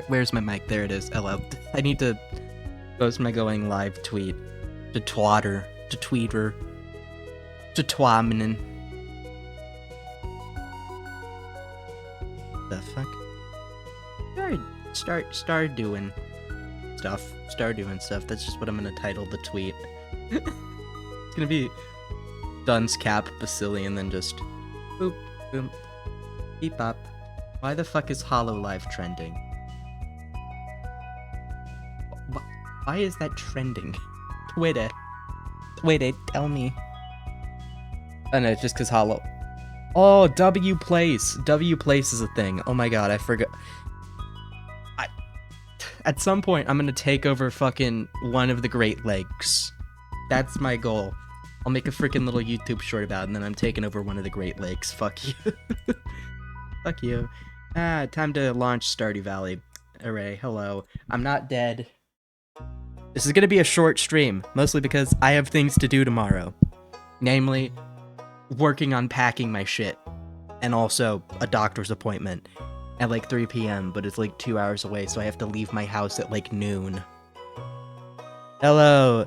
Where's my mic? There it is. Hello. I need to post my going live tweet to Twatter, to Tweeter, to Twaminin. The fuck? Start doing stuff. Start doing stuff. That's just what I'm gonna title the tweet. It's gonna be Duns Cap Basili and then just boop boom beep up. Why the fuck is HoloLive trending? Why is that trending? Twitter, tell me. Oh no, it's just cause Holo. Oh, W Place. W Place is a thing. Oh my god, I forgot. At some point, I'm gonna take over fucking one of the Great Lakes. That's my goal. I'll make a freaking little YouTube short about it, and then I'm taking over one of the Great Lakes. Fuck you. Fuck you. Time to launch Stardew Valley. Hooray, hello. I'm not dead. This is gonna be a short stream, mostly because I have things to do tomorrow. Namely, working on packing my shit. And also, a doctor's appointment at like 3 p.m., but it's like 2 hours away, so I have to leave my house at like noon. Hello.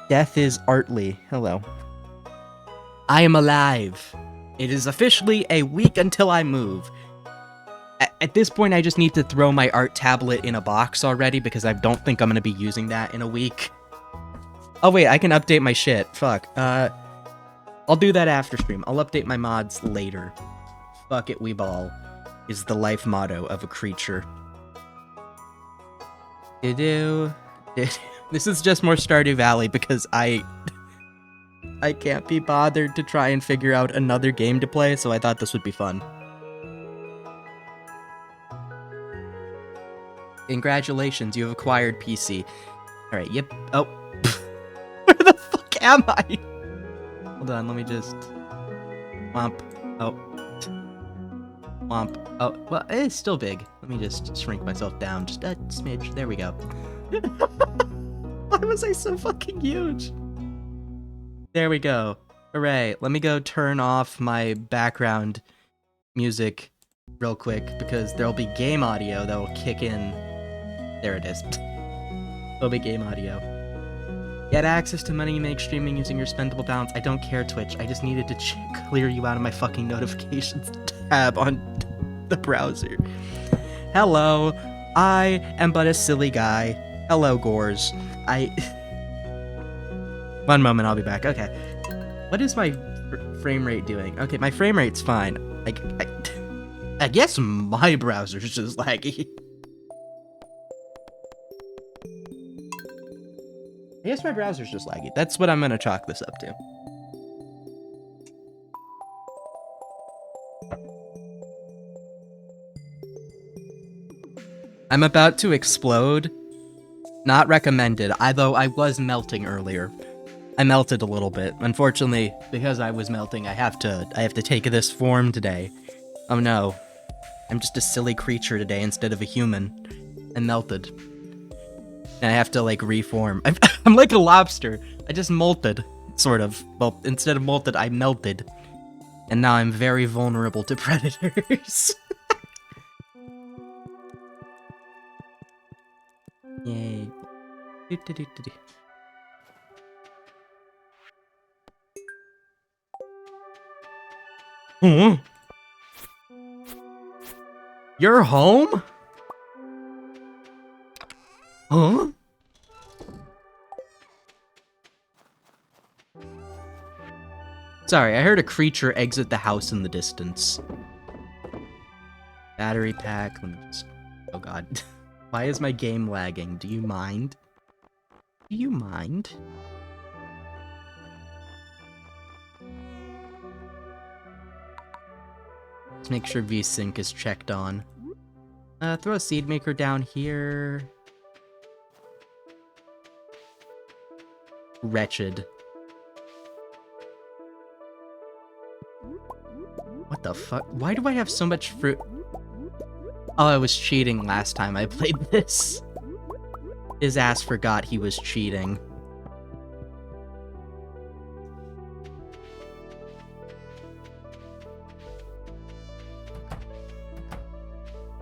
Death is Artley. Hello. I am alive. It is officially a week until I move. At this point, I just need to throw my art tablet in a box already, because I don't think I'm going to be using that in a week. Oh wait, I can update my shit. Fuck. I'll do that after stream. I'll update my mods later. Fuck it, we ball, is the life motto of a creature. This is just more Stardew Valley because I can't be bothered to try and figure out another game to play, so I thought this would be fun. Congratulations, you have acquired PC. Alright, yep. Oh. Where the fuck am I? Hold on, let me just... Womp. Oh. Womp. Oh, well, it's still big. Let me just shrink myself down just a smidge. There we go. Why was I so fucking huge? There we go. Hooray. Let me go turn off my background music real quick, because there'll be game audio that'll kick in. There it is. There'll be game audio. Get access to money you make streaming using your spendable balance. I don't care, Twitch. I just needed to clear you out of my fucking notifications tab on the browser. Hello. I am but a silly guy. Hello, Gores. One moment, I'll be back. Okay. What is my frame rate doing? Okay, my frame rate's fine. I guess my browser's just laggy. I guess my browser's just laggy. That's what I'm gonna chalk this up to. I'm about to explode. Not recommended, although I was melting earlier. I melted a little bit. Unfortunately, because I was melting, I have to take this form today. Oh no. I'm just a silly creature today instead of a human. I melted. And I have to, like, reform. I'm like a lobster. I just molted, sort of. Well, instead of molted, I melted. And now I'm very vulnerable to predators. Yay. Huh? You're home? Huh? Sorry, I heard a creature exit the house in the distance. Battery pack. Let me just... Oh god. Why is my game lagging? Do you mind? Do you mind? Let's make sure VSync is checked on. Throw a seed maker down here. Wretched. What the fuck? Why do I have so much fruit? Oh, I was cheating last time I played this. His ass forgot he was cheating.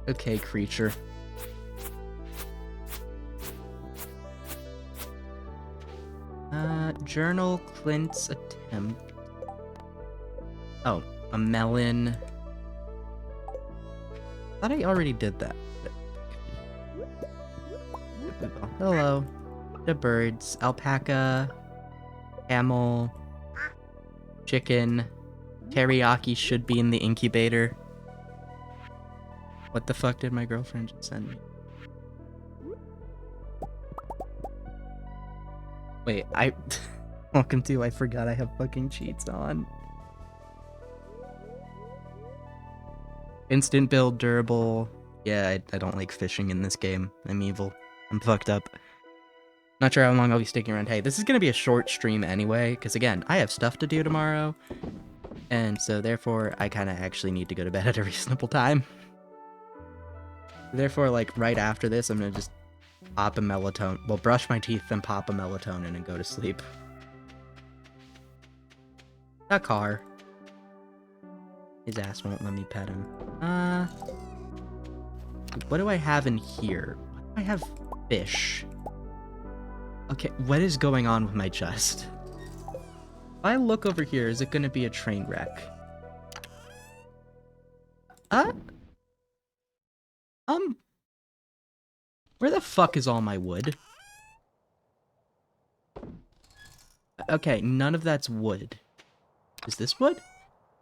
Okay, creature. Journal Clint's attempt. Oh, a melon. Thought I already did that. Hello. The birds. Alpaca. Camel. Chicken. Teriyaki should be in the incubator. What the fuck did my girlfriend just send me? Wait, welcome to, I forgot I have fucking cheats on. Instant build, durable. Yeah, I don't like fishing in this game. I'm evil. I'm fucked up. Not sure how long I'll be sticking around. Hey, this is gonna be a short stream anyway, because again, I have stuff to do tomorrow. And so therefore, I kind of actually need to go to bed at a reasonable time. Therefore, like, right after this, I'm gonna just pop a melatonin. Well, brush my teeth, then pop a melatonin and go to sleep. A car. His ass won't let me pet him. What do I have in here? Why do I have fish? Okay, what is going on with my chest? If I look over here, is it gonna be a train wreck? Where the fuck is all my wood? Okay, none of that's wood. Is this wood?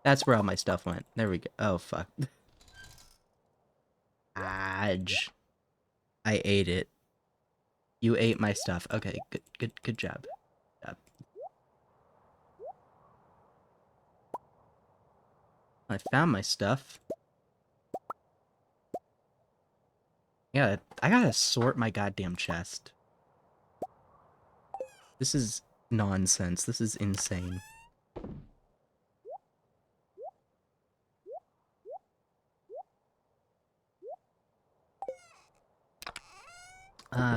That's where all my stuff went. There we go. Oh, fuck. Adge. I ate it. You ate my stuff. Okay, good job. I found my stuff. Yeah, I gotta sort my goddamn chest. This is nonsense. This is insane.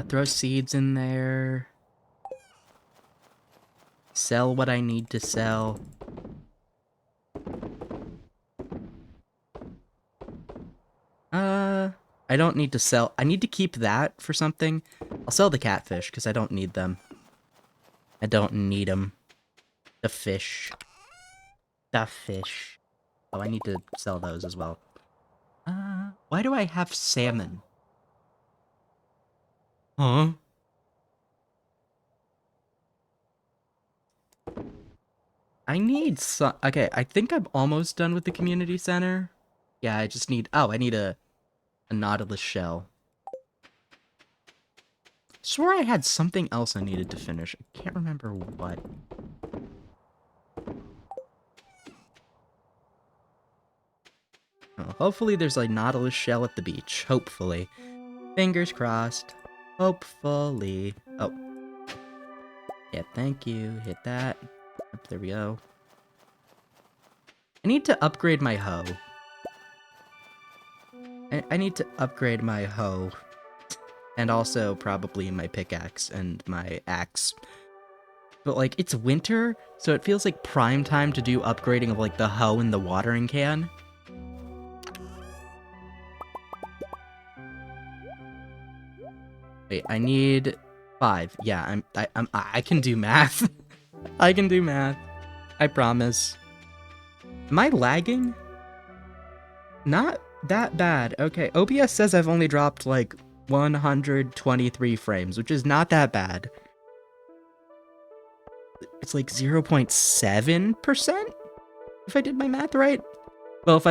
Throw seeds in there. Sell what I need to sell. I don't need to sell. I need to keep that for something. I'll sell the catfish because I don't need them. I don't need them. The fish. The fish. Oh, I need to sell those as well. Why do I have salmon? Huh? I need some... Okay, I think I'm almost done with the community center. Yeah, I just need... Oh, I need a nautilus shell. Swore I had something else I needed to finish. I can't remember what. Oh, hopefully there's a nautilus shell at the beach. Hopefully. Fingers crossed. Hopefully. Oh. Yeah, thank you. Hit that. Yep, there we go. I need to upgrade my hoe. I need to upgrade my hoe. And also probably my pickaxe and my axe. But like, it's winter, so it feels like prime time to do upgrading of like the hoe and the watering can. Wait, I need 5. Yeah, I can do math. I can do math. I promise. Am I lagging? Not that bad. Okay, OBS says I've only dropped like 123 frames, which is not that bad. It's like 0.7%? If I did my math right? Well,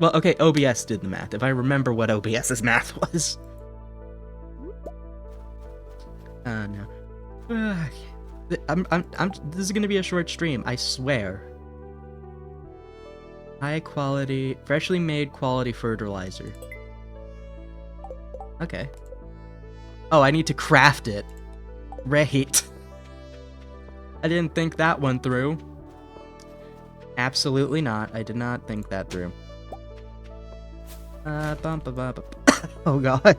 okay, OBS did the math. If I remember what OBS's math was. No. This is gonna be a short stream, I swear. High quality, freshly made quality fertilizer. Okay. Oh, I need to craft it. Right. I didn't think that one through. Absolutely not. I did not think that through. Oh god.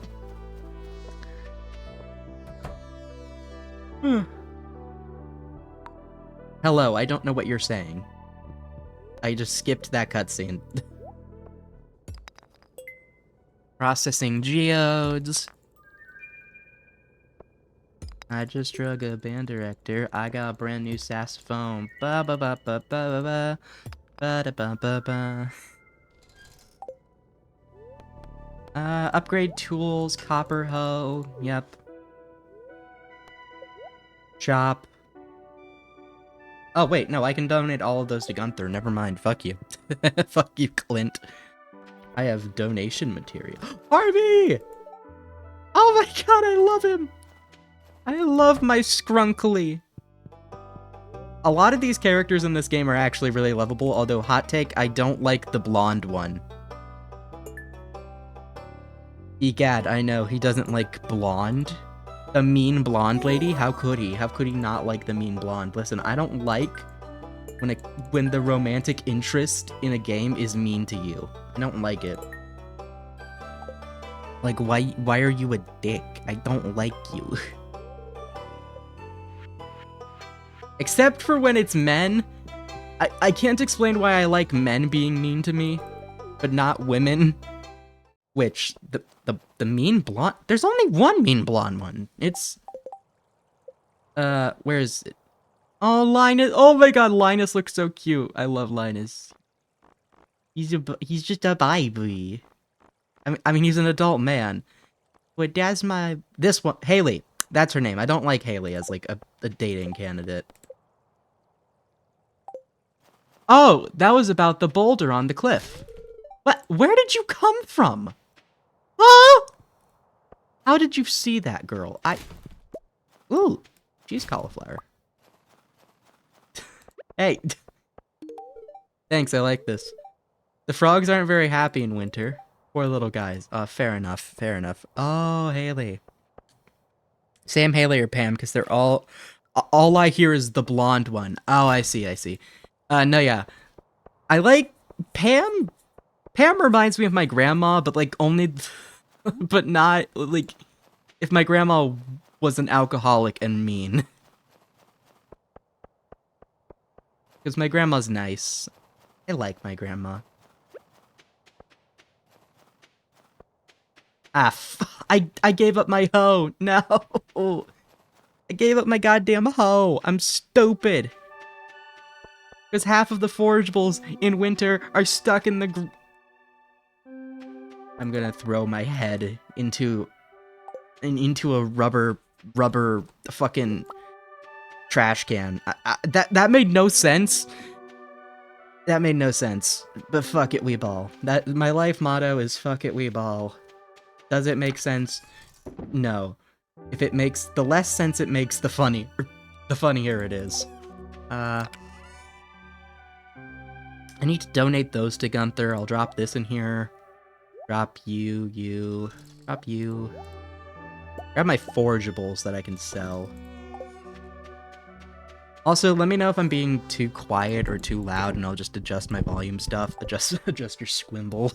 Hello, I don't know what you're saying. I just skipped that cutscene. Processing geodes. I just drug a band director. I got a brand new saxophone. Ba ba ba ba ba ba ba ba da ba ba ba. Upgrade tools, copper hoe. Yep. Shop. Oh wait, no, I can donate all of those to Gunther. Never mind. Fuck you. Fuck you, Clint. I have donation material. Harvey! Oh my god, I love him! I love my Skrunkly. A lot of these characters in this game are actually really lovable, although hot take, I don't like the blonde one. Egad, I know, he doesn't like blonde. The mean blonde lady? How could he? How could he not like the mean blonde? Listen, I don't like when the romantic interest in a game is mean to you. I don't like it. Like, why are you a dick? I don't like you. Except for when it's men. I can't explain why I like men being mean to me, but not women. Which, the mean blonde... There's only one mean blonde one. It's... where is it? Oh, Linus. Oh my god, Linus looks so cute. I love Linus. He's just a baby. I mean, he's an adult man. But that's my... This one... Haley. That's her name. I don't like Haley as, like, a dating candidate. Oh, that was about the boulder on the cliff. What? Where did you come from? Huh? How did you see that, girl? Ooh, she's cauliflower. Hey. Thanks, I like this. The frogs aren't very happy in winter. Poor little guys. Fair enough, fair enough. Oh, Haley. Sam, Haley, or Pam, because they're all I hear is the blonde one. Oh, I see, I see. No, yeah. I like Pam. Pam reminds me of my grandma, but like only, but not like if my grandma was an alcoholic and mean. Because my grandma's nice. I like my grandma. I gave up my hoe. No. I gave up my goddamn hoe. I'm stupid. Because half of the forageables in winter are stuck in the I'm gonna throw my head into a rubber fucking trash can. That made no sense. That made no sense. But fuck it, we ball. My life motto is fuck it, we ball. Does it make sense? No. If it makes the less sense it makes, the funnier it is. I need to donate those to Gunther. I'll drop this in here. Drop you. Drop you. Grab my forageables that I can sell. Also, let me know if I'm being too quiet or too loud, and I'll just adjust my volume stuff. Adjust your squimble.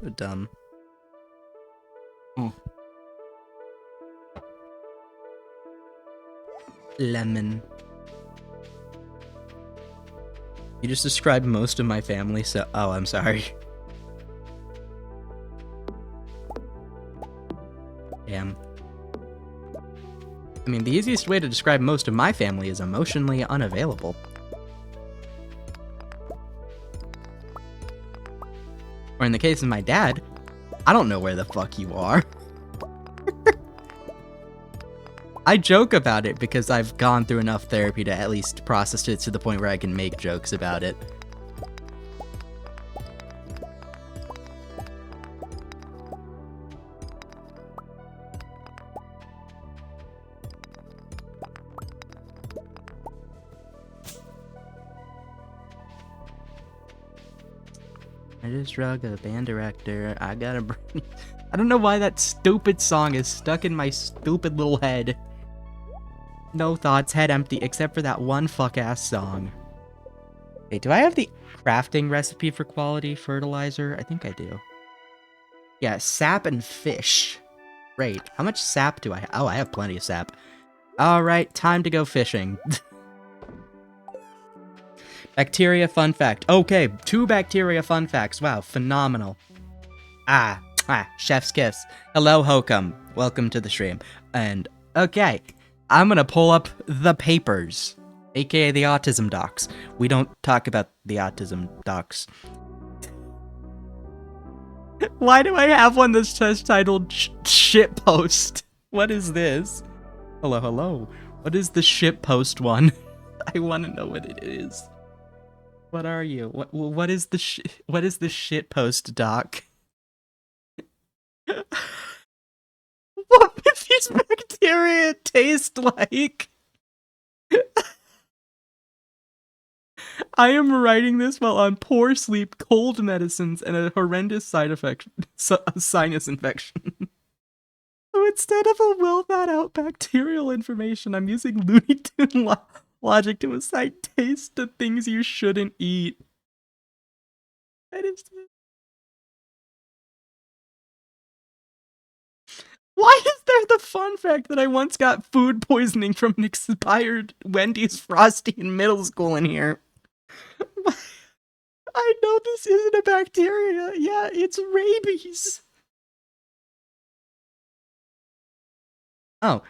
So dumb. Lemon. You just described most of my family, so... Oh, I'm sorry. Damn. I mean, the easiest way to describe most of my family is emotionally unavailable. Or in the case of my dad, I don't know where the fuck you are. I joke about it because I've gone through enough therapy to at least process it to the point where I can make jokes about it. I just drug a band director. I gotta bring... I don't know why that stupid song is stuck in my stupid little head. No thoughts, head empty, except for that one fuck-ass song. Wait, do I have the crafting recipe for quality fertilizer? I think I do. Yeah, sap and fish. Great. How much sap do I have? Oh, I have plenty of sap. Alright, time to go fishing. Bacteria fun fact. Okay, 2 bacteria fun facts. Wow, phenomenal. Chef's kiss. Hello, Hokum. Welcome to the stream. And, okay, I'm gonna pull up the papers, aka the autism docs. We don't talk about the autism docs. Why do I have one that's just titled shitpost? What is this? Hello, hello. What is the shitpost one? I want to know what it is. What are you? What is the shitpost doc? What do these bacteria taste like? I am writing this while on poor sleep, cold medicines, and a horrendous side effect, sinus infection. So instead of a well thought out bacterial information, I'm using Looney Tune logic to assign taste to things you shouldn't eat. That is. Why is there the fun fact that I once got food poisoning from an expired Wendy's Frosty in middle school in here? I know this isn't a bacteria. Yeah, it's rabies. Oh,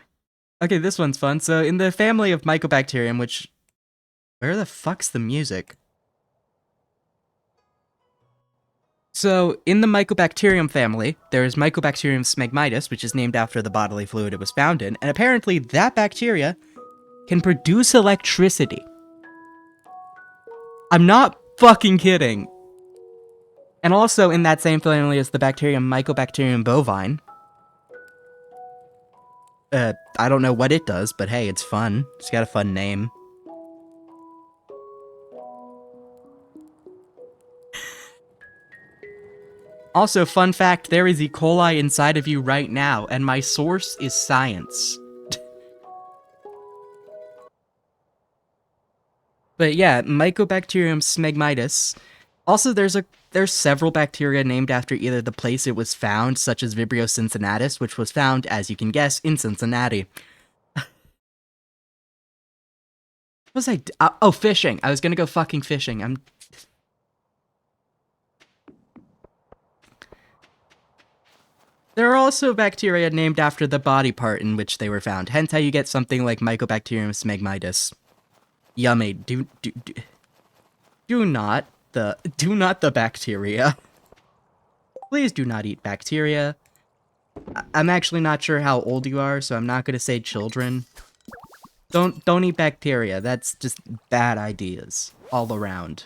okay, this one's fun. So in the family of Mycobacterium, which... Where the fuck's the music? So, in the Mycobacterium family, there is Mycobacterium smegmitis, which is named after the bodily fluid it was found in, and apparently that bacteria can produce electricity. I'm not fucking kidding. And also in that same family is the bacterium Mycobacterium bovine. I don't know what it does, but hey, it's fun. It's got a fun name. Also, fun fact, there is E. coli inside of you right now, and my source is science. But yeah, Mycobacterium smegmitis. Also, there's several bacteria named after either the place it was found, such as Vibrio cincinnatus, which was found, as you can guess, in Cincinnati. What was I? Oh, fishing. I was gonna go fucking fishing. There are also bacteria named after the body part in which they were found, hence how you get something like Mycobacterium smegmitis. Yummy. Do not the bacteria. Please do not eat bacteria. I'm actually not sure how old you are, so I'm not gonna say children. Don't eat bacteria. That's just bad ideas all around.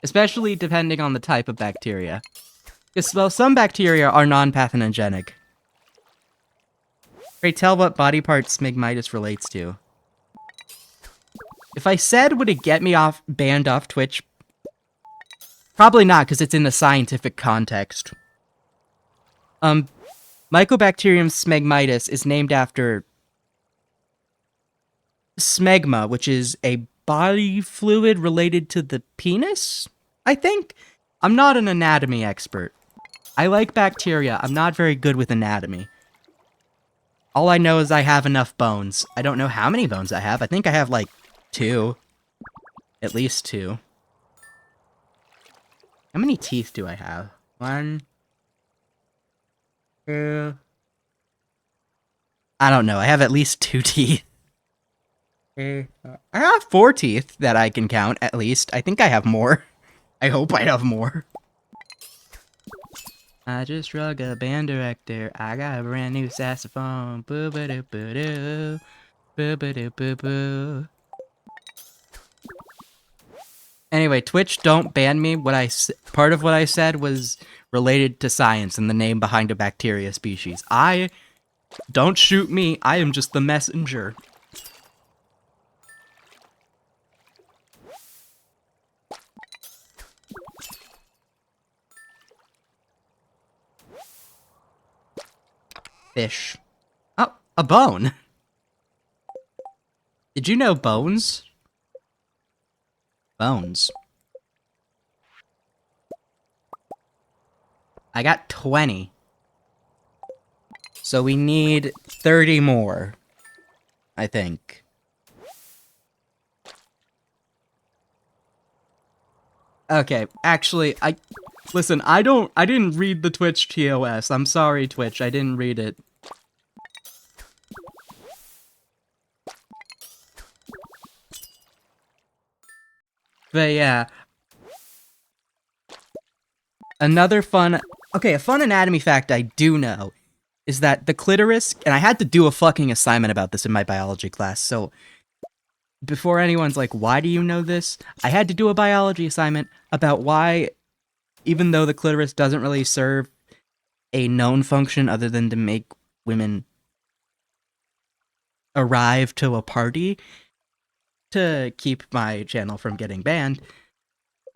Especially depending on the type of bacteria. Because, well, some bacteria are non-pathogenic. Pray tell what body part smegmitis relates to. If I said, would it get me banned off Twitch? Probably not, because it's in the scientific context. Mycobacterium smegmitis is named after smegma, which is a body fluid related to the penis, I think? I'm not an anatomy expert. I like bacteria. I'm not very good with anatomy. All I know is I have enough bones. I don't know how many bones I have. I think I have, like, 2. At least 2. How many teeth do I have? 1, 2... I don't know. I have at least 2 teeth. I have 4 teeth that I can count, at least. I think I have more. I hope I have more. I just drug a band director. I got a brand new saxophone. Boo ba doo boo doo. Boo ba doo boo boo. Anyway, Twitch, don't ban me. Part of what I said was related to science and the name behind a bacteria species. Don't shoot me. I am just the messenger. Fish. Oh, a bone. Did you know bones? Bones. I got 20. So we need 30 more, I think. Okay, actually, listen, I didn't read the Twitch TOS. I'm sorry, Twitch, I didn't read it. But yeah. Another fun... Okay, a fun anatomy fact I do know is that the clitoris... And I had to do a fucking assignment about this in my biology class, so... Before anyone's like, why do you know this? I had to do a biology assignment about why, even though the clitoris doesn't really serve a known function other than to make women arrive to a party to keep my channel from getting banned,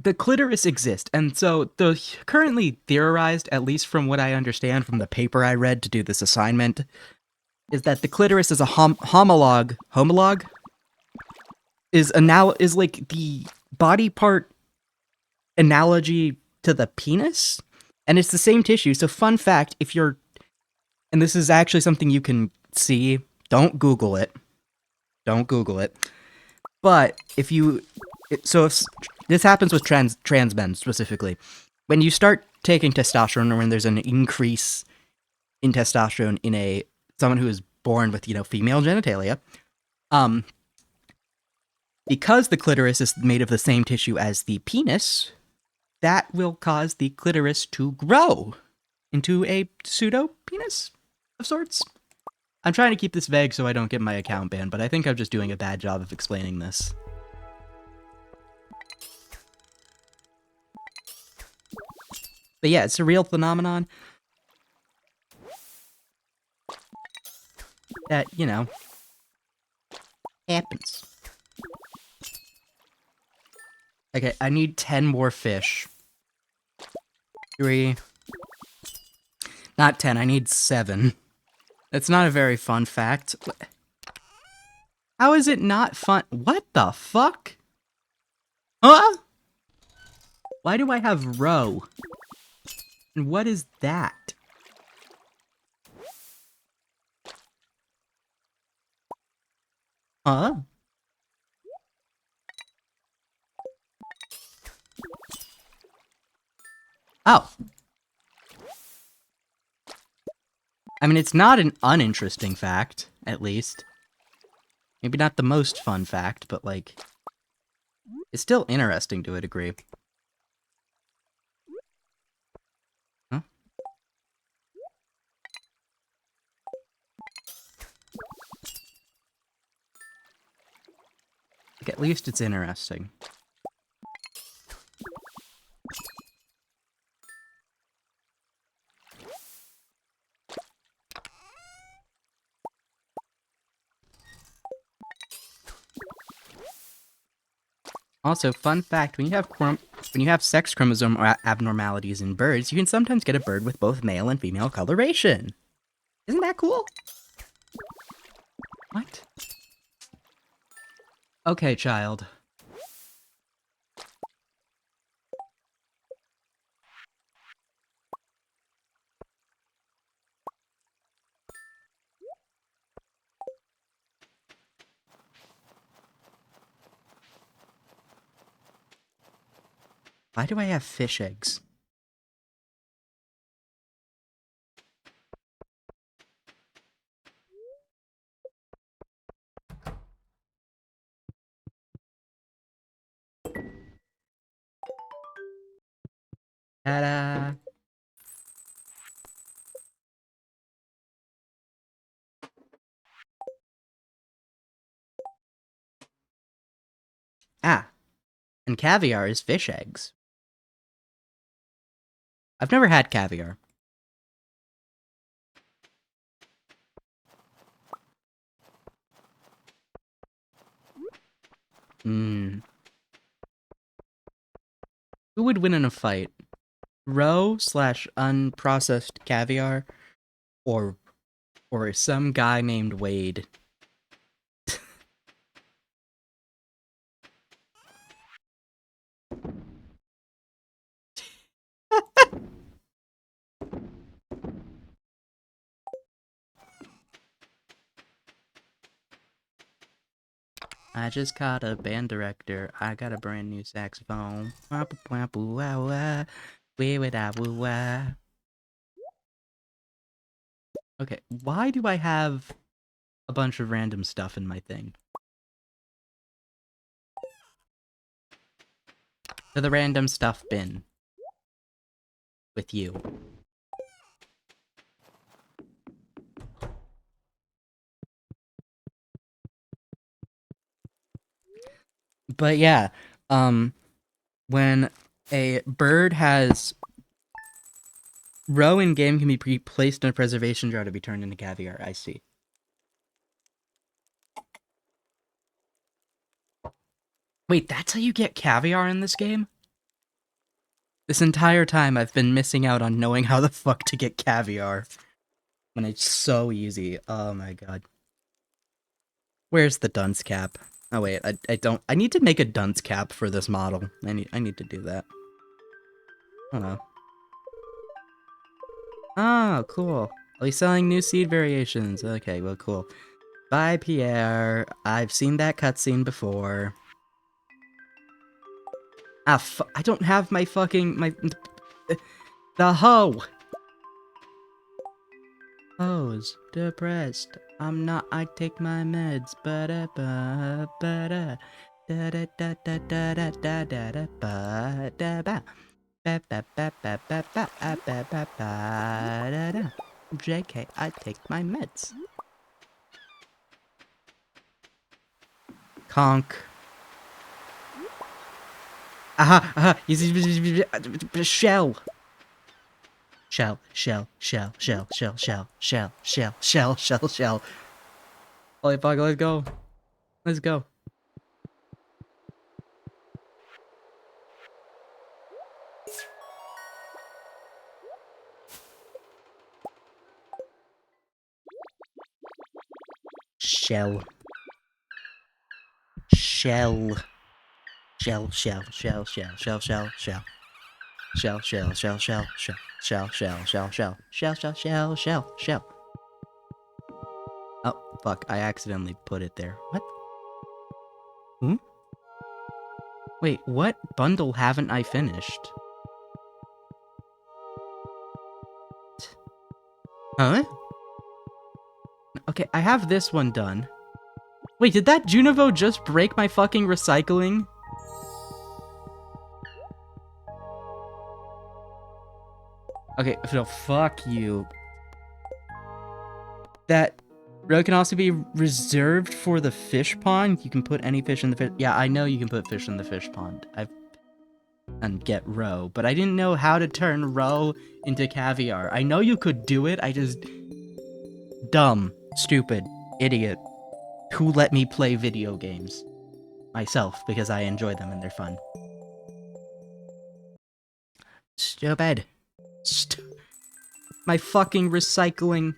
the clitoris exists. And so the currently theorized, at least from what I understand from the paper I read to do this assignment, is that the clitoris is a homologue is like the body part analogy to the penis, and it's the same tissue. So fun fact, if you're, and this is actually something you can see, don't Google it, but if you, so if this happens with trans men specifically, when you start taking testosterone, or when there's an increase in testosterone in someone who is born with, you know, female genitalia, because the clitoris is made of the same tissue as the penis, that will cause the clitoris to grow into a pseudo-penis of sorts. I'm trying to keep this vague so I don't get my account banned, but I think I'm just doing a bad job of explaining this. But yeah, it's a real phenomenon that, you know, happens. Okay, I need 10 more fish. 3. Not 10, I need 7. That's not a very fun fact. How is it not fun? What the fuck? Huh? Why do I have row? And what is that? Huh? Oh. I mean, it's not an uninteresting fact, at least. Maybe not the most fun fact, but, like, it's still interesting to a degree. Huh? Like, at least it's interesting. Also, fun fact, when you have sex chromosome abnormalities in birds, you can sometimes get a bird with both male and female coloration. Isn't that cool? What? Okay, child. Why do I have fish eggs? Ta-da! Ah, and caviar is fish eggs. I've never had caviar. Hmm. Who would win in a fight? Roe / unprocessed caviar, or some guy named Wade? I just caught a band director. I got a brand new saxophone. Okay, why do I have a bunch of random stuff in my thing? To the random stuff bin. With you. But yeah, when a bird has roe in game can be placed in a preservation jar to be turned into caviar. I see. Wait, that's how you get caviar in this game? This entire time I've been missing out on knowing how the fuck to get caviar. When it's so easy. Oh my god. Where's the dunce cap? Oh wait, I don't. I need to make a dunce cap for this model. I need to do that. Oh no. Oh, cool. Are you selling new seed variations? Okay, well, cool. Bye, Pierre. I've seen that cutscene before. Ah, I don't have my fucking the hoe. Hoes depressed. I'm not. I take my meds. Ba da ba ba da da da da da da da da da da ba da ba. Ba ba ba ba ba ba ba ba ba ba da da. JK, I take my meds. Conk. Aha, aha, shell. Shell, shell, shell, shell, shell, shell, shell, shell, shell, shell, shell. Holy fuck, let's go. Let's go. Shell. Shell. Shell, shell, shell, shell, shell, shell, shell. Shell, shell, shell, shell, shell, shell, shell, shell, shell, shell, shell, shell, shell, shell. Oh, fuck, I accidentally put it there. What? Hmm? Wait, what bundle haven't I finished? Huh? Okay, I have this one done. Wait, did that Junivo just break my fucking recycling? Okay, no, fuck you. That row can also be reserved for the fish pond. You can put any fish in the fish. Yeah, I know you can put fish in the fish pond. And get roe, but I didn't know how to turn roe into caviar. I know you could do it. I just dumb, stupid, idiot. Who let me play video games? Myself, because I enjoy them and they're fun. Stupid. My fucking recycling.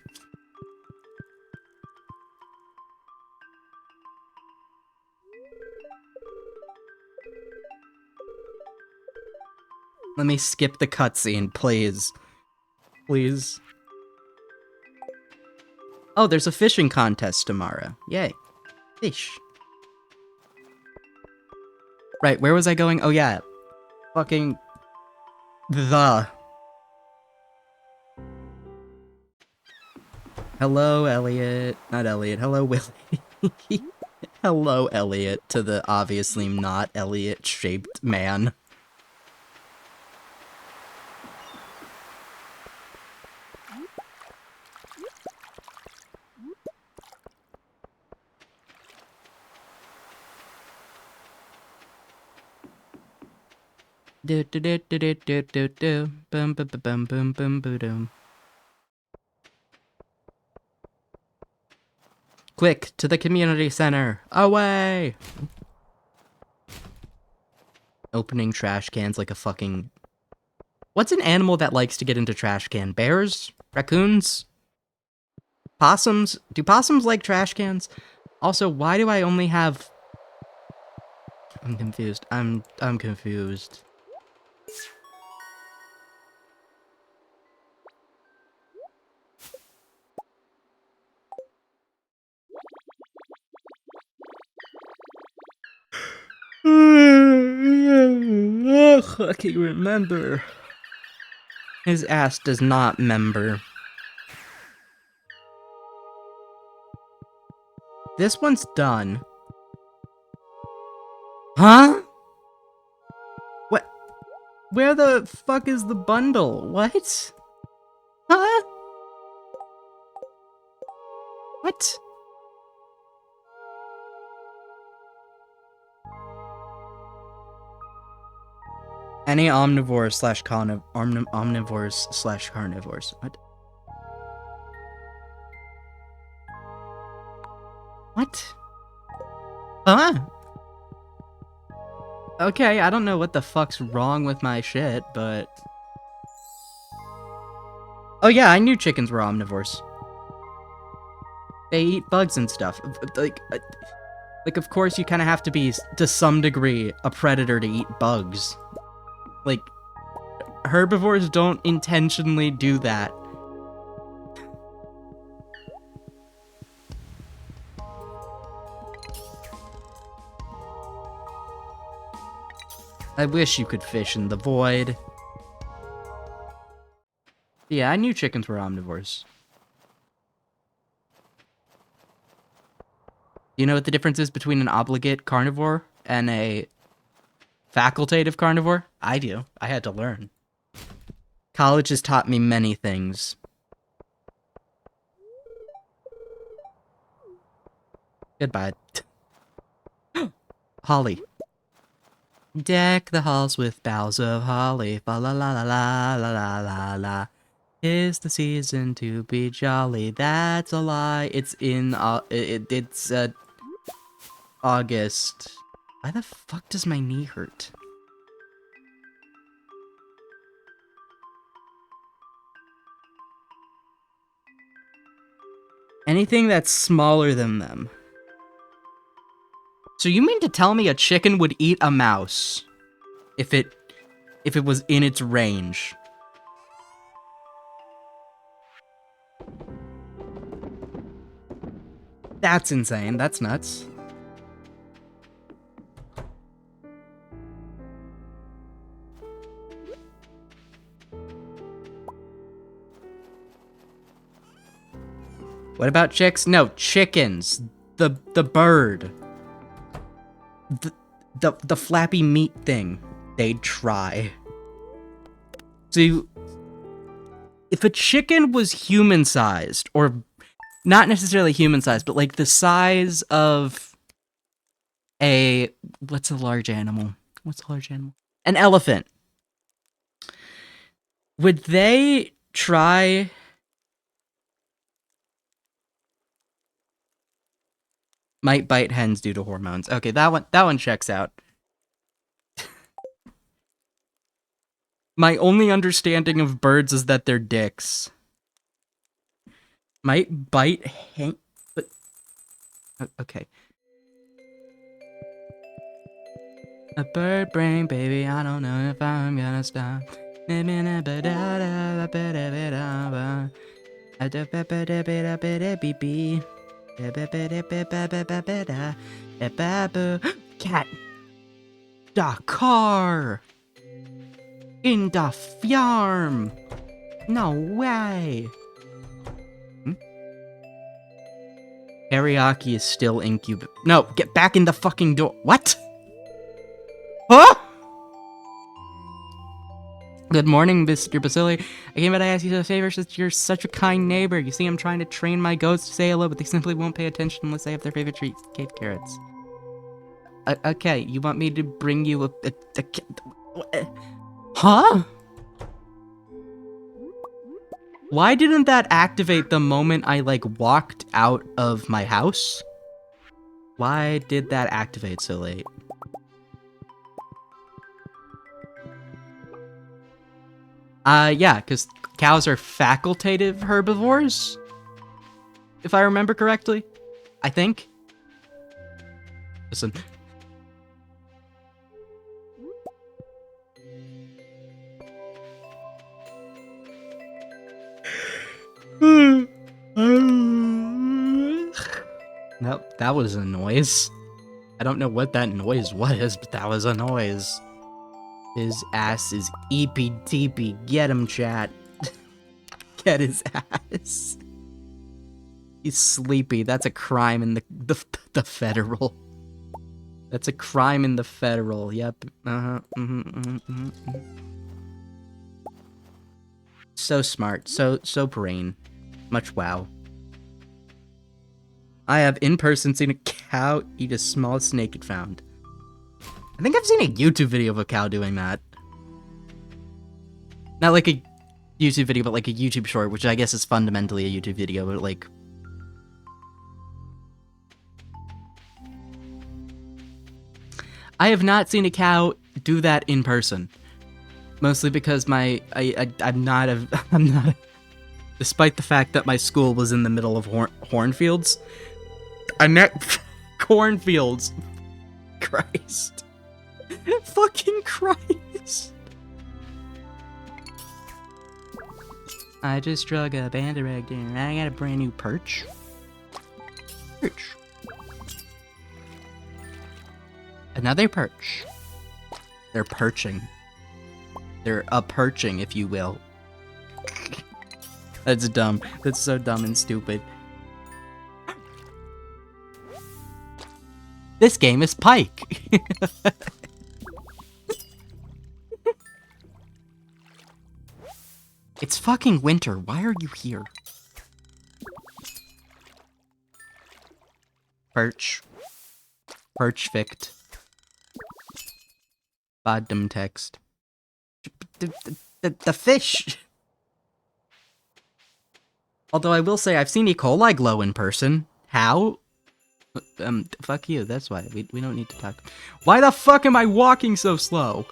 Let me skip the cutscene, please. Please. Oh, there's a fishing contest tomorrow. Yay. Fish. Right, where was I going? Oh yeah. Fucking... the... Hello, Elliot. Not Elliot. Hello, Willie. Hello, Elliot, to the obviously not Elliot-shaped man. Do do do do do do do do. Bum bum bum bum bum bum bum. Quick, to the community center. Away! Opening trash cans like a fucking... What's an animal that likes to get into trash can? Bears? Raccoons? Possums? Do possums like trash cans? Also, why do I only have... I'm confused. I'm confused. I can't remember. His ass does not member. This one's done. Huh? What? Where the fuck is the bundle? What? Huh? What? Any omnivores slash omnivores slash carnivores. What? What? Huh? Okay, I don't know what the fuck's wrong with my shit, but... Oh yeah, I knew chickens were omnivores. They eat bugs and stuff. Like, of course you kind of have to be, to some degree, a predator to eat bugs. Like, herbivores don't intentionally do that. I wish you could fish in the void. Yeah, I knew chickens were omnivores. You know what the difference is between an obligate carnivore and a facultative carnivore? I do. I had to learn. College has taught me many things. Goodbye. Holly. Deck the halls with boughs of holly. Fa la la la la la la la la. 'Tis the season to be jolly. That's a lie. It's in it's August. Why the fuck does my knee hurt? Anything that's smaller than them. So you mean to tell me a chicken would eat a mouse if it was in its range? That's insane. That's nuts. What about chicks? No, chickens. The bird. The flappy meat thing. They'd try. So if a chicken was human-sized, or not necessarily human-sized, but like the size of a... What's a large animal? What's a large animal? An elephant. Would they try... Might bite hens due to hormones. Okay, that one checks out. My only understanding of birds is that they're dicks. Might bite hen... But... Okay. A bird brain, baby, I don't know if I'm gonna stop. Cat. The car. In the farm. No way. Teriyaki is still incubate. No, get back in the fucking door. What? Huh? Good morning, Mr. Basili. I came by to ask you a favor since you're such a kind neighbor. You see, I'm trying to train my goats to say hello, but they simply won't pay attention unless they have their favorite treats, cave carrots. Okay, you want me to bring you a huh? Why didn't that activate the moment I, like, walked out of my house? Why did that activate so late? Yeah, because cows are facultative herbivores? If I remember correctly. I think. Listen. Nope, that was a noise. I don't know what that noise was, but that was a noise. His ass is eepy-deepy. Get him, chat. Get his ass. He's sleepy. That's a crime in the federal. That's a crime in the federal. Yep. So smart. So brain. Much wow. I have in person seen a cow eat a small snake it found. I think I've seen a YouTube video of a cow doing that. Not like a YouTube video, but like a YouTube short, which I guess is fundamentally a YouTube video, but like... I have not seen a cow do that in person. Mostly because I'm not despite the fact that my school was in the middle of cornfields. I'm not cornfields. Christ. Fucking Christ. I just drug a bandarag and I got a brand new perch. Perch. Another perch. They're perching. They're perching, if you will. That's dumb. That's so dumb and stupid. This game is Pike. It's fucking winter. Why are you here? Perch. Perch-fict. Bottom text. The fish! Although I will say I've seen E. coli glow in person. How? Fuck you, that's why. We don't need to talk. Why the fuck am I walking so slow?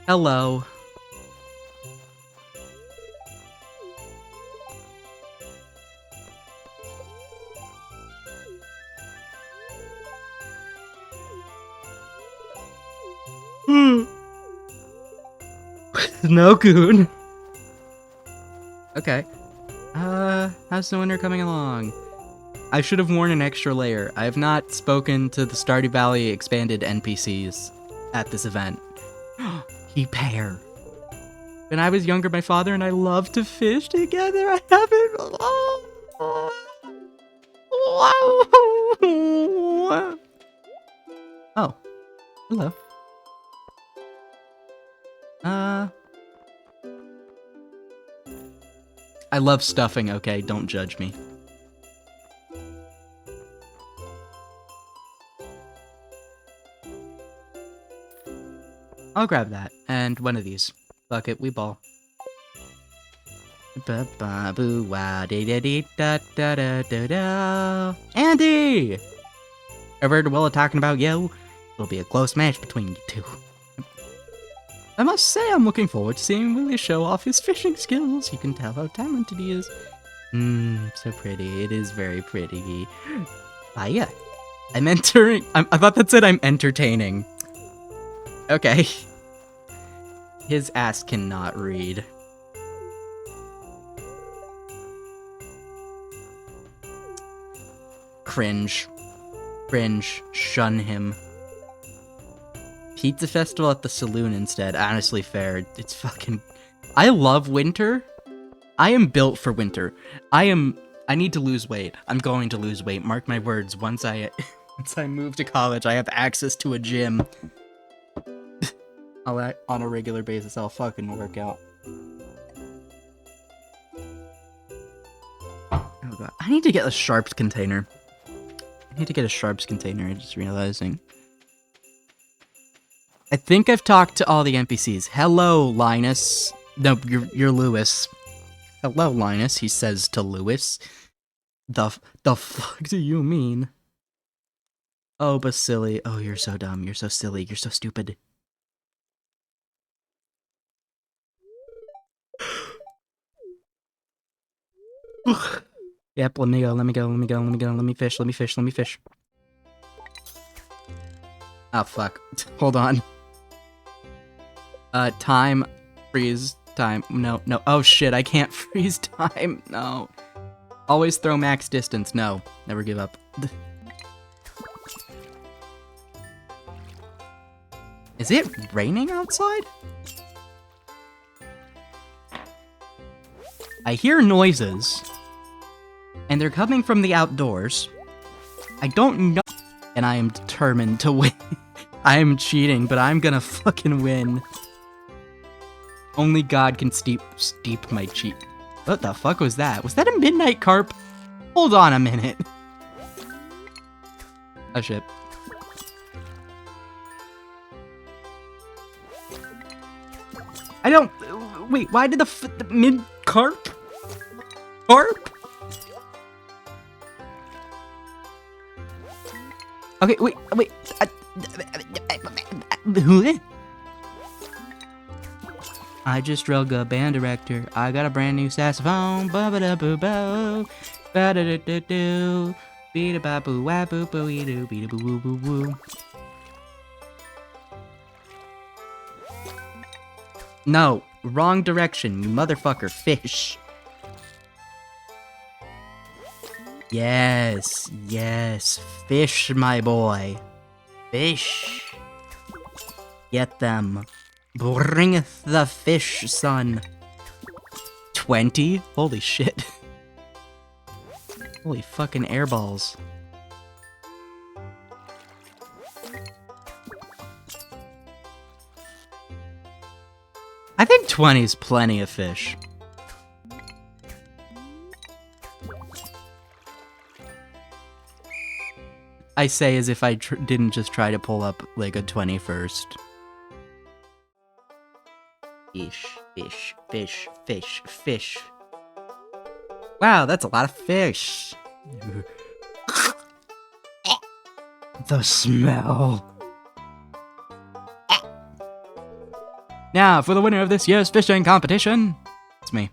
Hello. No goon. Okay. How's the winter coming along? I should have worn an extra layer. I have not spoken to the Stardew Valley expanded NPCs at this event. He pair. When I was younger, my father and I loved to fish together. I haven't. Oh. Hello. I love stuffing, okay? Don't judge me. I'll grab that. And one of these. Fuck it, we ball. Andy! Ever heard of Willa talking about you? It'll be a close match between you two. I must say I'm looking forward to seeing Willie show off his fishing skills. You can tell how talented he is. So pretty. It is very pretty. Hiya. I'm entering. I thought that said I'm entertaining. Okay. His ass cannot read. Cringe. Cringe. Shun him. Pizza festival at the saloon instead. Honestly, fair. It's fucking... I love winter. I am built for winter. I need to lose weight. I'm going to lose weight. Mark my words. Once I move to college, I have access to a gym. On a regular basis, I'll fucking work out. Oh god. I need to get a sharps container. I'm just realizing. I think I've talked to all the NPCs. Hello, Linus. No, you're Lewis. Hello, Linus, he says to Lewis. The fuck do you mean? Oh, Basili. Oh, you're so dumb. You're so silly. You're so stupid. Yep, let me fish. Oh, fuck. Hold on. Time. Freeze. Time. No. Oh, shit, I can't freeze time. No. Always throw max distance. No. Never give up. Is it raining outside? I hear noises, and they're coming from the outdoors. I don't know, and I am determined to win. I am cheating, but I'm gonna fucking win. Only God can steep my cheat. What the fuck was that? Was that a midnight carp? Hold on a minute. Oh shit. I don't... Wait, why did the mid carp? Carp? Okay, wait. I just drug a band director. I got a brand new saxophone. Ba ba da boo bo. Ba da da da do. Be da ba boo wa boo boo ee doo. Be da boo woo boo woo. No, wrong direction, you motherfucker. Fish. Yes, fish, my boy. Fish. Get them. Bringeth the fish, son. 20? Holy shit. Holy fucking airballs. I think 20 is plenty of fish. I say as if I didn't just try to pull up like a 20 first. Fish. Wow, that's a lot of fish. The smell. Now, for the winner of this year's fishing competition, it's me.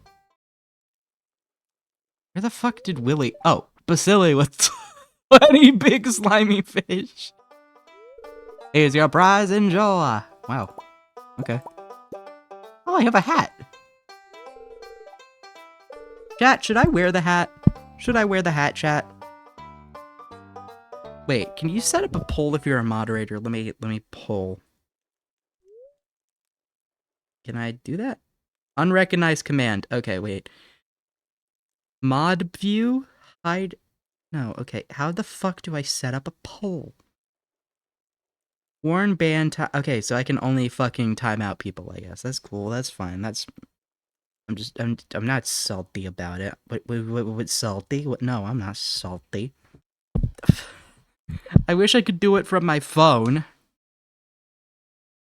Where the fuck did Willy? Oh, Basili with 20 big slimy fish. Here's your prize, enjoy. Wow. Okay. Oh, I have a hat. Chat, should I wear the hat? Should I wear the hat, chat? Wait, can you set up a poll if you're a moderator? Let me poll. Can I do that? Unrecognized command. Okay, wait. Mod view? Hide? No, okay. How the fuck do I set up a poll? Warn ban time. Okay, so I can only fucking time out people, I guess. That's cool. That's fine. That's... I'm not salty about it. What salty? What? No, I'm not salty. I wish I could do it from my phone.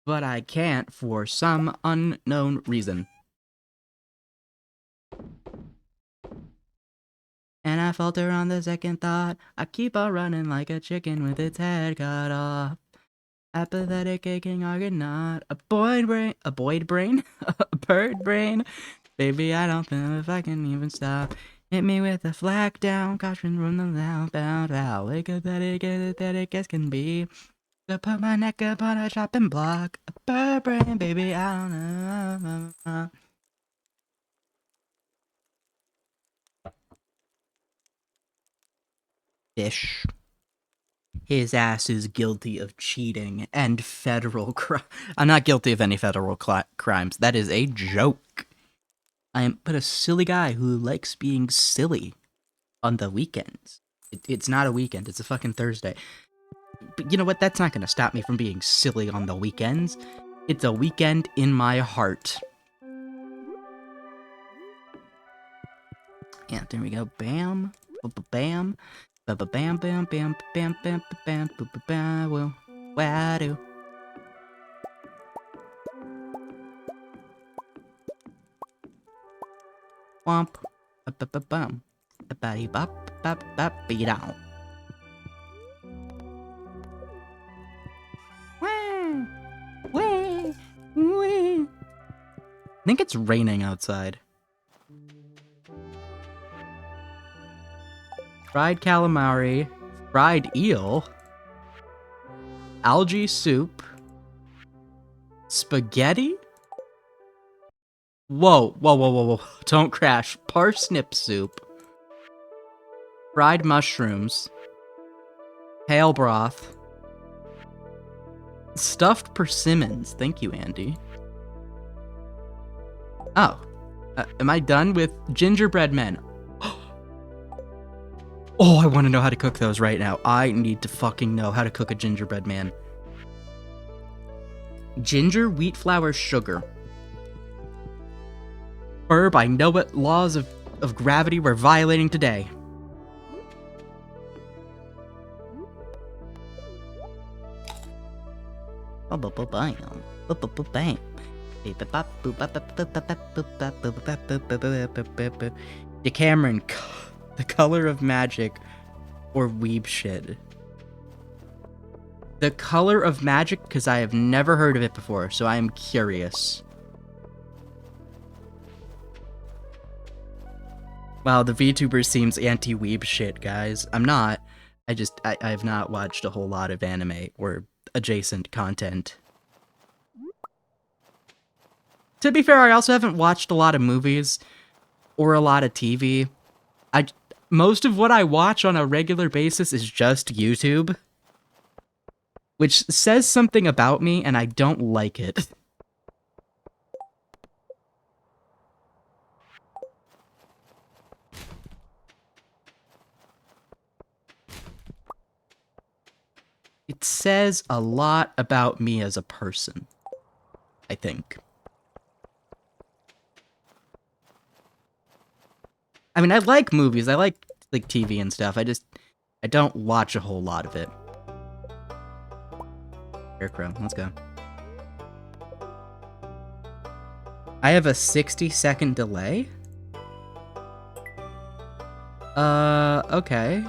But I can't for some unknown reason. And I falter on the second thought. I keep on running like a chicken with its head cut off. Apathetic, aching, argonaut. A boyd brain? A bird brain? Baby, I don't know if I can even stop. Hit me with a flag down. Caution from the loud bound out. Like a pathetic as can be. To put my neck up on a chopping block. A bird brain, baby, I don't know. Fish. His ass is guilty of cheating and federal crime. I'm not guilty of any federal crimes. That is a joke. I am but a silly guy who likes being silly on the weekends. It's not a weekend. It's a fucking Thursday. But you know what? That's not going to stop me from being silly on the weekends. It's a weekend in my heart. Yeah, there we go. Bam. Bam. Bam, bam, bam, bam, bam, bam, bam, bam, well, wadu. Womp. Bum. Batty bop, bop, bop, beat out. I think it's raining outside. Fried calamari, fried eel, algae soup, spaghetti? Whoa. Don't crash. Parsnip soup, fried mushrooms, kale broth, Stuffed persimmons. Thank you, Andy. Oh. Am I done with gingerbread men? Oh, I want to know how to cook those right now. I need to fucking know how to cook a gingerbread man. Ginger, wheat flour, sugar. Herb, I know what laws of gravity we're violating today. Decameron, The Color of Magic, or Weeb Shit. The Color of Magic, because I have never heard of it before, so I am curious. Wow, the VTuber seems anti-weeb shit, guys. I'm not. I have not watched a whole lot of anime or adjacent content. To be fair, I also haven't watched a lot of movies or a lot of TV. Most of what I watch on a regular basis is just YouTube, which says something about me, and I don't like it. It says a lot about me as a person, I think. I mean, I like movies, I like TV and stuff, I don't watch a whole lot of it. Scarecrow, let's go. I have a 60-second delay? Okay.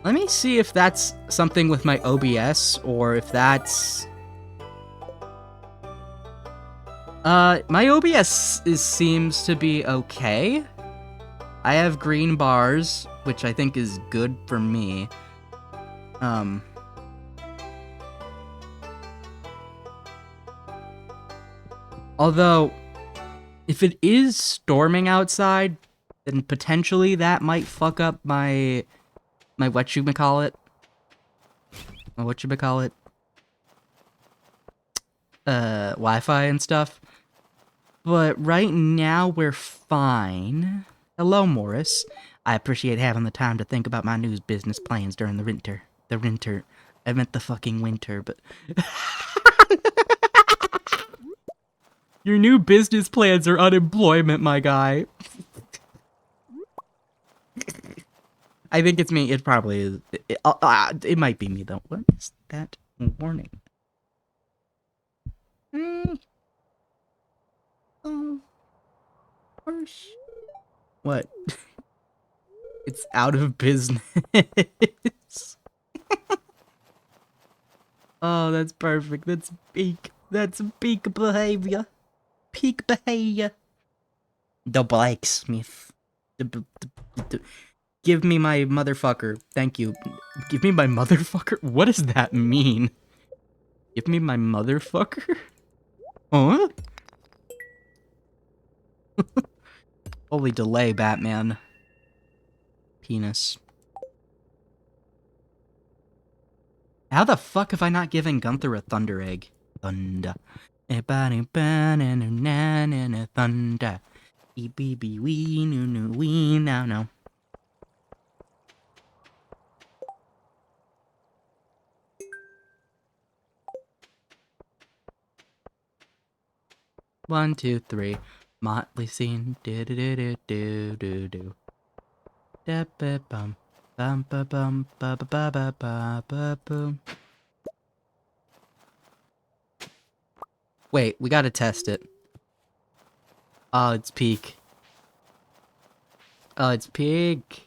Let me see if that's something with my OBS, or if that's... my OBS seems to be okay. I have green bars, which I think is good for me. Although, if it is storming outside, then potentially that might fuck up my whatchamacallit. Wi-Fi and stuff. But right now, we're fine. Hello, Morris. I appreciate having the time to think about my new business plans during the winter. I meant the fucking winter, but... Your new business plans are unemployment, my guy. I think it's me. It probably is. It might be me, though. What is that warning? Oh. What? It's out of business. Oh, that's perfect. That's peak. That's peak behavior. Peak behavior. The blacksmith. Give me my motherfucker. Thank you. Give me my motherfucker? What does that mean? Give me my motherfucker? Huh? Holy delay, Batman. Penis. How the fuck have I not given Gunther a thunder egg? Thunder. Thunder. Wee no wee now no. One, two, three. Motley scene. Do do do do do do do. Da ba bum bum ba bum ba ba ba ba ba ba boom. Wait, we gotta test it. Oh, it's peak. Oh, it's peak.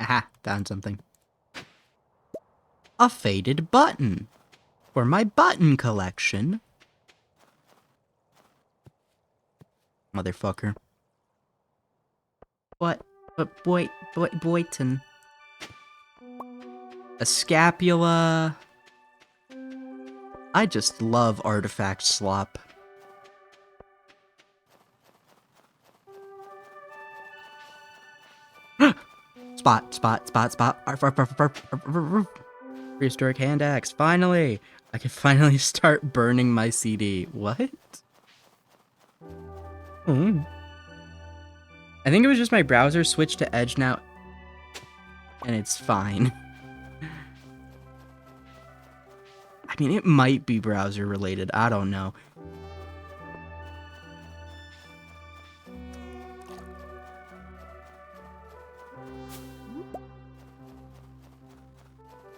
Aha, found something. A faded button. For my button collection. Motherfucker. What? But Boyton. A scapula. I just love artifact slop. Spot. Prehistoric hand axe. Finally! I can finally start burning my CD. What? I think it was just my browser switched to Edge now. And it's fine. I mean, it might be browser related. I don't know.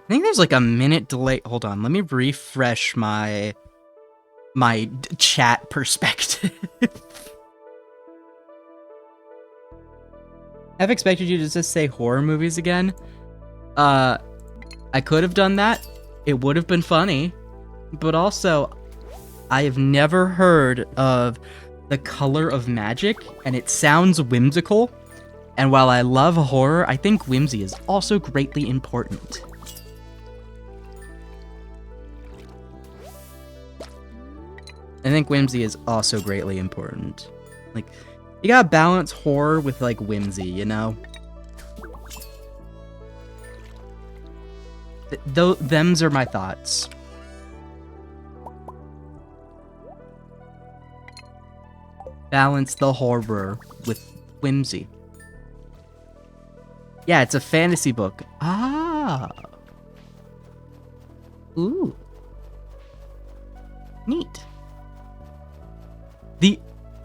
I think there's like a minute delay. Hold on, let me refresh my chat perspective. I've expected you to just say horror movies again. I could have done that. It would have been funny. But also, I have never heard of The Color of Magic, and it sounds whimsical. And while I love horror, I think whimsy is also greatly important. I think whimsy is also greatly important. Like, you gotta balance horror with, like, whimsy, you know? Thems are my thoughts. Balance the horror with whimsy. Yeah, it's a fantasy book. Ah. Ooh. Neat.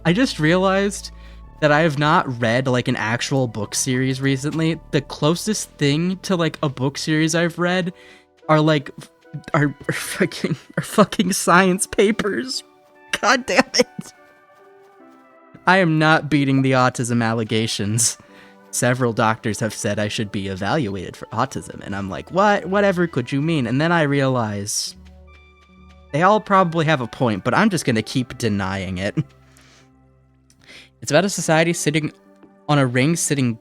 I just realized that I have not read, like, an actual book series recently. The closest thing to, like, a book series I've read are, like, are fucking science papers. God damn it. I am not beating the autism allegations. Several doctors have said I should be evaluated for autism, and I'm like, what? Whatever could you mean? And then I realize they all probably have a point, but I'm just gonna keep denying it. It's about a society sitting on a ring, sitting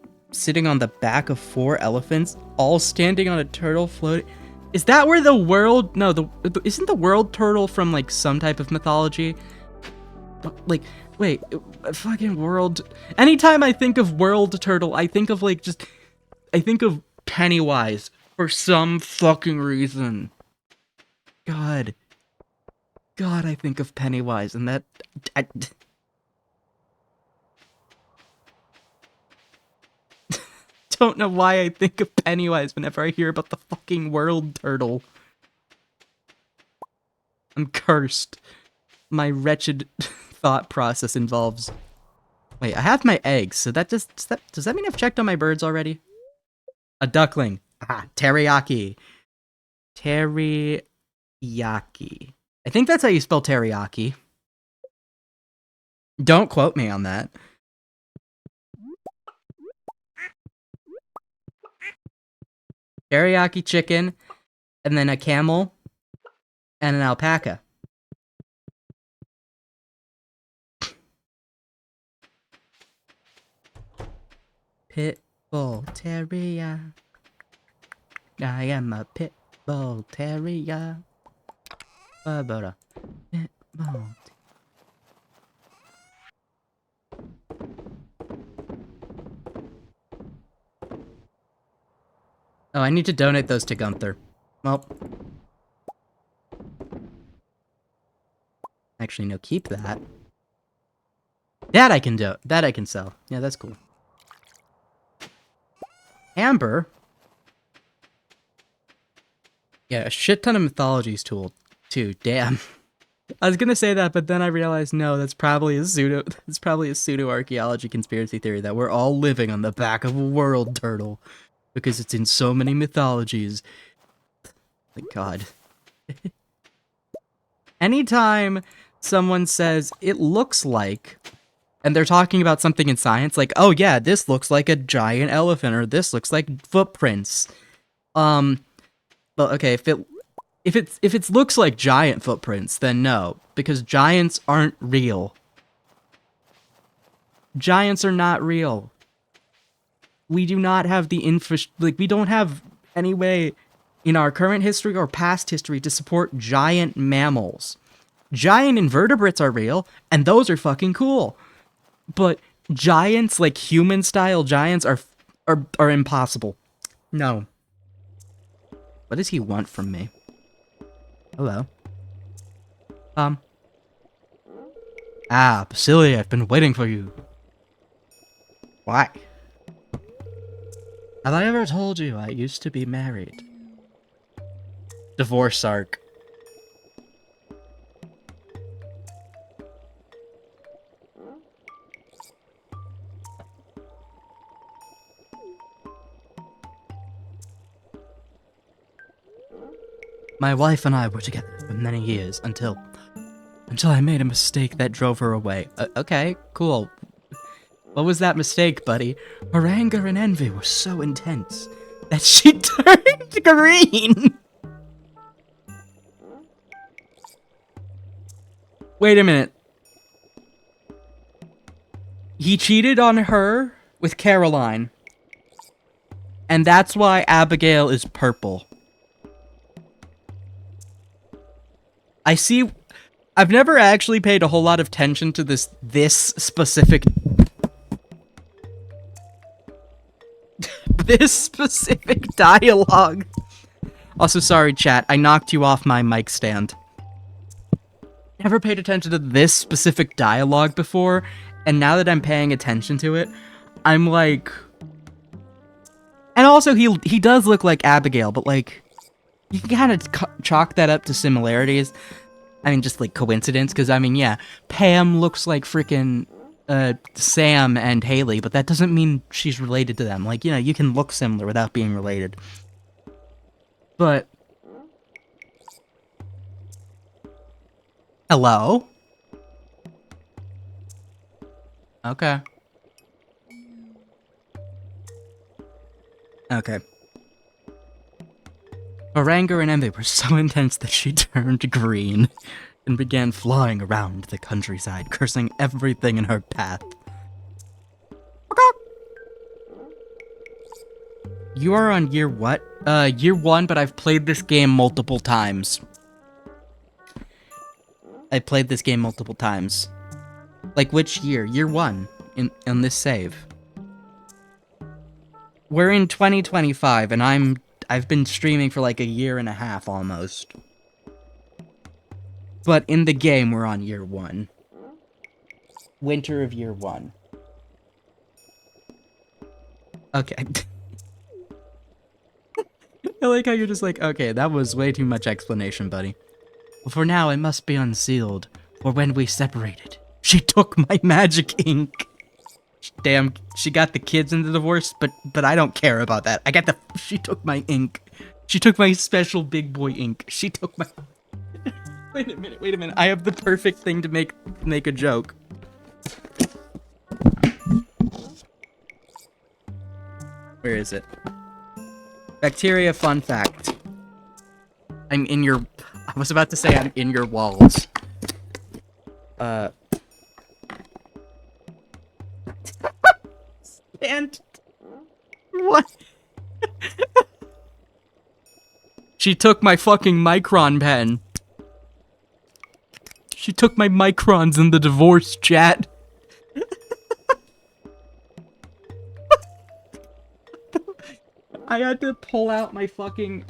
on the back of 4 elephants, all standing on a turtle float. Is that where the world? No, isn't the world turtle from, like, some type of mythology? Like, wait, fucking world. Anytime I think of world turtle, I think of, like, I think of Pennywise for some fucking reason. God, I think of Pennywise, and that. Don't know why I think of Pennywise whenever I hear about the fucking world turtle. I'm cursed. My wretched thought process involves... Wait, I have my eggs, so that does that mean I've checked on my birds already? A duckling. Ah, teriyaki. Teriyaki. I think that's how you spell teriyaki. Don't quote me on that. Teriyaki chicken, and then a camel, and an alpaca. Pitbull terrier. I am a pitbull terrier. Pitbull. Oh, I need to donate those to Gunther. Well. Actually, no, keep that. That I can sell. Yeah, that's cool. Amber. Yeah, a shit ton of mythologies tool, too. Damn. I was gonna say that, but then I realized, no, that's probably a pseudo archaeology conspiracy theory that we're all living on the back of a world turtle. Because it's in so many mythologies. Thank God. Anytime someone says, it looks like, and they're talking about something in science, like, oh yeah, this looks like a giant elephant, or this looks like footprints. Well, okay, if it looks like giant footprints, then no, because giants aren't real. Giants are not real. We do not have the we don't have any way in our current history or past history to support giant mammals. Giant invertebrates are real, and those are fucking cool. But giants, like human-style giants, are are impossible. No. What does he want from me? Hello? Basilia, I've been waiting for you. Why? Have I ever told you I used to be married? Divorce arc. My wife and I were together for many years until I made a mistake that drove her away. Okay, cool. What was that mistake, buddy? Her anger and envy were so intense that she turned green. Wait a minute. He cheated on her with Caroline. And that's why Abigail is purple. I see. I've never actually paid a whole lot of attention to this specific dialogue. Also, sorry, chat. I knocked you off my mic stand. Never paid attention to this specific dialogue before, and now that I'm paying attention to it, I'm like... And also, he does look like Abigail, but like... You can kind of chalk that up to similarities. I mean, just like coincidence, because I mean, yeah, Pam looks like freaking Sam and Haley, but that doesn't mean she's related to them. Like, you know, you can look similar without being related. But... Hello? Okay. Okay. Her anger and envy were so intense that she turned green and began flying around the countryside, cursing everything in her path. You are on year what? Year 1, but I've played this game multiple times. I played this game multiple times. Like, which year? Year 1 in this save. We're in 2025, and I've been streaming for like a year and a half almost. But in the game, we're on year 1. Winter of year 1. Okay. I like how you're just like, okay, that was way too much explanation, buddy. Well, for now, it must be unsealed, for when we separated, she took my magic ink. Damn, she got the kids in the divorce, but I don't care about that. She took my ink. She took my special big boy ink. She took my... Wait a minute. I have the perfect thing to make a joke. Where is it? Bacteria fun fact. I was about to say I'm in your walls. And what? She took my fucking micron pen. She took my microns in the divorce, chat. I had to pull out my fucking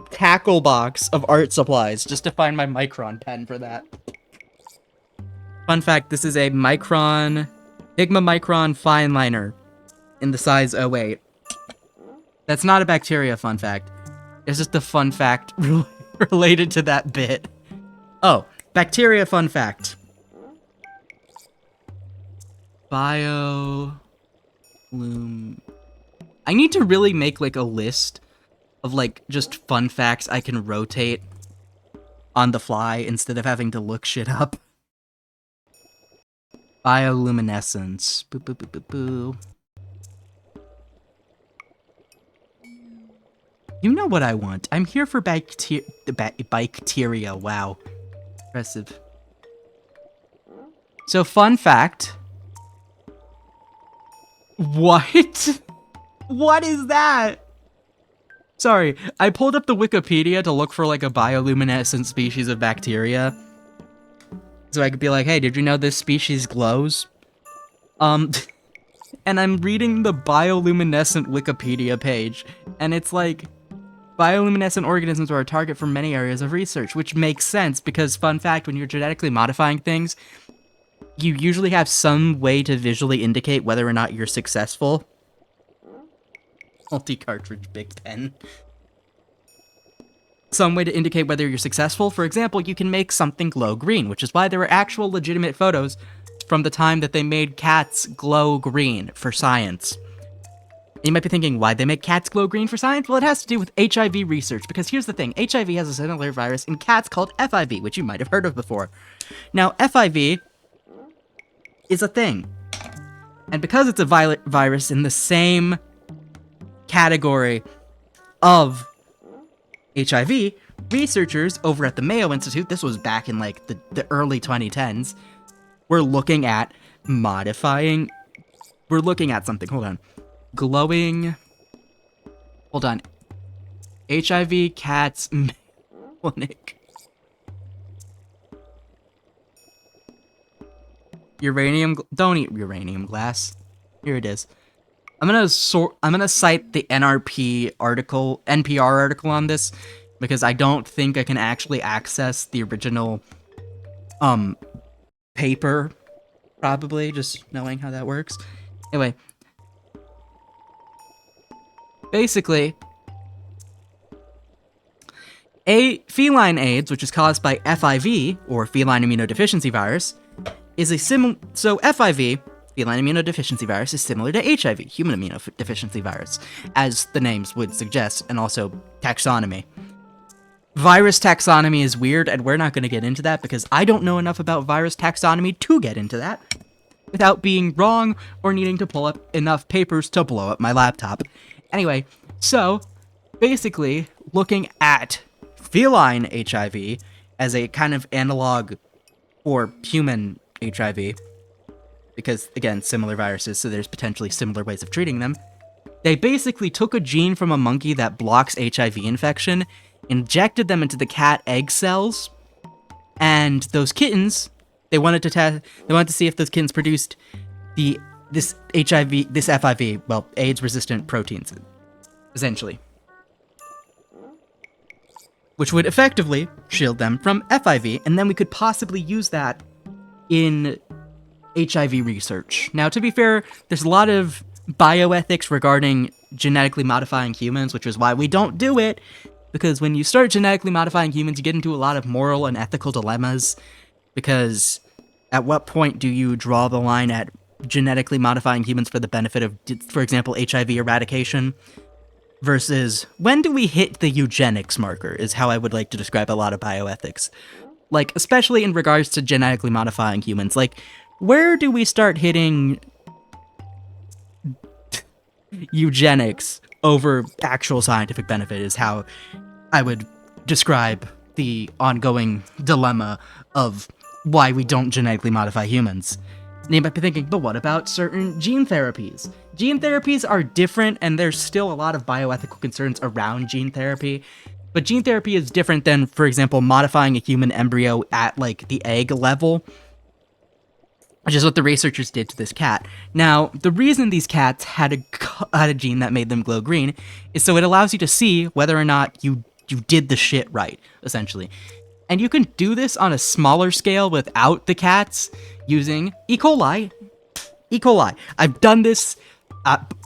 tackle box of art supplies just to find my micron pen for that. Fun fact, this is a Micron, Sigma Micron fine liner in the size 08. That's not a bacteria fun fact. It's just a fun fact related to that bit. Oh, bacteria fun fact. Bioloom. I need to really make like a list of like just fun facts I can rotate on the fly instead of having to look shit up. Bioluminescence. Boo boo boo boo boo. You know what I want. I'm here for bacteria. Wow. Impressive. So, fun fact. What? What is that? Sorry, I pulled up the Wikipedia to look for like a bioluminescent species of bacteria. So I could be like, hey, did you know this species glows? And I'm reading the bioluminescent Wikipedia page, and it's like, bioluminescent organisms are a target for many areas of research, which makes sense because, fun fact, when you're genetically modifying things, you usually have some way to visually indicate whether or not you're successful. Multi-cartridge Big Pen. Some way to indicate whether you're successful. For example, you can make something glow green, which is why there are actual legitimate photos from the time that they made cats glow green for science. You might be thinking, why'd they make cats glow green for science? Well, it has to do with HIV research, because here's the thing. HIV has a similar virus in cats called FIV, which you might have heard of before. Now, FIV is a thing. And because it's a virus in the same category of HIV, researchers over at the Mayo Institute, this was back in like the early 2010s, were looking at modifying, we're looking at something, hold on, glowing, hold on, HIV cats clinic. Don't eat uranium glass. Here it is. I'm gonna cite the NPR article on this because I don't think I can actually access the original paper, probably, just knowing how that works. Anyway, basically, feline AIDS, which is caused by FIV, or feline immunodeficiency virus, is a so FIV, feline immunodeficiency virus, is similar to HIV, human immunodeficiency virus, as the names would suggest, and also taxonomy. Virus taxonomy is weird, and we're not going to get into that because I don't know enough about virus taxonomy to get into that without being wrong or needing to pull up enough papers to blow up my laptop. Anyway, so basically looking at feline HIV as a kind of analog for human HIV, because, again, similar viruses, so there's potentially similar ways of treating them. They basically took a gene from a monkey that blocks HIV infection, injected them into the cat egg cells, and those kittens, they wanted to see if those kittens produced this FIV, well, AIDS-resistant proteins, essentially, which would effectively shield them from FIV, and then we could possibly use that in HIV research. Now, to be fair, there's a lot of bioethics regarding genetically modifying humans, which is why we don't do it, because when you start genetically modifying humans, you get into a lot of moral and ethical dilemmas, because at what point do you draw the line at genetically modifying humans for the benefit of, for example, HIV eradication, versus when do we hit the eugenics marker, is how I would like to describe a lot of bioethics. Like, especially in regards to genetically modifying humans, like, where do we start hitting eugenics over actual scientific benefit is how I would describe the ongoing dilemma of why we don't genetically modify humans. And you might be thinking, but what about certain gene therapies? Gene therapies are different, and there's still a lot of bioethical concerns around gene therapy. But gene therapy is different than, for example, modifying a human embryo at, like, the egg level, which is what the researchers did to this cat. Now, the reason these cats had a gene that made them glow green is so it allows you to see whether or not you did the shit right, essentially. And you can do this on a smaller scale without the cats using E. coli. E. coli. I've done this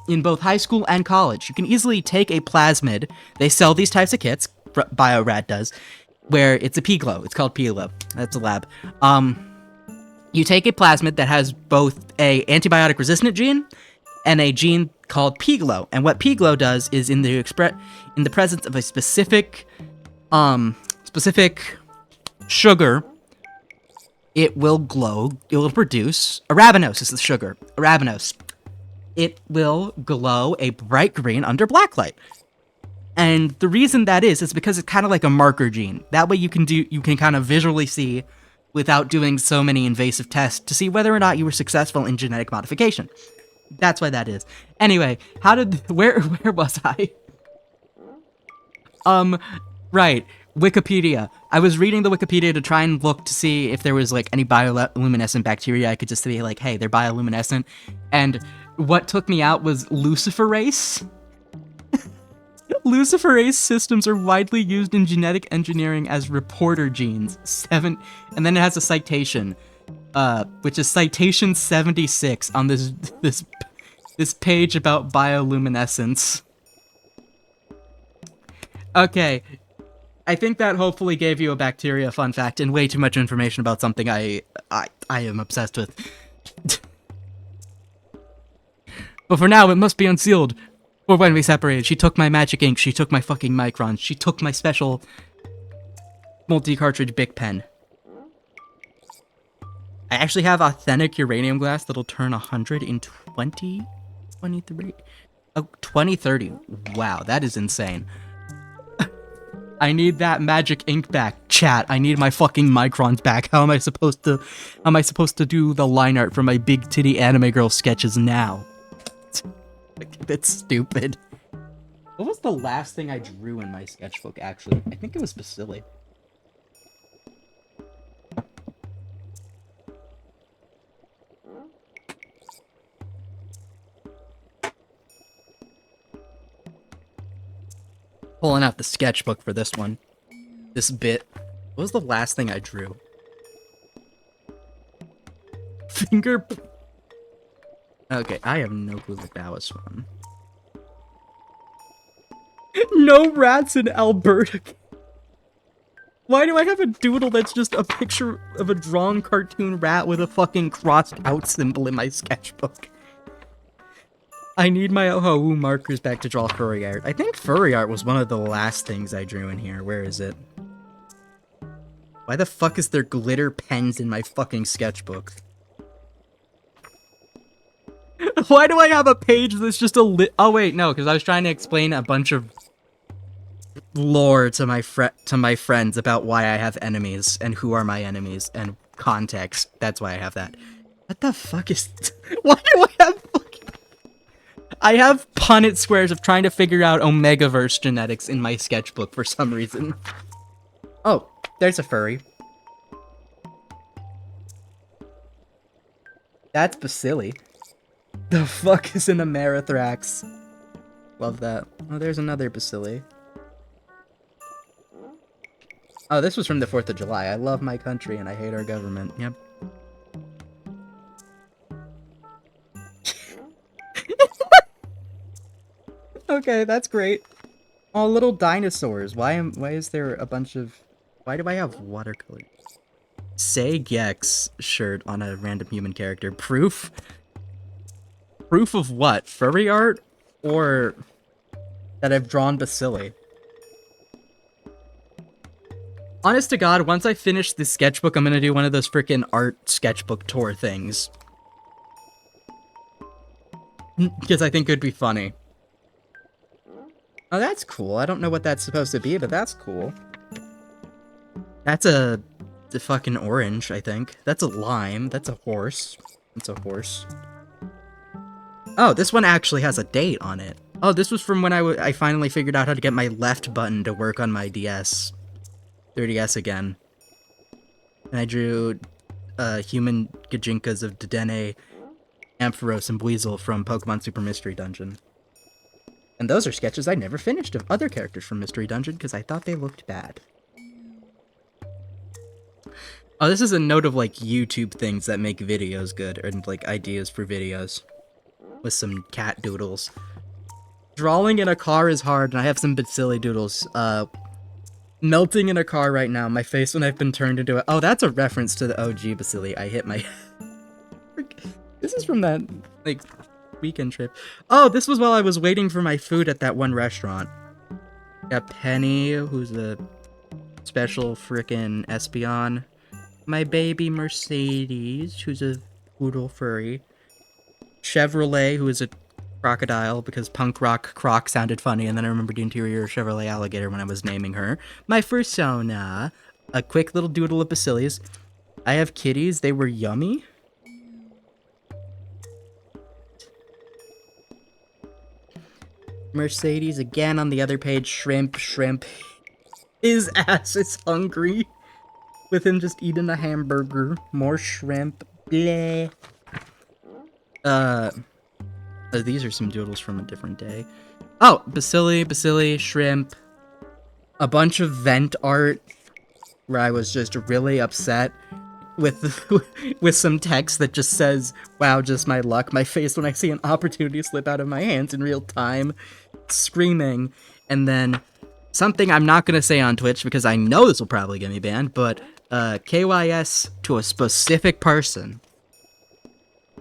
in both high school and college. You can easily take a plasmid. They sell these types of kits, Biorad does, where it's a P-glow. It's called P-glow. That's a lab. You take a plasmid that has both a antibiotic-resistant gene and a gene called P-glow. And what P-glow does is in the presence of a specific sugar, it will glow. It will produce arabinose. Is the sugar arabinose? It will glow a bright green under blacklight. And the reason that is because it's kind of like a marker gene. That way you can kind of visually see without doing so many invasive tests to see whether or not you were successful in genetic modification. That's why that is. Anyway, where was I? Right, Wikipedia. I was reading the Wikipedia to try and look to see if there was, like, any bioluminescent bacteria I could just say, like, hey, they're bioluminescent. And what took me out was luciferase. Luciferase systems are widely used in genetic engineering as reporter genes. And then it has a citation, which is citation 76 on this page about bioluminescence. Okay, I think that hopefully gave you a bacteria fun fact and way too much information about something I am obsessed with. But for now, it must be unsealed. Or when we separated, she took my magic ink, she took my fucking microns, she took my special multi-cartridge Bic pen. I actually have authentic uranium glass that'll turn 100 in 2023. Oh, 2030. Wow, that is insane. I need that magic ink back, chat. I need my fucking microns back. How am I supposed to do the line art for my big titty anime girl sketches now? That's stupid. What was the last thing I drew in my sketchbook, actually? I think it was Bacilli. Pulling out the sketchbook for this one. This bit. What was the last thing I drew? Finger... Okay, I have no clue what that was from. No rats in Alberta. Why do I have a doodle that's just a picture of a drawn cartoon rat with a fucking crossed out symbol in my sketchbook? I need my Oahu markers back to draw furry art. I think furry art was one of the last things I drew in here. Where is it? Why the fuck is there glitter pens in my fucking sketchbook? Why do I have a page that's just a oh wait, no, because I was trying to explain a bunch of lore to my friends about why I have enemies and who are my enemies and context. That's why I have that. What the fuck is... Why do I have fucking... I have Punnett squares of trying to figure out Omegaverse genetics in my sketchbook for some reason. Oh, there's a furry. That's Bacilli. The fuck is an Amerithrax? Love that. Oh, there's another Bacilli. Oh, this was from the 4th of July. I love my country and I hate our government. Yep. Okay, that's great. Oh, little dinosaurs. Why is there a bunch of... Why do I have watercolor? Say Gex shirt on a random human character. Proof? Proof of what? Furry art? Or that I've drawn Bacilli? Honest to God, once I finish this sketchbook, I'm gonna do one of those freaking art sketchbook tour things. Because I think it'd be funny. Oh, that's cool. I don't know what that's supposed to be, but that's cool. That's a fucking orange, I think. That's a lime. That's a horse. That's a horse. Oh, this one actually has a date on it. Oh, this was from when I finally figured out how to get my left button to work on my DS. 3DS again. And I drew human Gajinkas of Dedenne, Ampharos, and Buizel from Pokemon Super Mystery Dungeon. And those are sketches I never finished of other characters from Mystery Dungeon because I thought they looked bad. Oh, this is a note of, like, YouTube things that make videos good, and, like, ideas for videos. With some cat doodles. Drawing in a car is hard, and I have some Bacilli doodles. Melting in a car right now, my face when I've been turned into a... Oh, that's a reference to the OG Bacilli. I hit my... This is from that, like, weekend trip. Oh, this was while I was waiting for my food at that one restaurant. Got Penny, who's a special frickin' Espeon. My baby Mercedes, who's a poodle furry. Chevrolet, who is a crocodile, because punk rock croc sounded funny, and then I remembered the interior Chevrolet alligator when I was naming her. My fursona, a quick little doodle of Bacilli's. I have kitties, they were yummy. Mercedes again on the other page, shrimp. His ass is hungry. With him just eating a hamburger. More shrimp. Bleh. These are some doodles from a different day. Oh, bacilli, shrimp. A bunch of vent art where I was just really upset with with some text that just says, "Wow, just my luck, my face when I see an opportunity slip out of my hands in real time," screaming, and then something I'm not gonna say on Twitch because I know this will probably get me banned, but KYS to a specific person.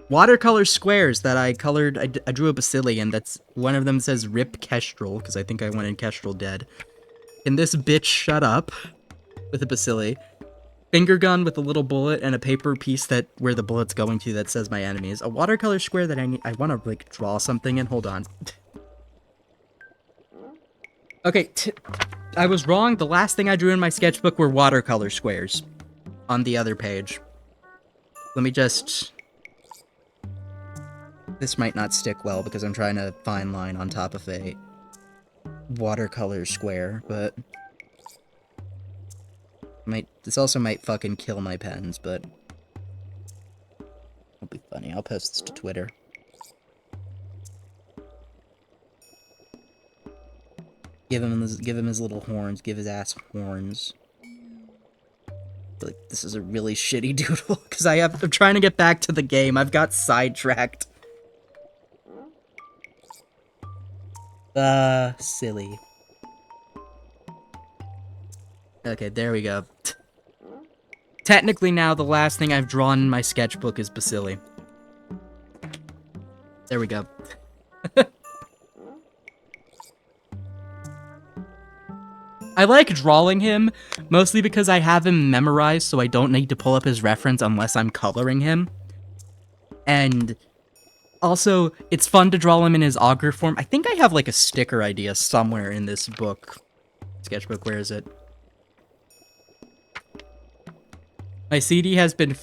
Watercolor squares that I colored. I drew a bacilli, and that's one of them says "Rip Kestrel" because I think I wanted Kestrel dead. Can this bitch shut up? With a bacilli. Finger gun with a little bullet and a paper piece that where the bullet's going to that says my enemies. A watercolor square that I want to like draw something in. Hold on. Okay, I was wrong. The last thing I drew in my sketchbook were watercolor squares on the other page. Let me just... This might not stick well because I'm trying to fine line on top of a watercolor square, but... This also might fucking kill my pens, but... It'll be funny. I'll post this to Twitter. Give him his little horns. Give his ass horns. Like, this is a really shitty doodle, because I'm trying to get back to the game. I've got sidetracked. Silly. Okay, there we go. Technically now, the last thing I've drawn in my sketchbook is bacilli. There we go. I like drawing him, mostly because I have him memorized, so I don't need to pull up his reference unless I'm coloring him. And also, it's fun to draw him in his augur form. I think I have, like, a sticker idea somewhere in this book. Sketchbook, where is it? My CD has been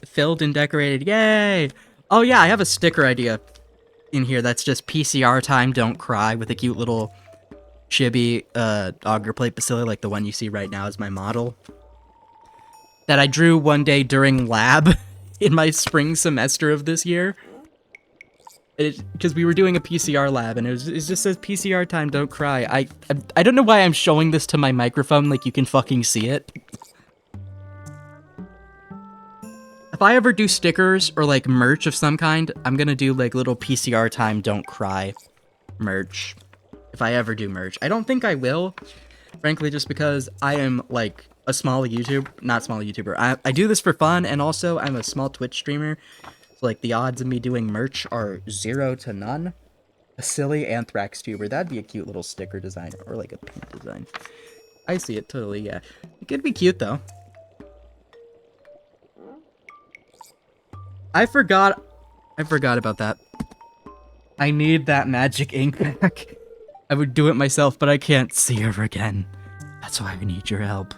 filled and decorated. Yay! Oh yeah, I have a sticker idea in here that's just PCR time, don't cry, with a cute little chibi auger plate bacilli, like the one you see right now is my model. That I drew one day during lab in my spring semester of this year. Because we were doing a PCR lab, and it just says PCR time, don't cry. I don't know why I'm showing this to my microphone, like you can fucking see it. If I ever do stickers or like merch of some kind, I'm gonna do like little PCR time don't cry merch. If I ever do merch. I don't think I will, frankly, just because I am like a small YouTuber. I do this for fun, and also I'm a small Twitch streamer. So like the odds of me doing merch are 0 to none. A silly anthrax tuber. That'd be a cute little sticker design, or like a pin design. I see it totally, yeah. It could be cute though. I forgot about that. I need that magic ink back. I would do it myself, but I can't see her again. That's why I need your help.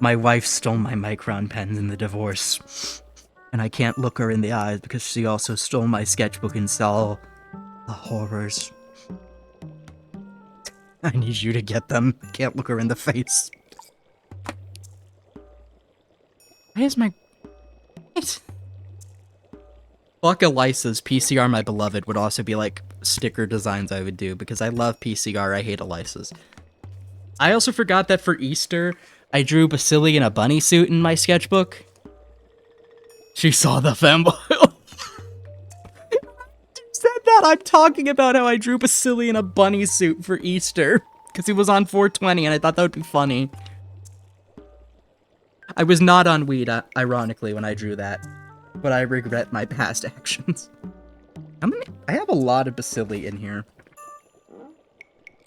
My wife stole my Micron pens in the divorce. And I can't look her in the eyes because she also stole my sketchbook and saw the horrors. I need you to get them. I can't look her in the face. Why is my... Fuck Elisa's PCR My Beloved would also be like sticker designs I would do because I love PCR, I hate Elisa's. I also forgot that for Easter, I drew Bacilli in a bunny suit in my sketchbook. She saw the femboil. Said that, I'm talking about how I drew Bacilli in a bunny suit for Easter because it was on 420 and I thought that would be funny. I was not on weed, ironically, when I drew that. But I regret my past actions. I have a lot of Bacilli in here.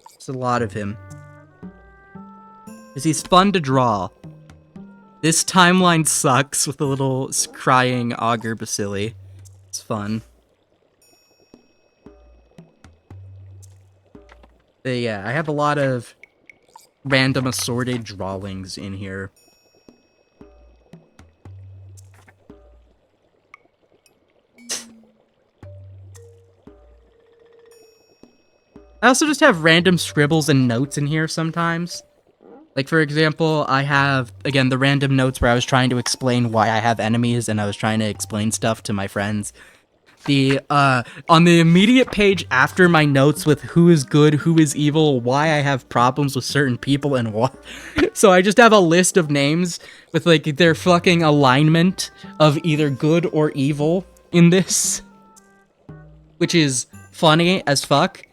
There's a lot of him. Because he's fun to draw. This timeline sucks with a little crying augur Bacilli. It's fun. But yeah, I have a lot of random assorted drawings in here. I also just have random scribbles and notes in here sometimes. Like, for example, I have, again, the random notes where I was trying to explain why I have enemies and I was trying to explain stuff to my friends. On the immediate page after my notes with who is good, who is evil, why I have problems with certain people, and what. So I just have a list of names with like their fucking alignment of either good or evil in this, which is funny as fuck.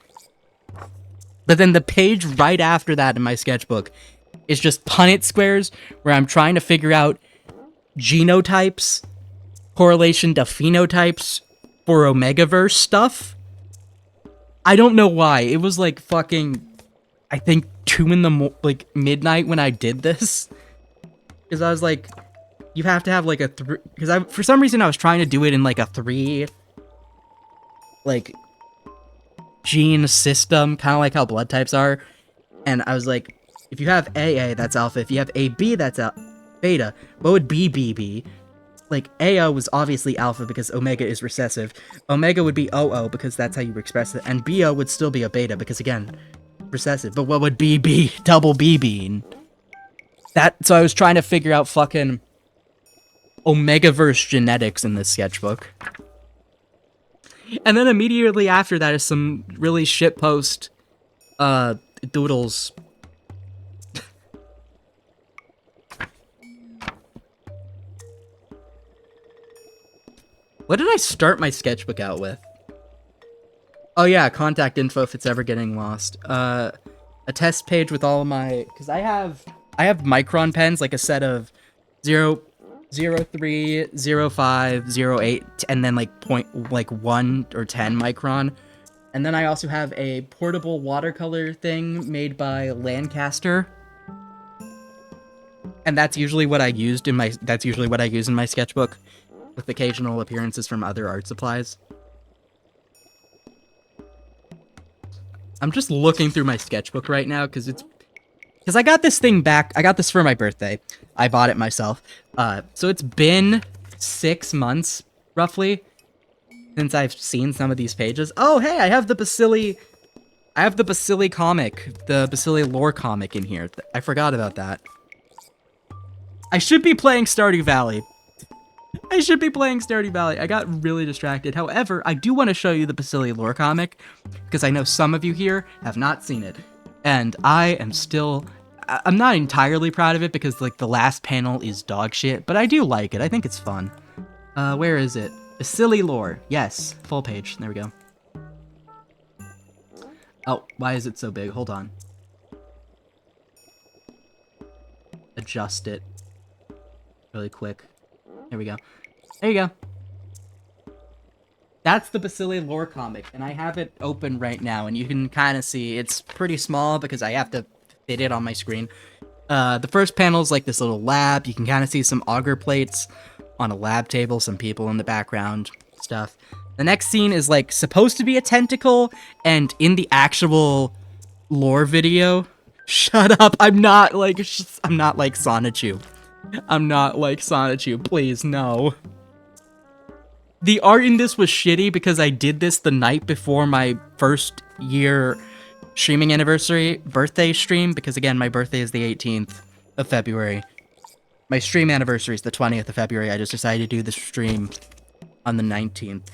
But then the page right after that in my sketchbook is just Punnett squares where I'm trying to figure out genotypes, correlation to phenotypes for Omegaverse stuff. I don't know why. It was like fucking, I think 2 in the like midnight when I did this. Because I was like, you have to have like a 3, because for some reason I was trying to do it in like a 3 like gene system, kind of like how blood types are. And I was like, if you have AA, that's alpha. If you have AB, that's beta. What would BB be? Like, AO was obviously alpha because omega is recessive. Omega would be OO because that's how you express it. And BO would still be a beta because, again, recessive. But what would BB, double B be? So I was trying to figure out fucking Omegaverse genetics in this sketchbook. And then immediately after that is some really shitpost doodles. What did I start my sketchbook out with? Oh yeah, contact info if it's ever getting lost. A test page with all of my, because I have micron pens, like a set of 0, 03, 05, 08, and then like 1 or 10 micron. And then I also have a portable watercolor thing made by Lancaster. And that's usually what I used in my sketchbook, with occasional appearances from other art supplies. I'm just looking through my sketchbook right now because I got this thing back. I got this for my birthday. I bought it myself. So it's been 6 months roughly since I've seen some of these pages. Oh, hey, I have the Bacilli comic, the Bacilli lore comic in here. I forgot about that. I should be playing Stardew Valley. I got really distracted. However, I do want to show you the Bacilli lore comic because I know some of you here have not seen it. And I'm not entirely proud of it because like the last panel is dog shit, but I do like it. I think it's fun. Where is it? Bacilli lore. Yes, full page. There we go. Oh, why is it so big? Hold on. Adjust it really quick. There we go. There you go. That's the Bacilli lore comic, and I have it open right now, and you can kind of see it's pretty small because I have to fit it on my screen. The first panel is like this little lab. You can kind of see some auger plates on a lab table, some people in the background, stuff. The next scene is like supposed to be a tentacle, and in the actual lore video, shut up, I'm not like Sonichu. I'm not like Sonichu, please, no. The art in this was shitty because I did this the night before my first year streaming anniversary birthday stream, because again, my birthday is the 18th of February. My stream anniversary is the 20th of February. I just decided to do the stream on the 19th.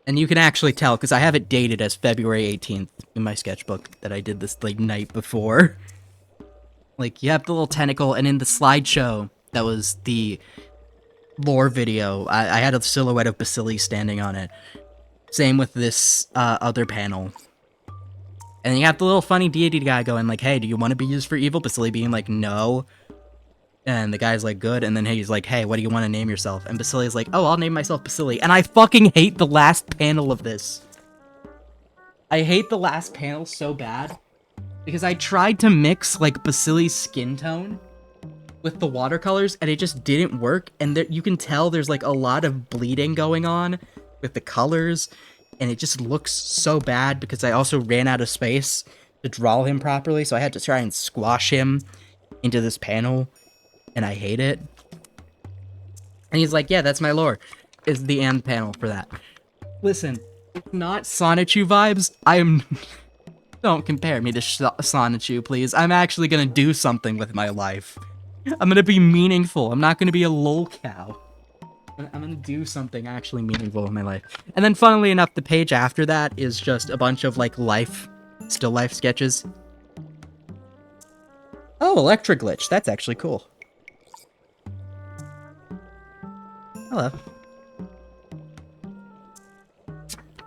And you can actually tell, because I have it dated as February 18th in my sketchbook, that I did this, like, night before. Like, you have the little tentacle, and in the slideshow, that was the lore video, I had a silhouette of Bacilli standing on it. Same with this other panel. And you have the little funny deity guy going like, hey, do you want to be used for evil? Bacilli being like, no. And the guy's like, good. And then he's like, hey, what do you want to name yourself? And Bacilli's like, oh, I'll name myself Bacilli. And I fucking hate the last panel of this. I hate the last panel so bad. Because I tried to mix, like, Bacilli's skin tone with the watercolors, and it just didn't work. And there, you can tell there's, like, a lot of bleeding going on with the colors. And it just looks so bad because I also ran out of space to draw him properly. So I had to try and squash him into this panel. And I hate it. And he's like, yeah, that's my lore. Is the end panel for that. Listen, it's not Sonichu vibes. Don't compare me to Sonichu, please. I'm actually gonna do something with my life. I'm gonna be meaningful. I'm not gonna be a lol cow. I'm gonna do something actually meaningful in my life. And then funnily enough, the page after that is just a bunch of like still life sketches. Oh, electric glitch. That's actually cool. Hello.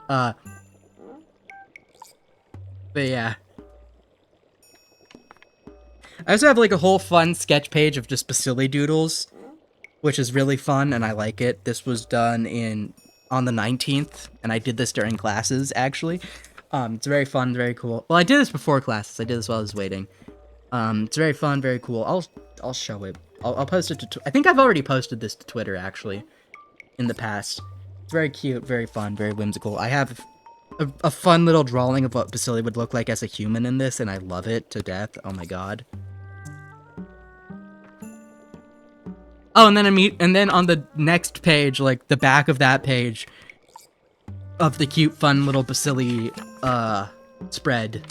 But yeah. I also have like a whole fun sketch page of just Bacilli doodles, which is really fun and I like it. This was done on the 19th, and I did this during classes actually. It's very fun, very cool. Well, I did this before classes. I did this while I was waiting. It's very fun, very cool. I'll show it. I'll post it to I think I've already posted this to Twitter actually in the past. It's very cute, very fun, very whimsical. I have a fun little drawing of what Bacilli would look like as a human in this, and I love it to death. Oh my god. Oh, and then on the next page, like the back of that page of the cute, fun little Bacilli spread.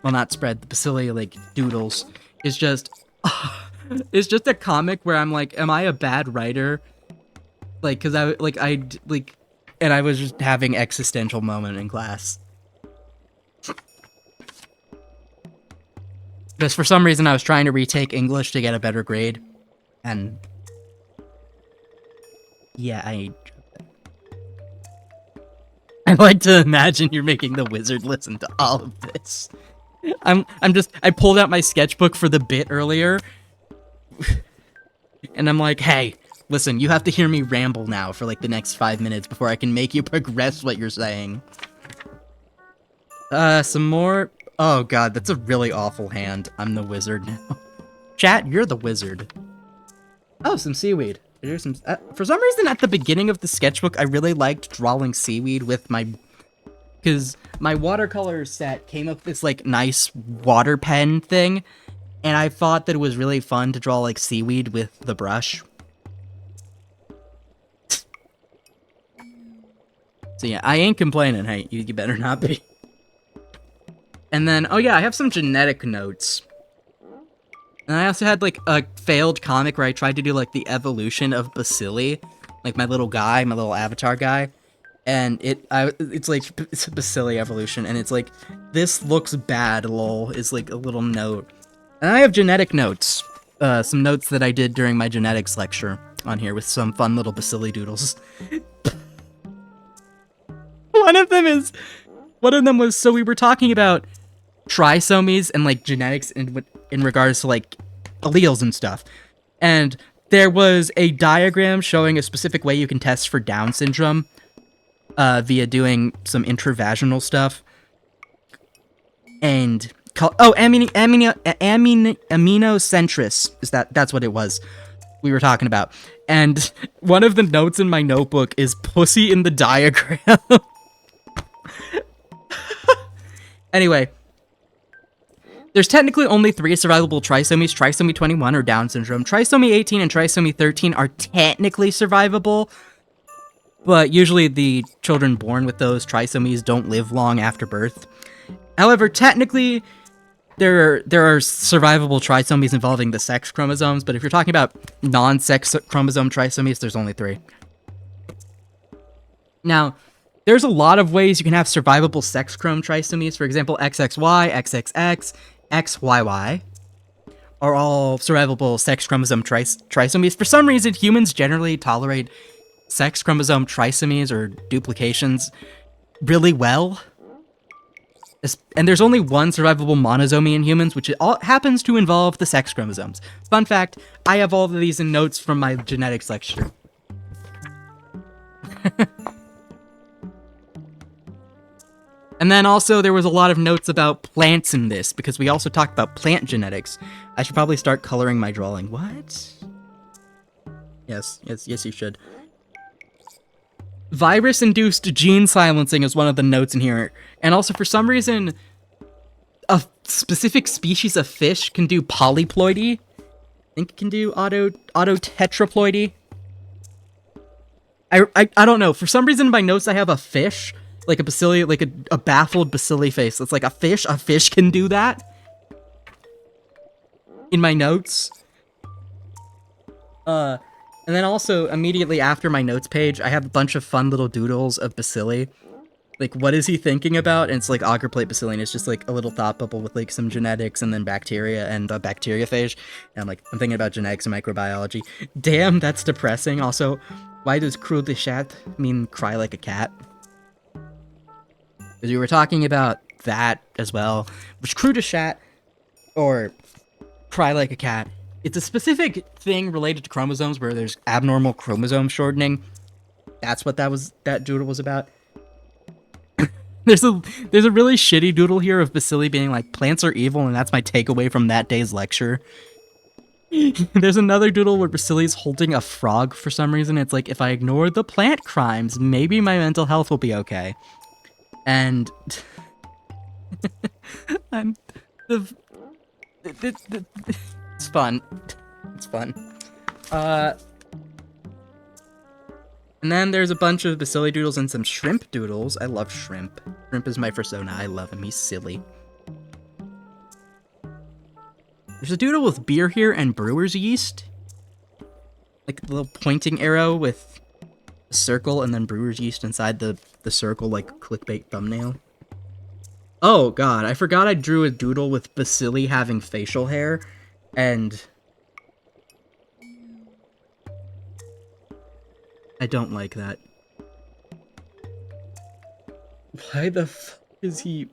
Well, not spread, the Bacilli like doodles is just it's just a comic where I'm like, am I a bad writer? Like, cause and I was just having existential moment in class. Because for some reason I was trying to retake English to get a better grade. And yeah, I like to imagine you're making the wizard listen to all of this. I pulled out my sketchbook for the bit earlier. And I'm like, hey, listen, you have to hear me ramble now for like the next 5 minutes before I can make you progress what you're saying. Some more. Oh god, that's a really awful hand. I'm the wizard now. Chat, you're the wizard. Oh, some seaweed. Here's some. For some reason, at the beginning of the sketchbook, I really liked drawing seaweed with because my watercolor set came up with this like nice water pen thing, and I thought that it was really fun to draw like seaweed with the brush. So yeah, I ain't complaining. Hey, you better not be. And then, oh yeah, I have some genetic notes. And I also had, like, a failed comic where I tried to do, like, the evolution of Bacilli. Like, my little guy, my little avatar guy. And it's like, it's a Bacilli evolution. And it's like, this looks bad, lol, is, like, a little note. And I have genetic notes. Some notes that I did during my genetics lecture on here with some fun little Bacilli doodles. One of them was, so we were talking about trisomies and, like, genetics in regards to, like, alleles and stuff. And there was a diagram showing a specific way you can test for Down syndrome via doing some intravaginal stuff. And, aminocentris, that's what it was we were talking about. And one of the notes in my notebook is pussy in the diagram. Anyway. There's technically only 3 survivable trisomies, trisomy 21 or Down syndrome. Trisomy 18 and trisomy 13 are technically survivable, but usually the children born with those trisomies don't live long after birth. However, technically, there are survivable trisomies involving the sex chromosomes, but if you're talking about non-sex chromosome trisomies, there's only 3. Now, there's a lot of ways you can have survivable sex chrome trisomies. For example, XXY, XXX, XYY are all survivable sex chromosome trisomies. For some reason, humans generally tolerate sex chromosome trisomies or duplications really well. And there's only one survivable monosomy in humans, which happens to involve the sex chromosomes. Fun fact, I have all of these in notes from my genetics lecture. And then also there was a lot of notes about plants in this, because we also talked about plant genetics. I should probably start coloring my drawing. What? Yes, you should. Virus-induced gene silencing is one of the notes in here. And also, for some reason, a specific species of fish can do polyploidy. I think it can do autotetraploidy. I don't know. For some reason, in my notes, I have a fish. Like a Bacilli, like a baffled Bacilli face. It's like a fish can do that. In my notes. And then also, immediately after my notes page, I have a bunch of fun little doodles of bacilli. Like, what is he thinking about? And it's like agar plate bacilli, and it's just like a little thought bubble with like some genetics and then bacteria and a bacteriophage. And I'm thinking about genetics and microbiology. Damn, that's depressing. Also, why does cru de chat mean cry like a cat? Because we were talking about that as well. Which cru de chat, or cry like a cat, it's a specific thing related to chromosomes where there's abnormal chromosome shortening. That's what that doodle was about. There's a really shitty doodle here of bacilli being like, plants are evil, and that's my takeaway from that day's lecture. There's another doodle where bacilli's holding a frog for some reason. It's like, if I ignore the plant crimes, maybe my mental health will be okay. And I'm it's fun. It's fun. And then there's a bunch of bacilli doodles and some shrimp doodles. I love shrimp. Shrimp is my persona. I love him. He's silly. There's a doodle with beer here and brewer's yeast. Like a little pointing arrow with a circle and then brewer's yeast inside the circle, like clickbait thumbnail. Oh god, I forgot I drew a doodle with bacilli having facial hair, and I don't like that. Why the fuck is he...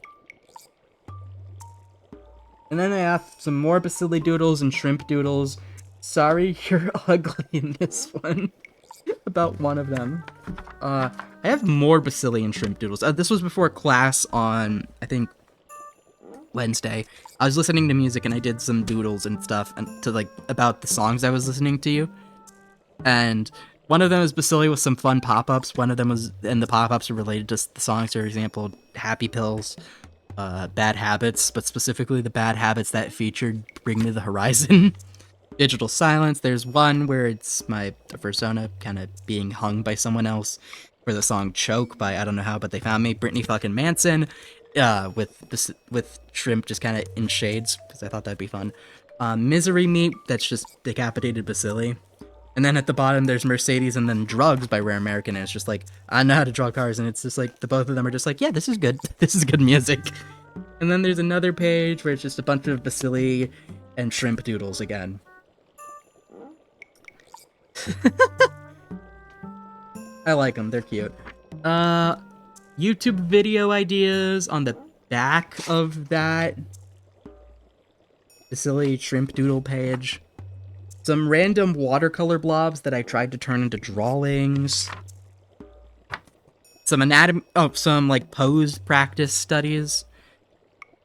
And then I have some more bacilli doodles and shrimp doodles. Sorry, you're ugly in this one. About one of them. I have more bacilli and shrimp doodles. This was before class on, I think, Wednesday. I was listening to music and I did some doodles and stuff and about the songs I was listening to. And one of them was bacilli with some fun pop-ups. One of them was, and the pop-ups are related to the songs. For example, Happy Pills, Bad Habits, but specifically the bad habits that featured Bring Me the Horizon. Digital Silence. There's one where it's my persona kind of being hung by someone else for the song Choke by I don't know how, but they found me. Brittany fucking Manson, with shrimp just kind of in shades, because I thought that'd be fun. Misery Meat, that's just decapitated bacilli. And then at the bottom there's Mercedes and then Drugs by Rare American, and it's just like, I know how to draw cars, and it's just like, the both of them are just like, yeah, this is good. This is good music. And then there's another page where it's just a bunch of bacilli and shrimp doodles again. I like them, they're cute. YouTube video ideas on the back of that bacilli shrimp doodle page. Some random watercolor blobs that I tried to turn into drawings. Some like pose practice studies.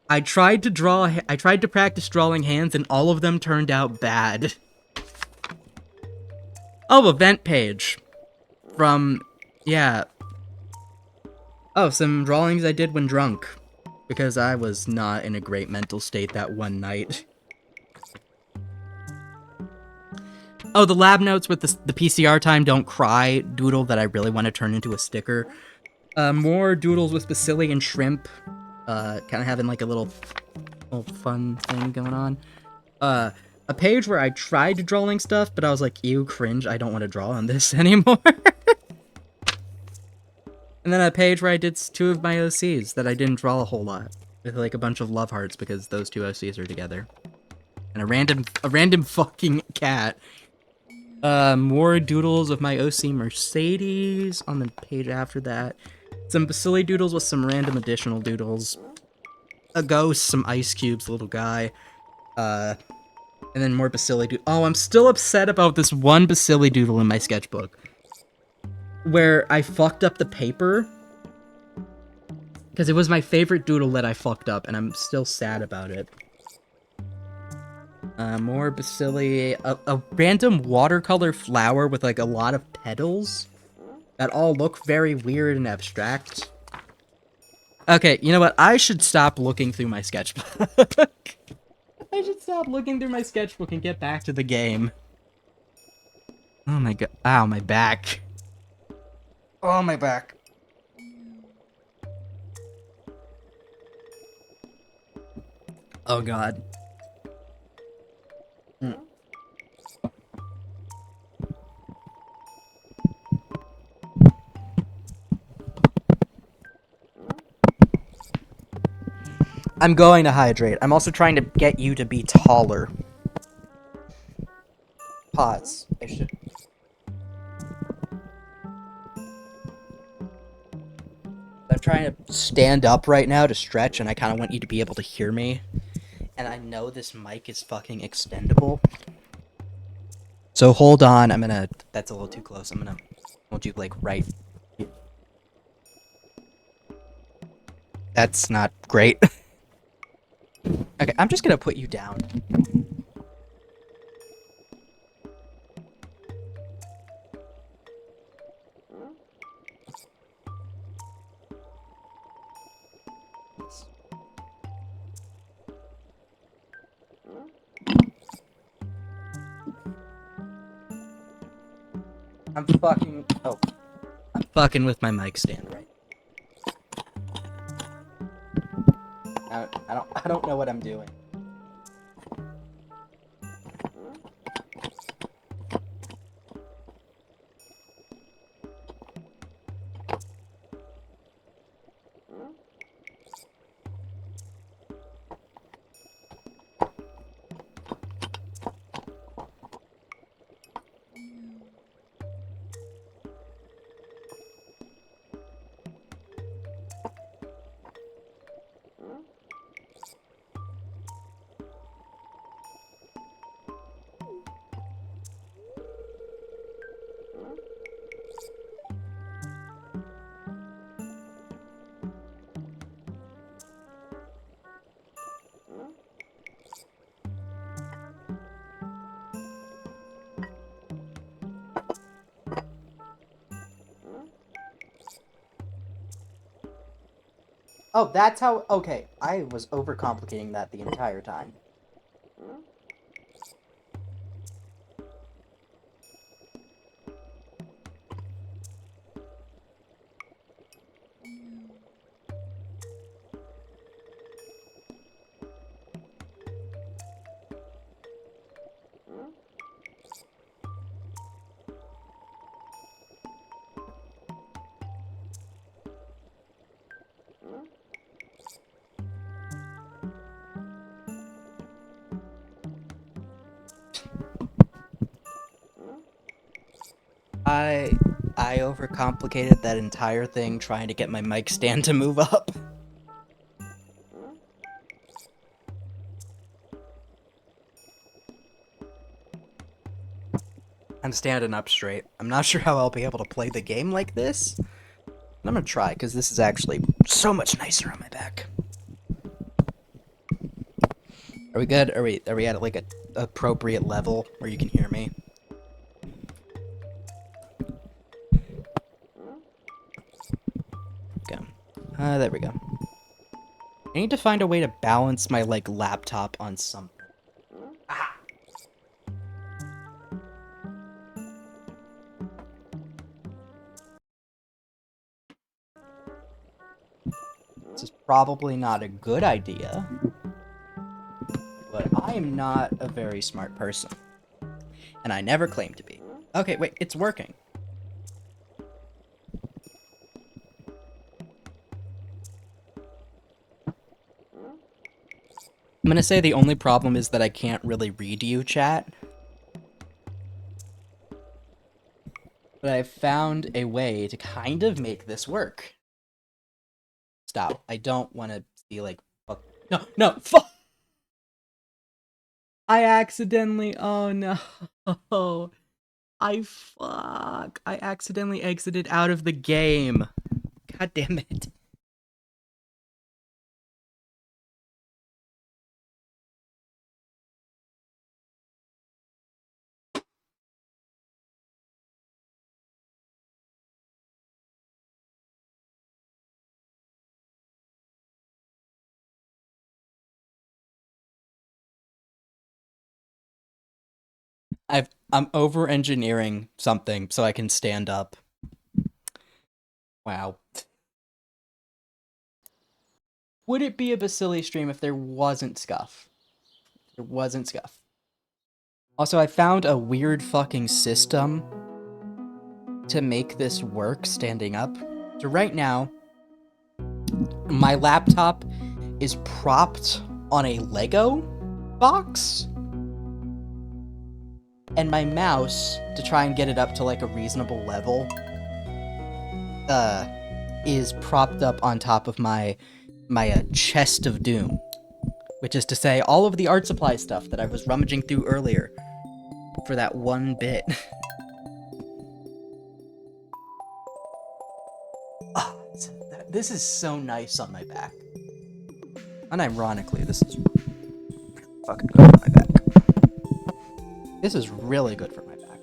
I tried to practice drawing hands and all of them turned out bad. Oh, event page. Yeah. Oh, some drawings I did when drunk. Because I was not in a great mental state that one night. Oh, the lab notes with the PCR time don't cry doodle that I really want to turn into a sticker. More doodles with bacilli and shrimp. Kind of having like a little fun thing going on. A page where I tried drawing stuff, but I was like, ew, cringe, I don't want to draw on this anymore. And then a page where I did 2 of my OCs that I didn't draw a whole lot. With like a bunch of love hearts because those 2 OCs are together. And a random fucking cat. More doodles of my OC Mercedes on the page after that. Some bacilli doodles with some random additional doodles. A ghost, some ice cubes, little guy. And then more bacilli doodle. Oh, I'm still upset about this one bacilli doodle in my sketchbook. Where I fucked up the paper. Because it was my favorite doodle that I fucked up, and I'm still sad about it. More bacilli. A random watercolor flower with like a lot of petals. That all look very weird and abstract. Okay, you know what? I should stop looking through my sketchbook. I should stop looking through my sketchbook and get back to the game. Oh my god. Ow, my back. Oh, my back. Oh god. I'm going to hydrate. I'm also trying to get you to be taller. Pause. I should. I'm trying to stand up right now to stretch, and I kind of want you to be able to hear me. And I know this mic is fucking extendable. So hold on. I'm gonna. That's a little too close. I'm gonna hold you like right. That's not great. Okay, I'm just gonna put you down. I'm fucking. Oh, I'm fucking with my mic stand right. I don't know what I'm doing. Oh, that's how. Okay, I was overcomplicating that the entire time. I overcomplicated that entire thing trying to get my mic stand to move up. I'm standing up straight. I'm not sure how I'll be able to play the game like this. I'm gonna try, because this is actually so much nicer on my back. Are we good? Are we at like a appropriate level where you can hear me? Okay. There we go. I need to find a way to balance my like laptop on something. Ah! This is probably not a good idea, but I am not a very smart person. And I never claimed to be. Okay, wait, it's working. I'm gonna say the only problem is that I can't really read you, chat. But I've found a way to kind of make this work. Stop. I don't want to be like, fuck. No, no, fuck! I accidentally, oh no. I accidentally exited out of the game. God damn it. I'm over-engineering something so I can stand up. Wow. Would it be a Basili stream if there wasn't scuff? There wasn't scuff. Also, I found a weird fucking system to make this work standing up. So right now, my laptop is propped on a Lego box, and my mouse, to try and get it up to like a reasonable level, is propped up on top of my chest of doom, which is to say all of the art supply stuff that I was rummaging through earlier for that one bit. Oh, this is so nice on my back. Unironically, this is fucking good for my back. This is really good for my back.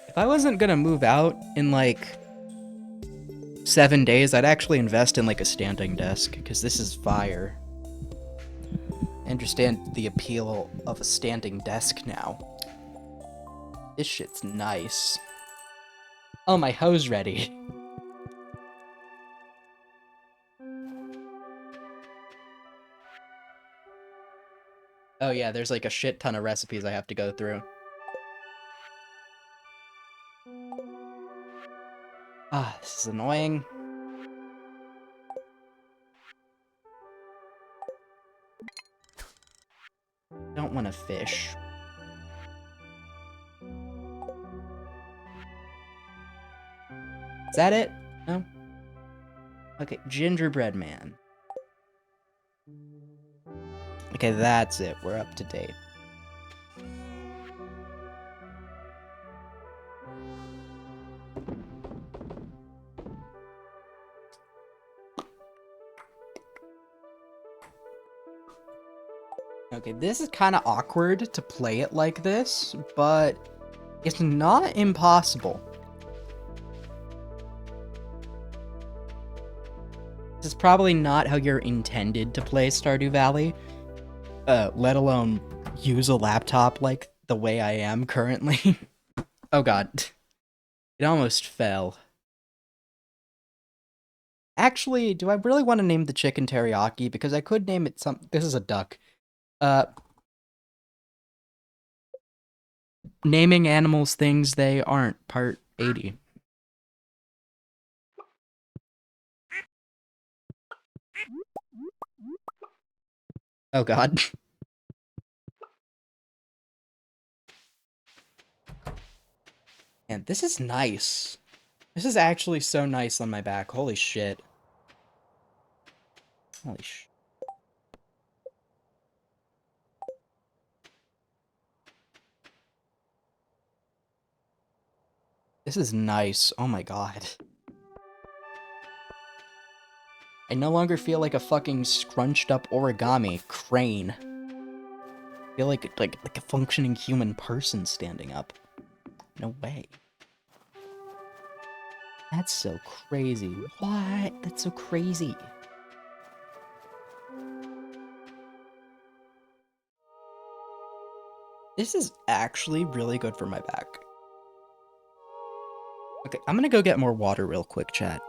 If I wasn't gonna move out in like 7 days, I'd actually invest in like a standing desk, because this is fire. I understand the appeal of a standing desk now. This shit's nice. Oh, my hoe's ready. Oh yeah, there's like a shit ton of recipes I have to go through. Ah, this is annoying. Don't want to fish. Is that it? No? Okay, gingerbread man. Okay, that's it. We're up to date. Okay, this is kind of awkward to play it like this, but it's not impossible. This is probably not how you're intended to play Stardew Valley, let alone use a laptop like the way I am currently. Oh god. It almost fell. Actually, do I really want to name the chicken teriyaki? Because I could name it this is a duck. Naming animals things they aren't, part 80. Oh god. And this is nice. This is actually so nice on my back. Holy shit. Holy sh... This is nice. Oh my god. I no longer feel like a fucking scrunched up origami crane. I feel like a functioning human person standing up. No way. That's so crazy. What? That's so crazy. This is actually really good for my back. Okay, I'm gonna go get more water real quick, chat.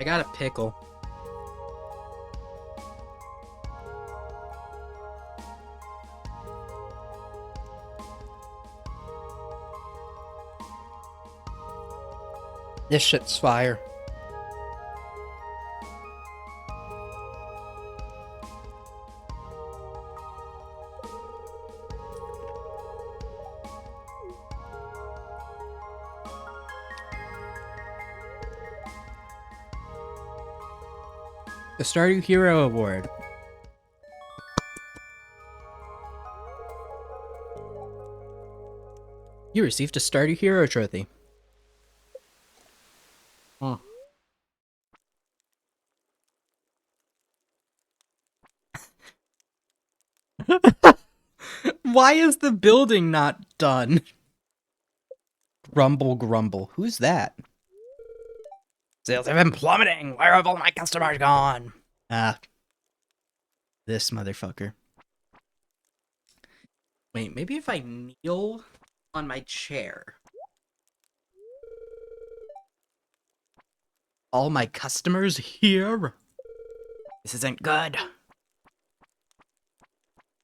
I got a pickle. This shit's fire. The Stardew Hero Award. You received a Stardew Hero trophy. Oh. Why is the building not done? Grumble, grumble. Who's that? Sales have been plummeting. Where have all my customers gone? Ah. This motherfucker. Wait, maybe if I kneel on my chair. All my customers here? This isn't good.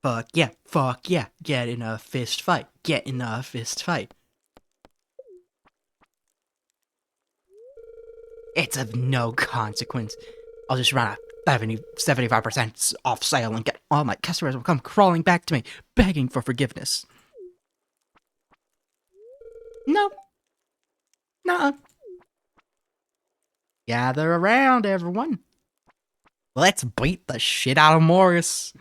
Fuck yeah, get in a fist fight, get in a fist fight. It's of no consequence. I'll just run a 75% off sale and get all my customers will come crawling back to me, begging for forgiveness. No. Nuh-uh. Gather around, everyone. Let's beat the shit out of Morris.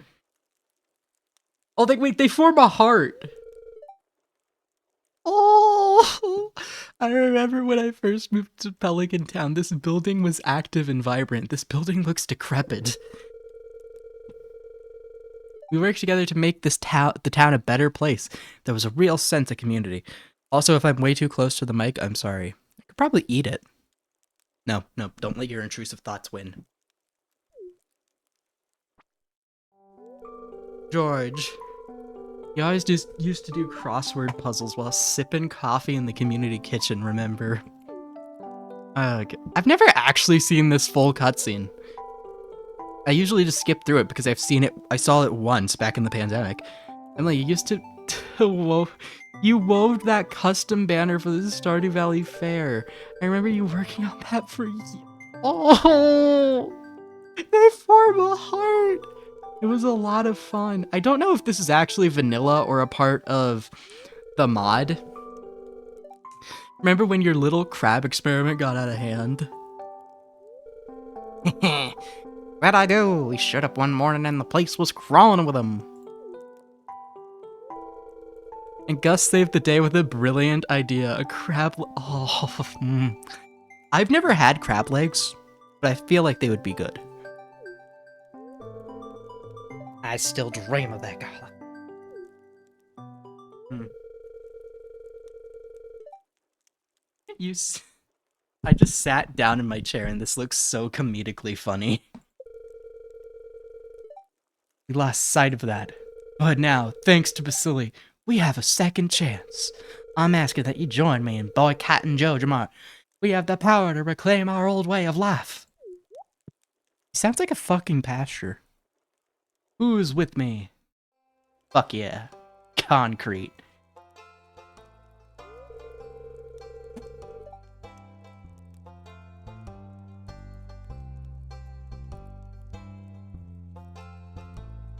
Oh, wait, they form a heart. Oh, I remember when I first moved to Pelican Town, this building was active and vibrant. This building looks decrepit. We worked together to make this the town a better place. There was a real sense of community. Also, if I'm way too close to the mic, I'm sorry. I could probably eat it. No, don't let your intrusive thoughts win. George. You always just used to do crossword puzzles while sipping coffee in the community kitchen, remember? I've never actually seen this full cutscene. I usually just skip through it because I saw it once back in the pandemic. Emily, you used to you wove that custom banner for the Stardew Valley Fair. I remember you working on that for years. Oh! They form a heart! It was a lot of fun. I don't know if this is actually vanilla or a part of the mod. Remember when your little crab experiment got out of hand? Where'd I go? We showed up one morning and the place was crawling with them. And Gus saved the day with a brilliant idea. A crab... Oh, I've never had crab legs, but I feel like they would be good. I still dream of that guy. I just sat down in my chair and this looks so comedically funny. We lost sight of that. But now, thanks to Basili, we have a second chance. I'm asking that you join me in boycotting JoJamart. We have the power to reclaim our old way of life. He sounds like a fucking pastor. Who's with me? Fuck yeah. Concrete.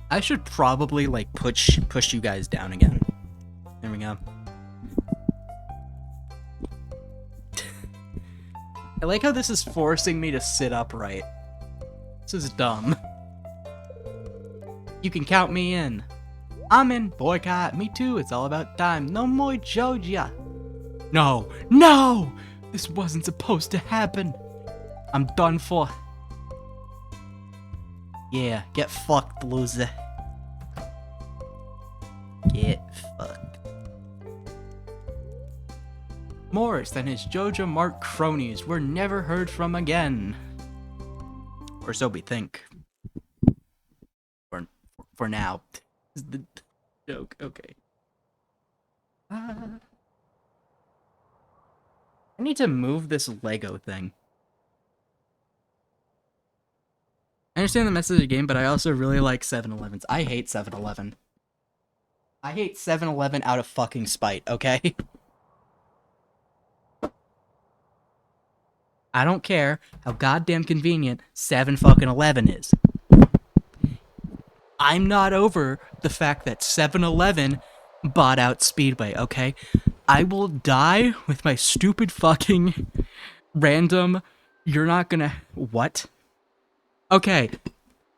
I should probably, like, push you guys down again. There we go. I like how this is forcing me to sit upright. This is dumb. You can count me in. I'm in. Boycott. Me too. It's all about time. No more Joja. No. No! This wasn't supposed to happen. I'm done for. Yeah, get fucked, loser. Get fucked. Morris and his JoJamart cronies were never heard from again. Or so we think. For now. Is the joke. Okay. I need to move this Lego thing. I understand the message of the game, but I also really like 7-Elevens. I hate 7-Eleven. I hate 7-Eleven out of fucking spite, okay? I don't care how goddamn convenient 7-fucking-Eleven is. I'm not over the fact that 7-Eleven bought out Speedway, okay? I will die with my stupid fucking random, you're not gonna... What? Okay,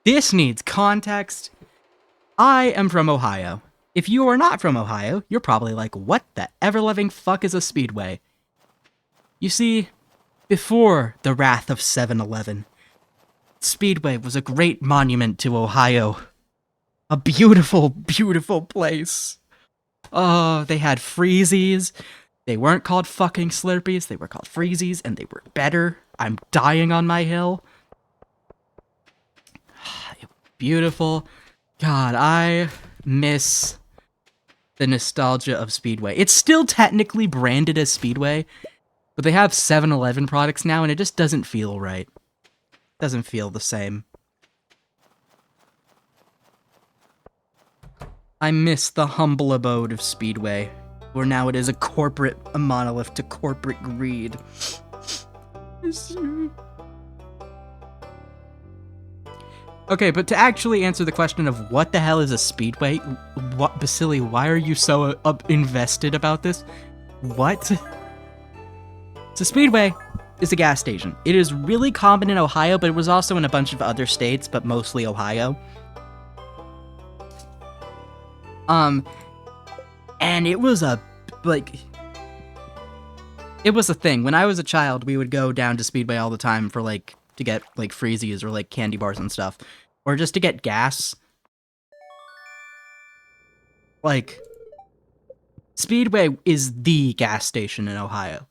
this needs context. I am from Ohio. If you are not from Ohio, you're probably like, what the ever-loving fuck is a speedway? You see, before the wrath of 7-Eleven, Speedway was a great monument to Ohio. A beautiful, beautiful place. Oh, they had freezies. They weren't called fucking Slurpees, they were called freezies, and they were better. I'm dying on my hill. Beautiful. God, I miss the nostalgia of Speedway. It's still technically branded as Speedway, but they have 7-Eleven products now, and it just doesn't feel right. Doesn't feel the same. I miss the humble abode of Speedway, where now it is a monolith to corporate greed. Okay, but to actually answer the question of what the hell is a speedway, what, Basili, why are you so invested about this? What? So speedway is a gas station. It is really common in Ohio, but it was also in a bunch of other states, but mostly Ohio. And it was a thing. When I was a child, we would go down to Speedway all the time for to get freezies or candy bars and stuff, or just to get gas. Speedway is the gas station in Ohio.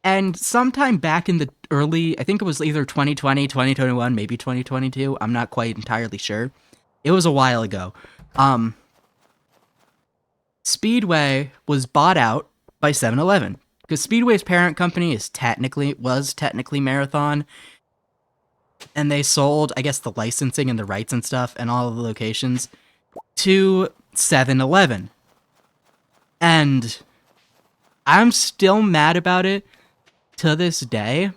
And sometime back in the early, I think it was either 2020, 2021, maybe 2022, I'm not quite entirely sure. It was a while ago. Speedway was bought out by 7-Eleven, because Speedway's parent company was technically Marathon, and they sold, I guess, the licensing and the rights and stuff and all of the locations to 7-Eleven. And I'm still mad about it to this day.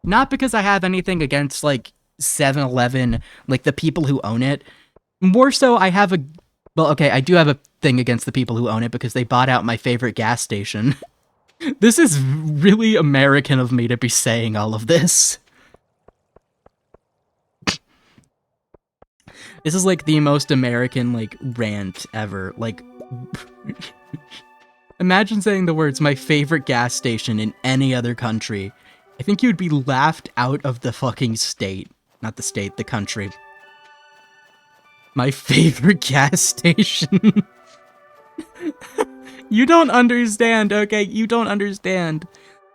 Not because I have anything against 7-Eleven, the people who own it. More so, I do have a thing against the people who own it because they bought out my favorite gas station. This is really American of me to be saying all of this. This is the most American rant ever. Imagine saying the words "my favorite gas station" in any other country. I think you'd be laughed out of the fucking state. Not the state, the country. My favorite gas station. You don't understand, okay? You don't understand.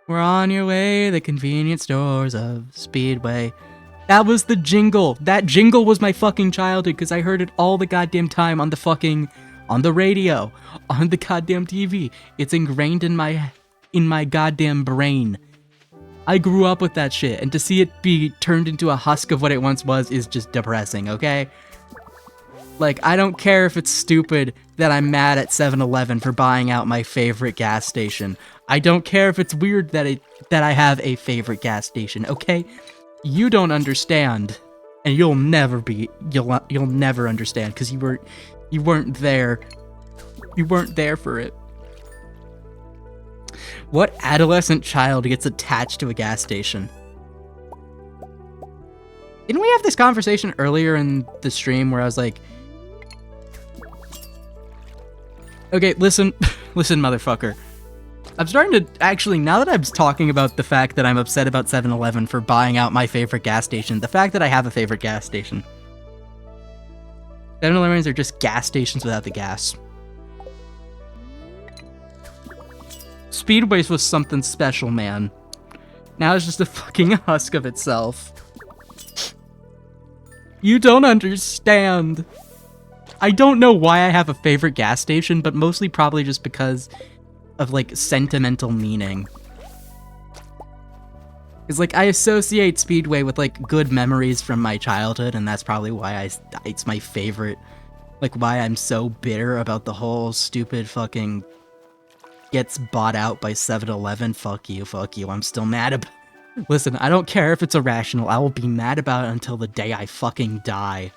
We're on your way, the convenience stores of Speedway. That was the jingle. That jingle was my fucking childhood because I heard it all the goddamn time on the radio, on the goddamn TV. It's ingrained in my goddamn brain. I grew up with that shit, and to see it be turned into a husk of what it once was is just depressing, okay? I don't care if it's stupid that I'm mad at 7-Eleven for buying out my favorite gas station. I don't care if it's weird that I have a favorite gas station, okay? You don't understand, and you'll never understand because you weren't there. You weren't there for it. What adolescent child gets attached to a gas station? Didn't we have this conversation earlier in the stream where I was like, okay, listen, motherfucker. I'm starting to, actually, now that I'm talking about the fact that I'm upset about 7-Eleven for buying out my favorite gas station, the fact that I have a favorite gas station. 7-Elevens are just gas stations without the gas. Speedways was something special, man. Now it's just a fucking husk of itself. You don't understand. I don't know why I have a favorite gas station, but mostly probably just because of sentimental meaning. Because I associate Speedway with good memories from my childhood, and that's probably why it's my favorite. Why I'm so bitter about the whole stupid fucking gets bought out by 7-Eleven. Fuck you, I'm still mad about. Listen, I don't care if it's irrational, I will be mad about it until the day I fucking die.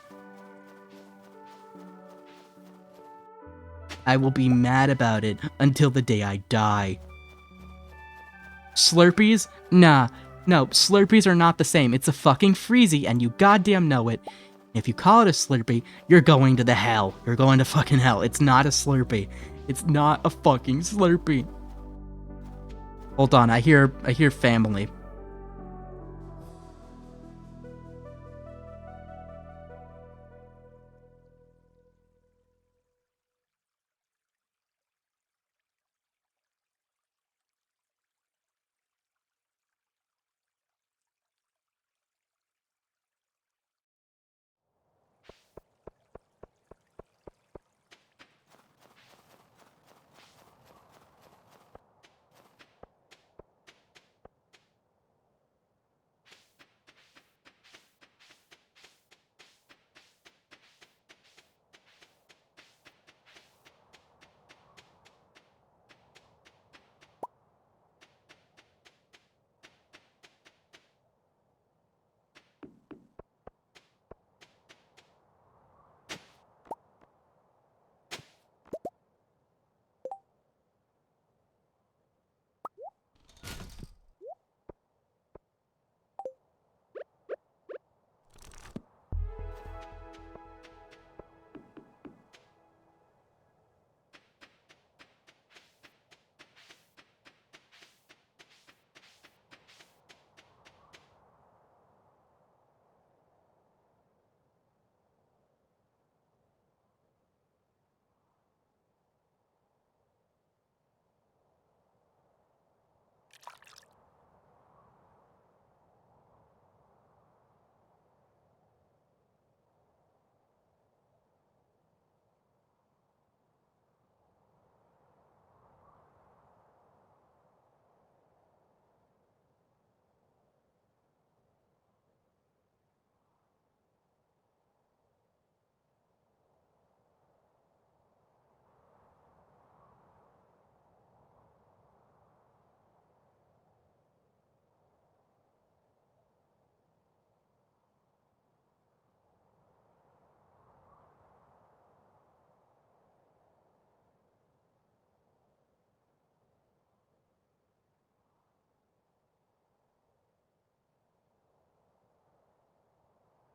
I will be mad about it until the day I die. Slurpees? Nah, No, Slurpees are not the same. It's a fucking Freezy, and you goddamn know it. If you call it a Slurpee, you're going to the hell. You're going to fucking hell. It's not a Slurpee. It's not a fucking Slurpee. Hold on, I hear family.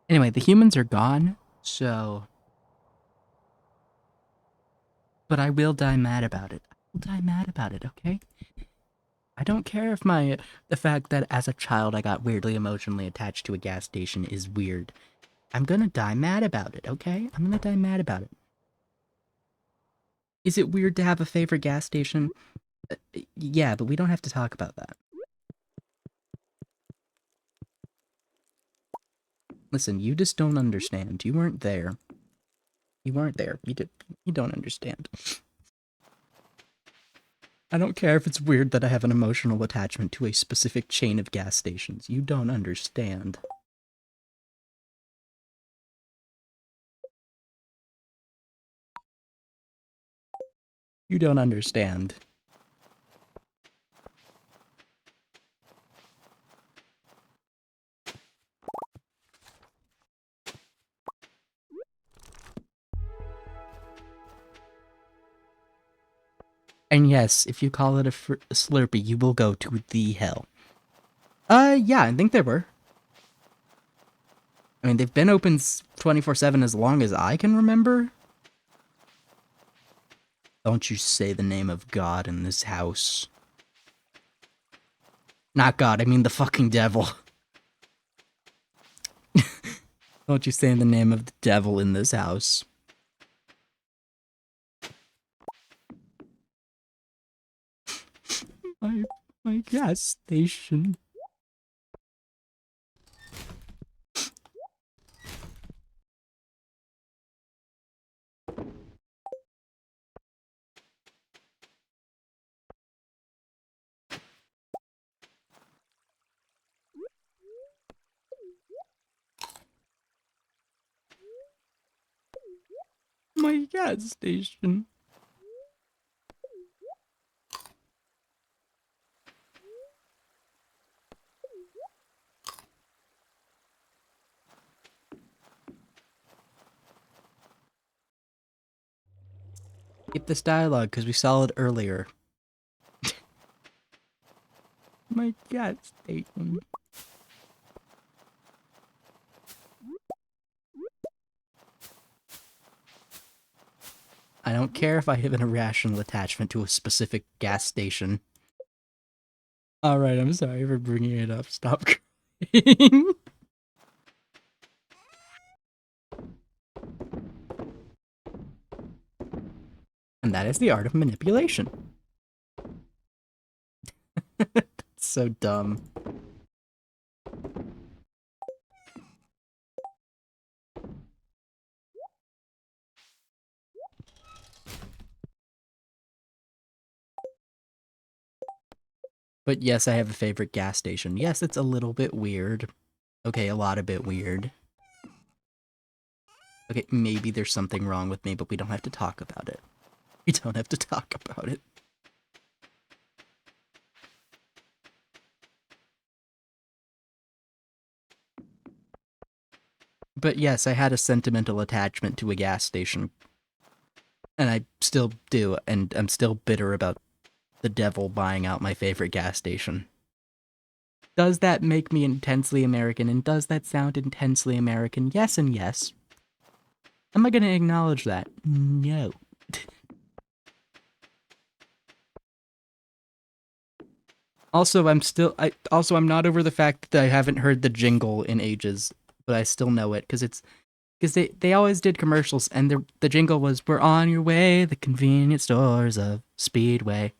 Anyway, the humans are gone, so... But I will die mad about it. I will die mad about it, okay? I don't care if the fact that as a child I got weirdly emotionally attached to a gas station is weird. I'm gonna die mad about it, okay? I'm gonna die mad about it. Is it weird to have a favorite gas station? Yeah, but we don't have to talk about that. Listen, you just don't understand. You weren't there. You weren't there. You don't understand. I don't care if it's weird that I have an emotional attachment to a specific chain of gas stations. You don't understand. You don't understand. And yes, if you call it a Slurpee, you will go to the hell. Yeah, I think they were. I mean, they've been open 24/7 as long as I can remember. Don't you say the name of God in this house. Not God, I mean the fucking devil. Don't you say the name of the devil in this house. My gas station. My gas station. Skip this dialogue because we saw it earlier. My gas station. I don't care if I have an irrational attachment to a specific gas station. Alright, I'm sorry for bringing it up. Stop crying. And that is the art of manipulation. So dumb. But yes, I have a favorite gas station. Yes, it's a little bit weird. Okay, a lot of bit weird. Okay, maybe there's something wrong with me, but we don't have to talk about it. We don't have to talk about it. But yes, I had a sentimental attachment to a gas station. And I still do, and I'm still bitter about the devil buying out my favorite gas station. Does that make me intensely American, and does that sound intensely American? Yes and yes. Am I gonna acknowledge that? No. Also, I'm not over the fact that I haven't heard the jingle in ages, but I still know it, because they always did commercials, and the jingle was, "We're on your way, the convenience stores of Speedway."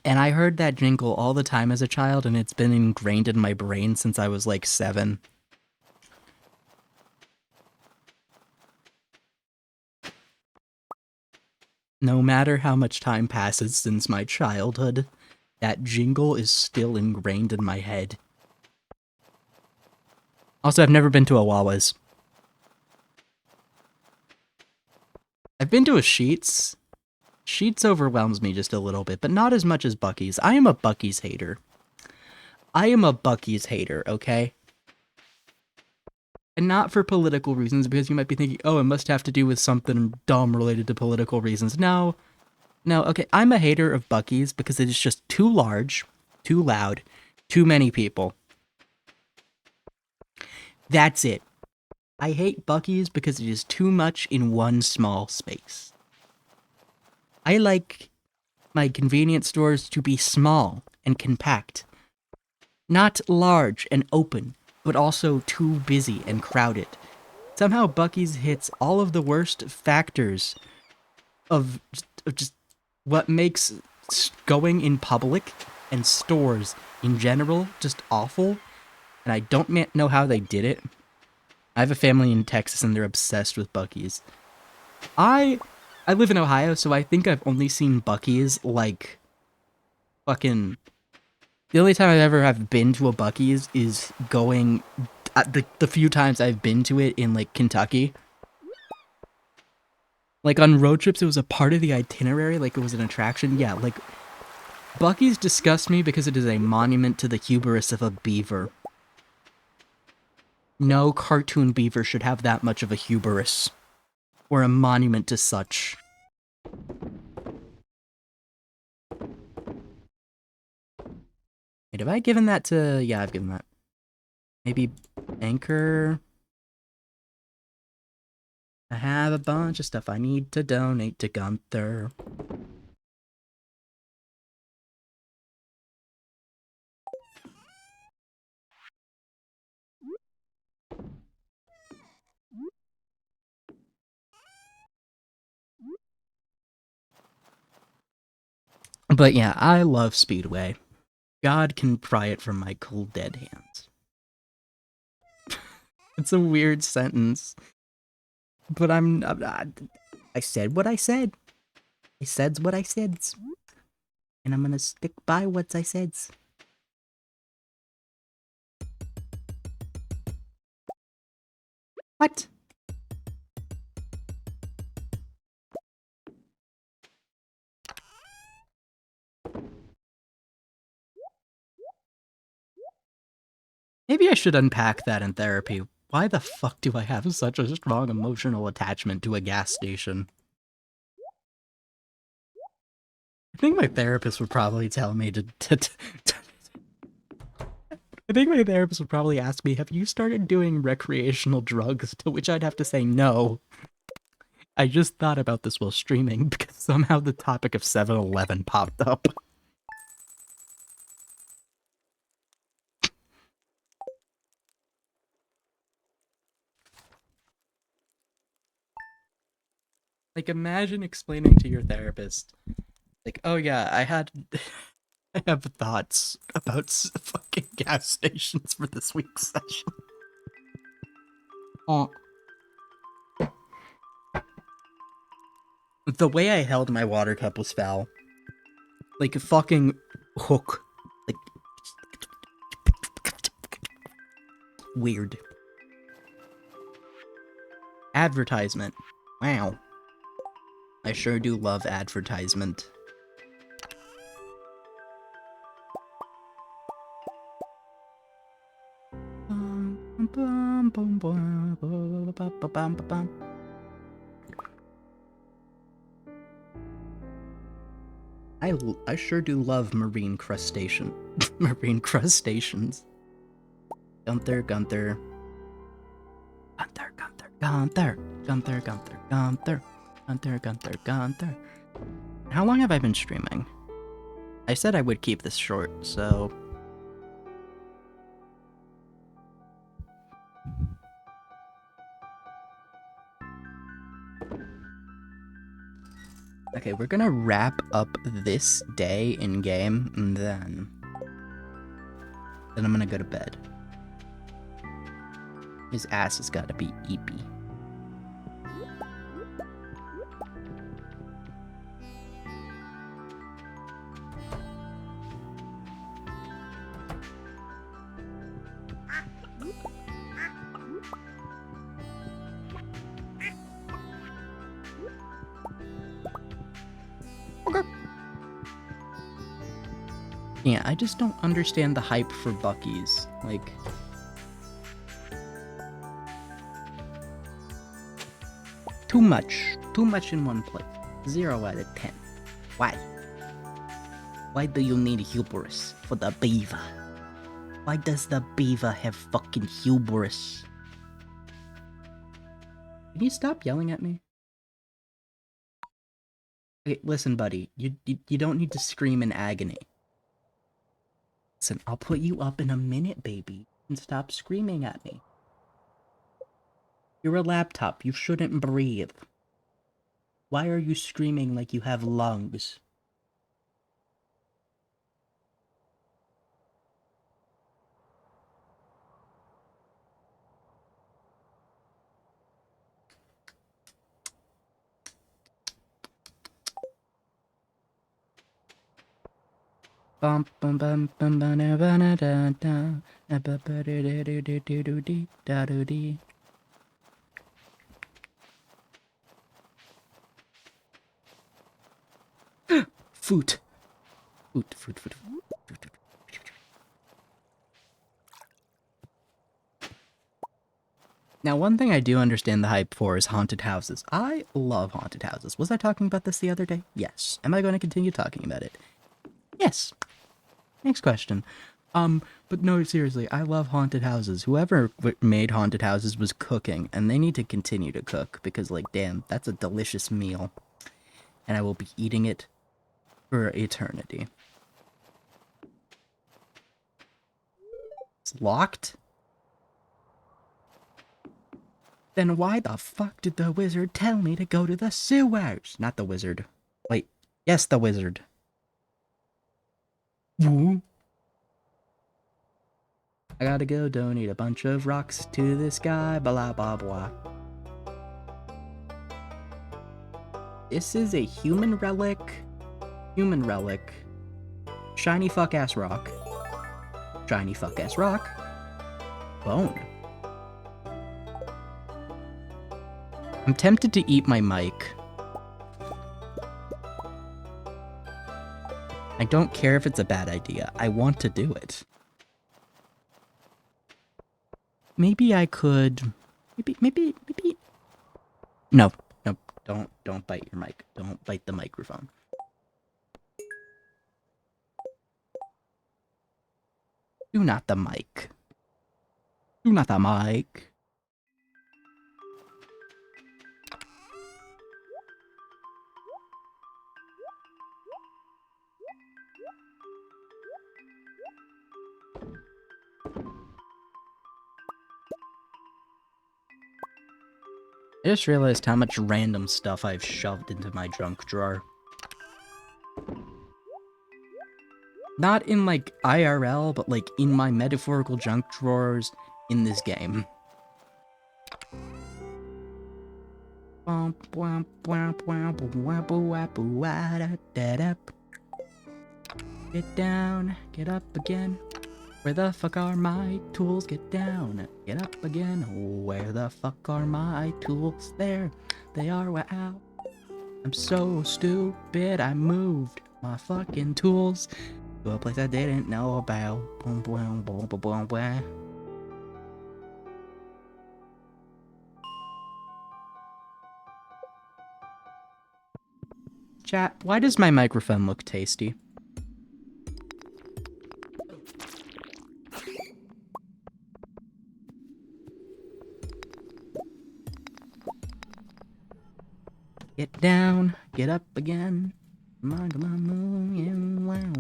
And I heard that jingle all the time as a child, and it's been ingrained in my brain since I was like 7. No matter how much time passes since my childhood, that jingle is still ingrained in my head. Also, I've never been to a Wawa's. I've been to a Sheetz. Sheetz overwhelms me just a little bit, but not as much as Buc-ee's. I am a Buc-ee's hater. Okay? And not for political reasons, because you might be thinking, oh, it must have to do with something dumb related to political reasons. No, okay, I'm a hater of Buc-ee's because it is just too large, too loud, too many people. That's it. I hate Buc-ee's because it is too much in one small space. I like my convenience stores to be small and compact. Not large and open, but also too busy and crowded. Somehow Buc-ee's hits all of the worst factors of just what makes going in public and stores in general just awful, and I don't know how they did it. I have a family in Texas and they're obsessed with Buc-ee's. I live in Ohio, so I think I've only seen Buc-ee's like fucking... The only time I've ever have been to a Buc-ee's is going... the few times I've been to it in like Kentucky. Like on road trips, it was a part of the itinerary, like it was an attraction. Yeah, like Buc-ee's disgusts me because it is a monument to the hubris of a beaver. No cartoon beaver should have that much of a hubris. Or a monument to such. Wait, have I given that to... Yeah, I've given that. Maybe Anchor? I have a bunch of stuff I need to donate to Gunther. But yeah, I love Speedway. God can pry it from my cold dead hands. It's a weird sentence. But I said what I said. I said what I said. And I'm gonna stick by what I said. What? Maybe I should unpack that in therapy. Why the fuck do I have such a strong emotional attachment to a gas station? I think my therapist would probably tell me to I think my therapist would probably ask me, have you started doing recreational drugs? To which I'd have to say no. I just thought about this while streaming because somehow the topic of 7-Eleven popped up. Like, imagine explaining to your therapist, like, oh yeah, I have thoughts about fucking gas stations for this week's session. Oh. The way I held my water cup was foul. Like a fucking hook. Like, weird. Advertisement. Wow. I sure do love advertisement. I sure do love marine crustacean. Marine crustaceans. Gunther. Gunther. How long have I been streaming? I said I would keep this short, so... Okay, we're gonna wrap up this day in-game, and then I'm gonna go to bed. His ass has gotta be eepy. Yeah, I just don't understand the hype for Buc-ee's. Like... Too much. Too much in one place. 0 out of 10. Why? Why do you need hubris for the beaver? Why does the beaver have fucking hubris? Can you stop yelling at me? Okay, listen, buddy. You don't need to scream in agony. Listen, I'll put you up in a minute, baby. And stop screaming at me. You're a laptop. You shouldn't breathe. Why are you screaming like you have lungs? Bum bum bum bum ba na ba na da da ba ba do do do do do do dee da do dee. Foot. Foot. Now, one thing I do understand the hype for is haunted houses. I love haunted houses. Was I talking about this the other day? Yes. Am I going to continue talking about it? Yes. Next question. But no, seriously, I love haunted houses. Whoever made haunted houses was cooking, and they need to continue to cook, because, like, damn, that's a delicious meal. And I will be eating it for eternity. It's locked? Then why the fuck did the wizard tell me to go to the sewers? Not the wizard. Wait, yes, the wizard. Woo. I gotta go donate a bunch of rocks to this guy, blah blah blah. This is a human relic. Human relic. Shiny fuck ass rock. Shiny fuck ass rock. Bone. I'm tempted to eat my mic. I don't care if it's a bad idea. I want to do it. Maybe I could... Maybe... No, don't bite your mic. Don't bite the microphone. Do not the mic. Do not the mic. I just realized how much random stuff I've shoved into my junk drawer. Not in, like, IRL, but, like, in my metaphorical junk drawers in this game. Get down, get up again. Where the fuck are my tools? Get down, get up again. Where the fuck are my tools? There, they are. Wow. I'm so stupid, I moved my fucking tools to a place I didn't know about. Boom, boom, boom, boom, boom, boom. Chat, why does my microphone look tasty? Get down, get up again. Come on, come on, move, yeah, wow.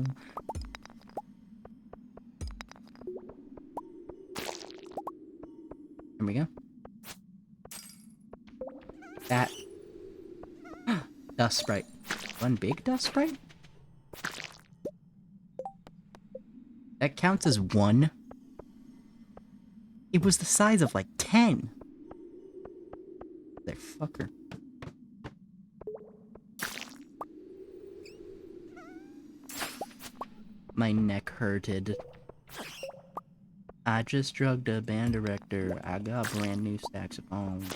There we go. That. Dust sprite. One big dust sprite? That counts as one? It was the size of like 10. There, fucker. My neck hurted. I just drugged a band director. I got brand new saxophone.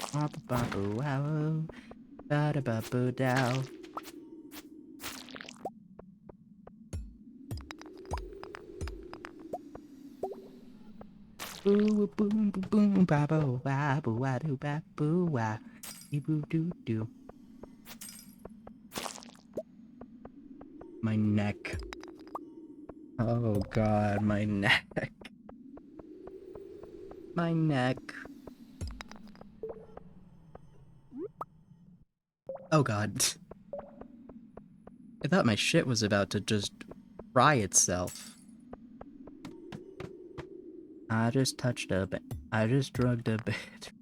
Wow. Da-da-ba-boo-dow. Boo boom boom boom ba bo wa boo wa doo ba boo wa boo doo doo. My neck. Oh god, my neck. My neck. Oh god. I thought my shit was about to just fry itself. I just touched a bit. I just drugged a bit.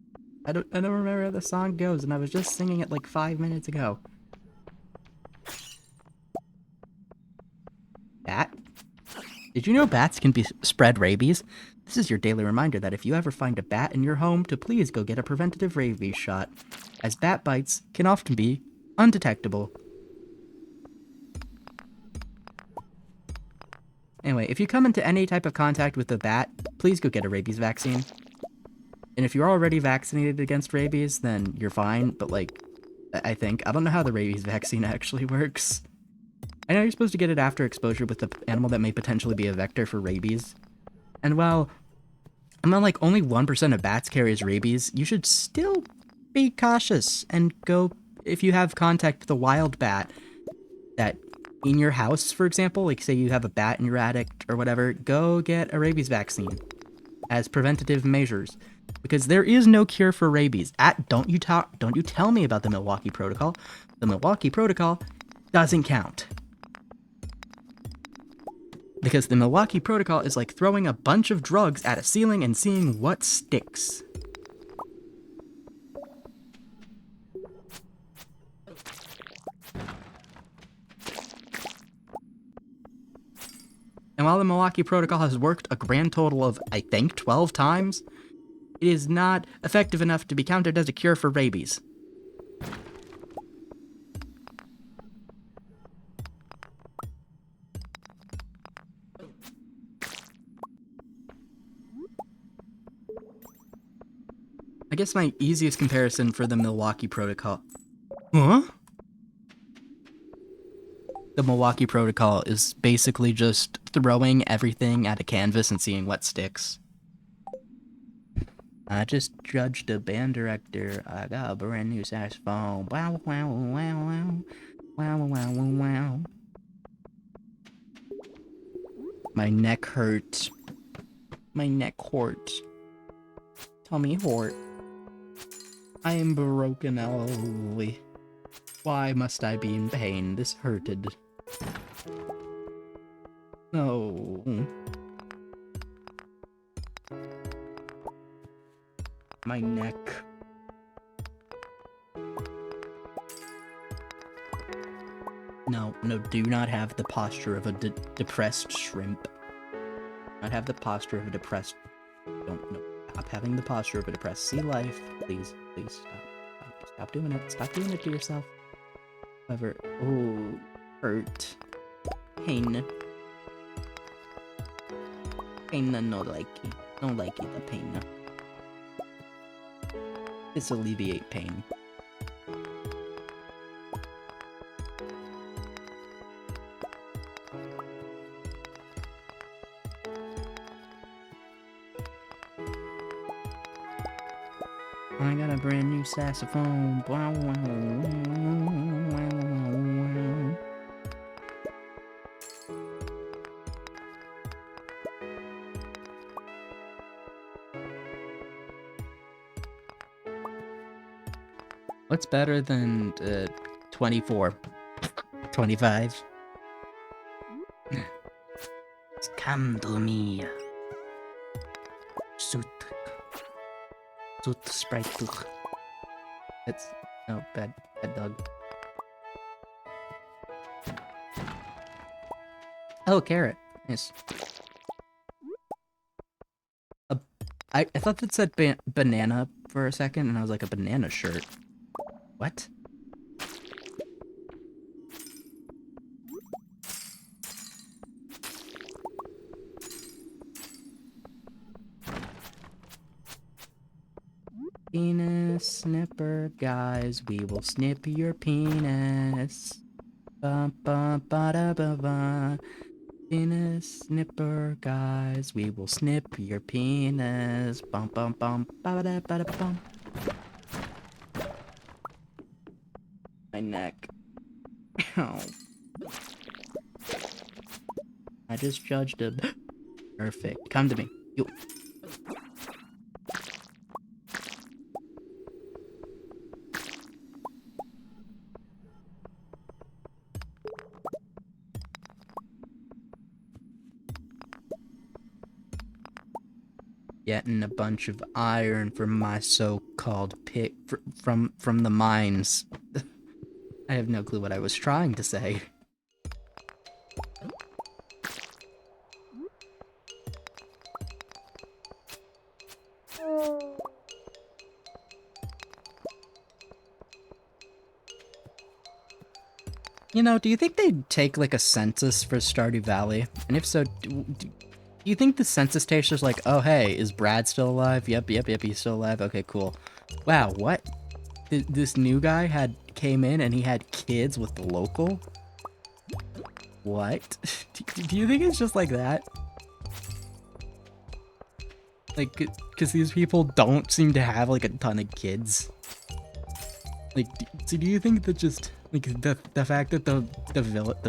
I don't remember how the song goes, and I was just singing it like 5 minutes ago. Bat? Did you know bats can spread rabies? This is your daily reminder that if you ever find a bat in your home, to please go get a preventative rabies shot, as bat bites can often be undetectable. Anyway, if you come into any type of contact with a bat, please go get a rabies vaccine. And if you're already vaccinated against rabies, then you're fine, but like, I don't know how the rabies vaccine actually works. I know you're supposed to get it after exposure with the animal that may potentially be a vector for rabies. And while like only 1% of bats carries rabies, you should still be cautious and go, if you have contact with a wild bat that in your house, for example, like say you have a bat in your attic or whatever, go get a rabies vaccine as preventative measures, because there is no cure for rabies. Don't you tell me about the Milwaukee Protocol. The Milwaukee Protocol doesn't count. Because the Milwaukee Protocol is like throwing a bunch of drugs at a ceiling and seeing what sticks. And while the Milwaukee Protocol has worked a grand total of, I think, 12 times, it is not effective enough to be counted as a cure for rabies. I guess my easiest comparison for the Milwaukee Protocol... Huh? The Milwaukee Protocol is basically just throwing everything at a canvas and seeing what sticks. I just judged a band director. I got a brand new saxophone. Wow, wow, wow, wow. Wow, wow, wow, wow. My neck hurts. My neck hurts. Tummy hurt. I am broken, Ellie. Why must I be in pain? This hurted. No. My neck. No, do not have the posture of a depressed shrimp. Not have the posture of a depressed... Stop having the posture of a depressed sea life. Please, stop. Stop doing it. Stop doing it to yourself. However, oh, hurt. Pain. Pain no likey. No likey the pain. This alleviate pain. I got a brand new saxophone. What's better than 24? 25? Come to me. Suit sprite. It's no bad dog. Oh, carrot. Nice. I thought that said banana for a second, and I was like, a banana shirt. What? Penis snipper, guys, we will snip your penis. Bum bum ba da ba ba. Penis snipper, guys, we will snip your penis. Bum bum bum ba da ba da bum. My neck. Ow. I just judged him. Perfect. Come to me. You. Getting a bunch of iron from my so-called pick from the mines. I have no clue what I was trying to say. You know, do you think they'd take like a census for Stardew Valley? And if so, do you think the census taker's like, oh hey, is Brad still alive? Yep, he's still alive. Okay, cool. Wow, what? This new guy came in and he had kids with the local? What? Do you think it's just like that? Like, because these people don't seem to have like a ton of kids. Like, do you think that just like the fact that the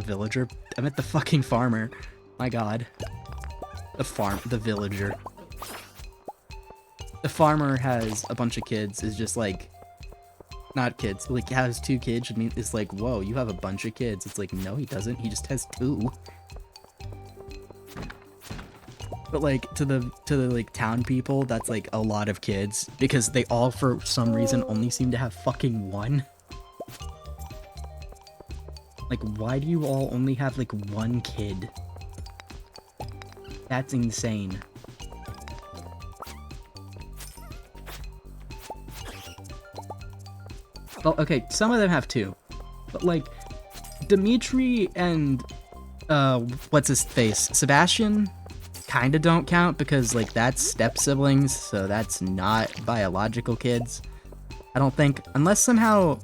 villager, I meant the fucking farmer, my god. The villager. The farmer has a bunch of kids, is just like, not kids, like has 2 kids, I mean, it's like, whoa, you have a bunch of kids. It's like, no, he doesn't, he just has 2. But like, to the like town people, that's like a lot of kids, because they all, for some reason, only seem to have fucking 1. Like, why do you all only have like 1 kid? That's insane. Well, okay, some of them have 2. But like, Dimitri and, what's his face? Sebastian? Kinda don't count because like that's step siblings, so that's not biological kids. I don't think, unless somehow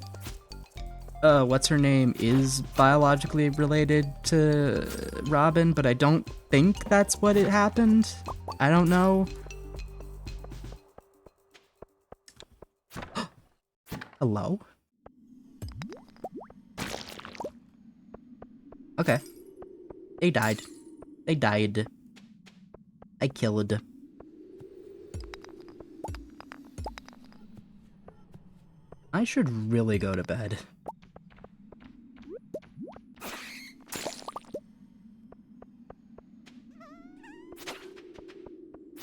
what's her name is biologically related to Robin, but I don't think that's what it happened. I don't know. Hello? Okay. They died. I killed. I should really go to bed.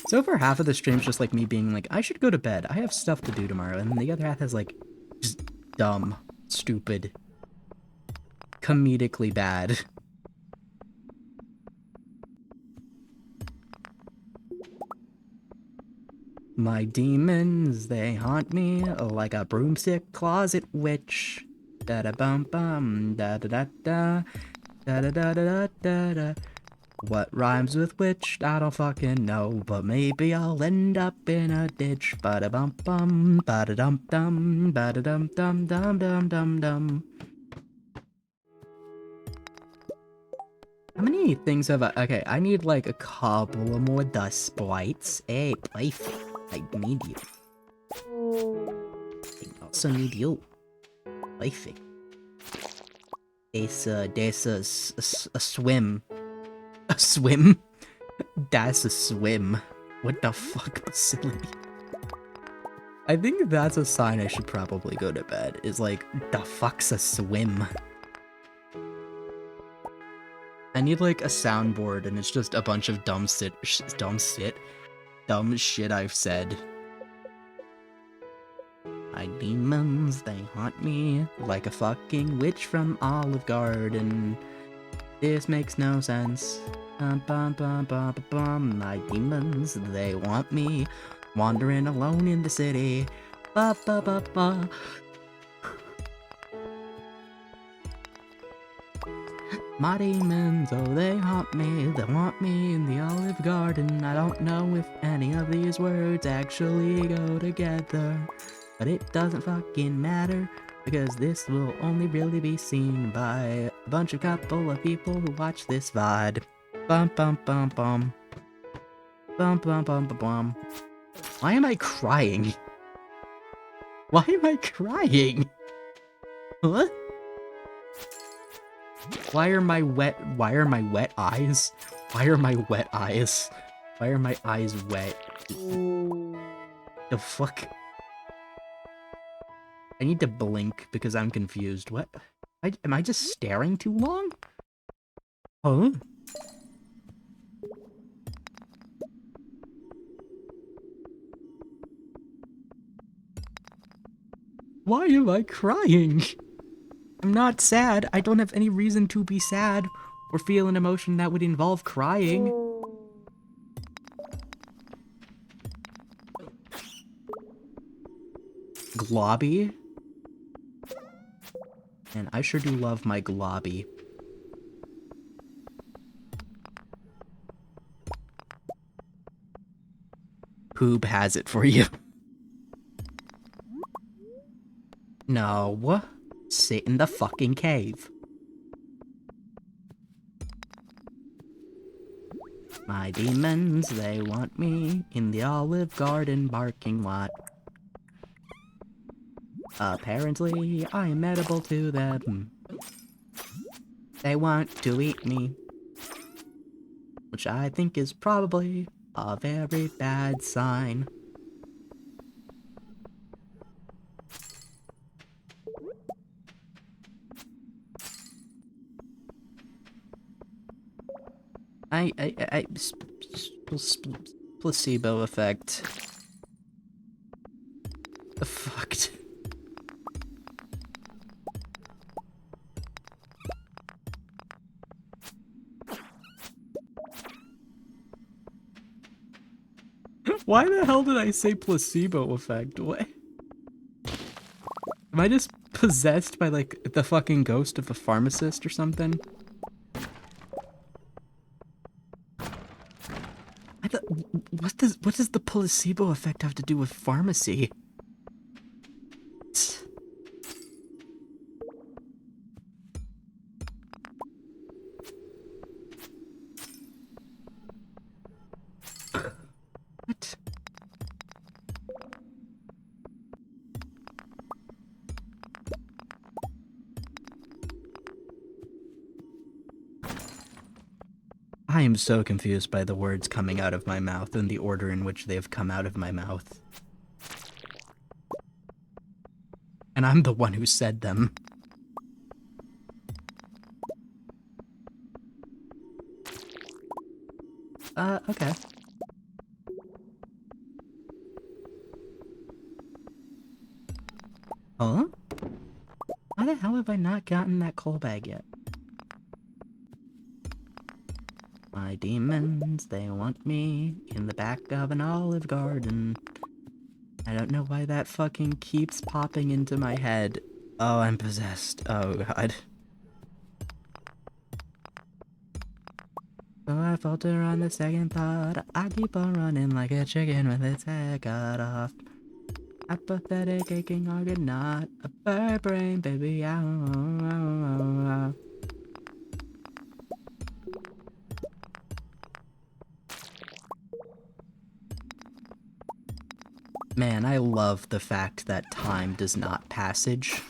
So far, half of the stream's just like me being like, I should go to bed. I have stuff to do tomorrow. And then the other half is like, just dumb, stupid, comedically bad. My demons, they haunt me like a broomstick closet witch. Da da bum bum, da da da da, da da da da da da. What rhymes with witch? I don't fucking know, but maybe I'll end up in a ditch. Ba da bum bum, ba da dum dum, ba da dum dum dum dum dum dum. How many things have I? Okay, I need like a couple more dust sprites. Hey, playful. I need you. I also need you. Playful. There's a swim. A swim? That's a swim. What the fuck, facility? I think that's a sign I should probably go to bed. Is like, the fuck's a swim? I need like a soundboard and it's just a bunch of dumb shit I've said. My demons, they haunt me like a fucking witch from Olive Garden. This makes no sense. Bum, bum, bum, bum, bum, bum. My demons, they want me wandering alone in the city. Ba ba ba ba. My demons, oh they haunt me, they want me in the Olive Garden. I don't know if any of these words actually go together, but it doesn't fucking matter, because this will only really be seen by a couple of people who watch this VOD. Bum bum bum bum. Bum bum bum bum bum. Why am I crying? Why am I crying? What? Why are my wet eyes? Why are my wet eyes? Why are my eyes wet? The fuck? I need to blink because I'm confused. What? Am I just staring too long? Huh? Why am I crying? I'm not sad. I don't have any reason to be sad or feel an emotion that would involve crying. Globby? And I sure do love my globby. Poob has it for you. No. Sit in the fucking cave. My demons, they want me in the Olive Garden parking lot. Apparently, I am edible to them. They want to eat me. Which I think is probably a very bad sign. Placebo effect. The fuck? Why the hell did I say placebo effect? What? Am I just possessed by like the fucking ghost of a pharmacist or something? What does the placebo effect have to do with pharmacy? What? I am so confused by the words coming out of my mouth and the order in which they have come out of my mouth. And I'm the one who said them. Okay. Huh? Why the hell have I not gotten that coal bag yet? My demons, they want me in the back of an olive garden. I don't know why that fucking keeps popping into my head. Oh, I'm possessed. Oh, God. So I falter on the second thought. I keep on running like a chicken with its head cut off. Apathetic, aching argonaut. A bird brain, baby. Ow. Man, I love the fact that time does not passage.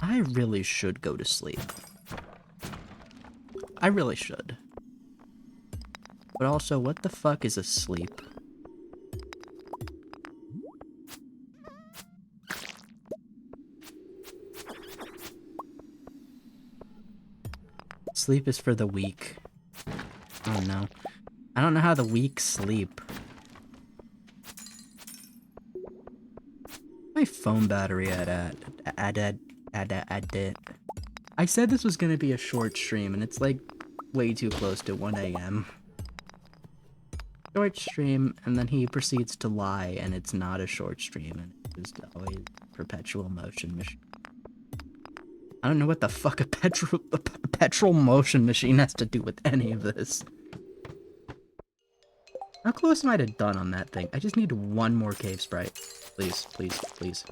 I really should go to sleep. I really should. But also, what the fuck is asleep? Sleep is for the weak. Oh no. I don't know how the weak sleep. My phone battery I said this was gonna be a short stream, and it's like way too close to 1 a.m. Short stream, and then he proceeds to lie, and it's not a short stream, and it's just always perpetual motion machine. I don't know what the fuck a petrol motion machine has to do with any of this. How close am I to done on that thing? I just need one more cave sprite. Please, please, please.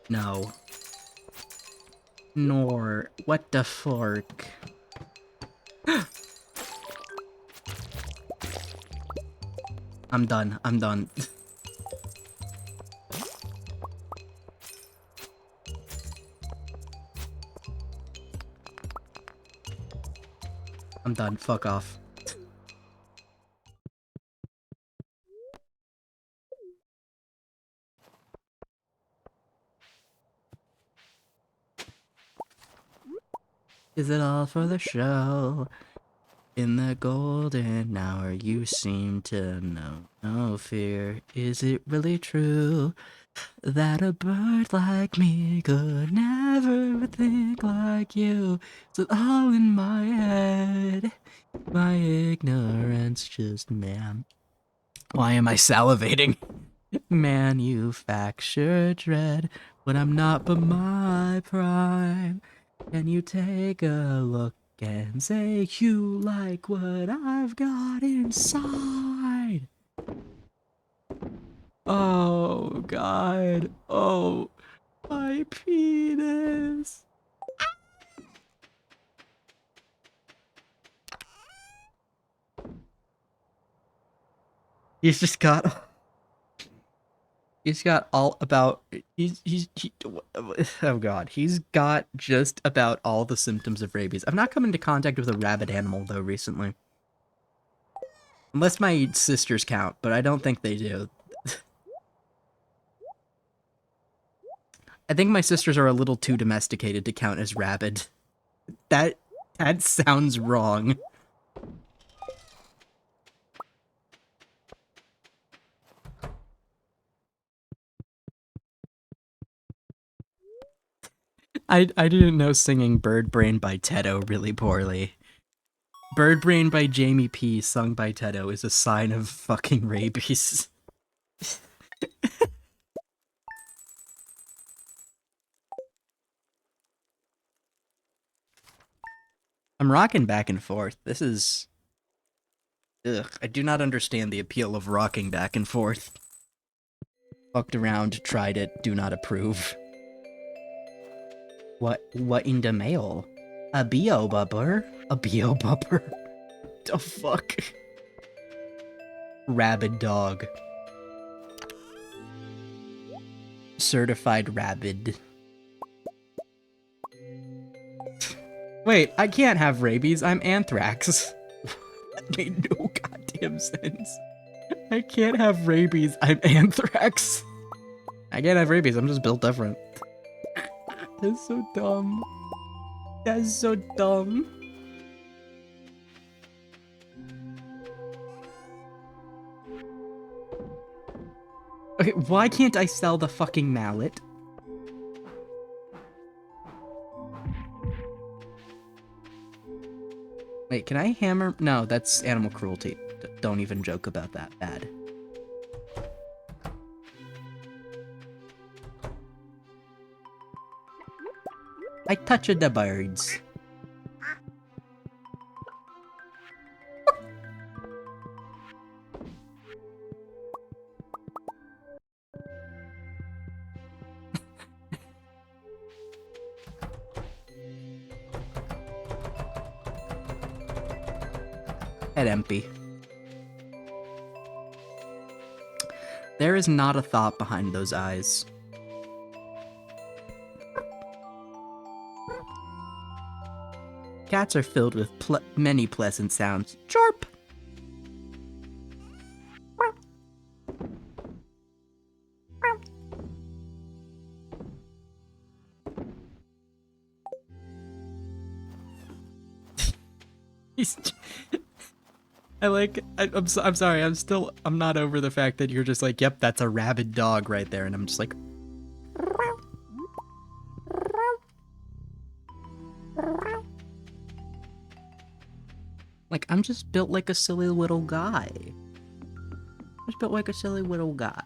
No. Nor. What the fork? I'm done. I'm done. I'm done. Fuck off. Is it all for the show? In the golden hour you seem to know no fear. Is it really true that a bird like me could never think like you? Is it all in my head? My ignorance just, man. Why am I salivating? Manufacture dread when I'm not but my prime. Can you take a look and say you like what I've got inside? Oh, God. Oh, my penis. He's just got... He's got all about... oh, God. He's got just about all the symptoms of rabies. I've not come into contact with a rabid animal, though, recently. Unless my sisters count, but I don't think they do. I think my sisters are a little too domesticated to count as rabid. That sounds wrong. I didn't know singing Bird Brain by Tedo really poorly. Bird Brain by Jamie P, sung by Tedo, is a sign of fucking rabies. I'm rocking back and forth. This is... Ugh, I do not understand the appeal of rocking back and forth. Fucked around, tried it, do not approve. What in the mail? A bio bubber? A bio bubber? The fuck? Rabid dog. Certified rabid. Wait, I can't have rabies. I'm anthrax. That made no goddamn sense. I can't have rabies. I'm anthrax. I can't have rabies. I'm just built different. That's so dumb. That's so dumb. Okay, why can't I sell the fucking mallet? Wait, can I hammer? No, that's animal cruelty. Don't even joke about that. Bad. I touched the birds. Head empty. There is not a thought behind those eyes. Cats are filled with many pleasant sounds. Chirp! I'm sorry, I'm not over the fact that you're just like, yep, that's a rabid dog right there, and I'm just like... Like, I'm just built like a silly little guy. I'm just built like a silly little guy.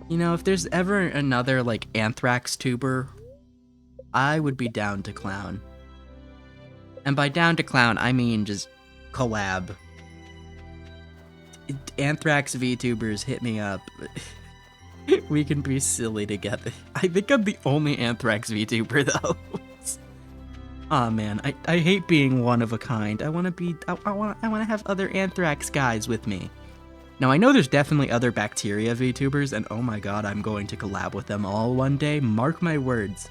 You know, if there's ever another, like, anthrax tuber, I would be down to clown. And by down to clown, I mean just collab. Anthrax VTubers, hit me up. We can be silly together. I think I'm the only Anthrax VTuber, though. Aw, oh, man, I hate being one of a kind. I want to have other Anthrax guys with me. Now, I know there's definitely other bacteria VTubers, and oh my god, I'm going to collab with them all one day. Mark my words.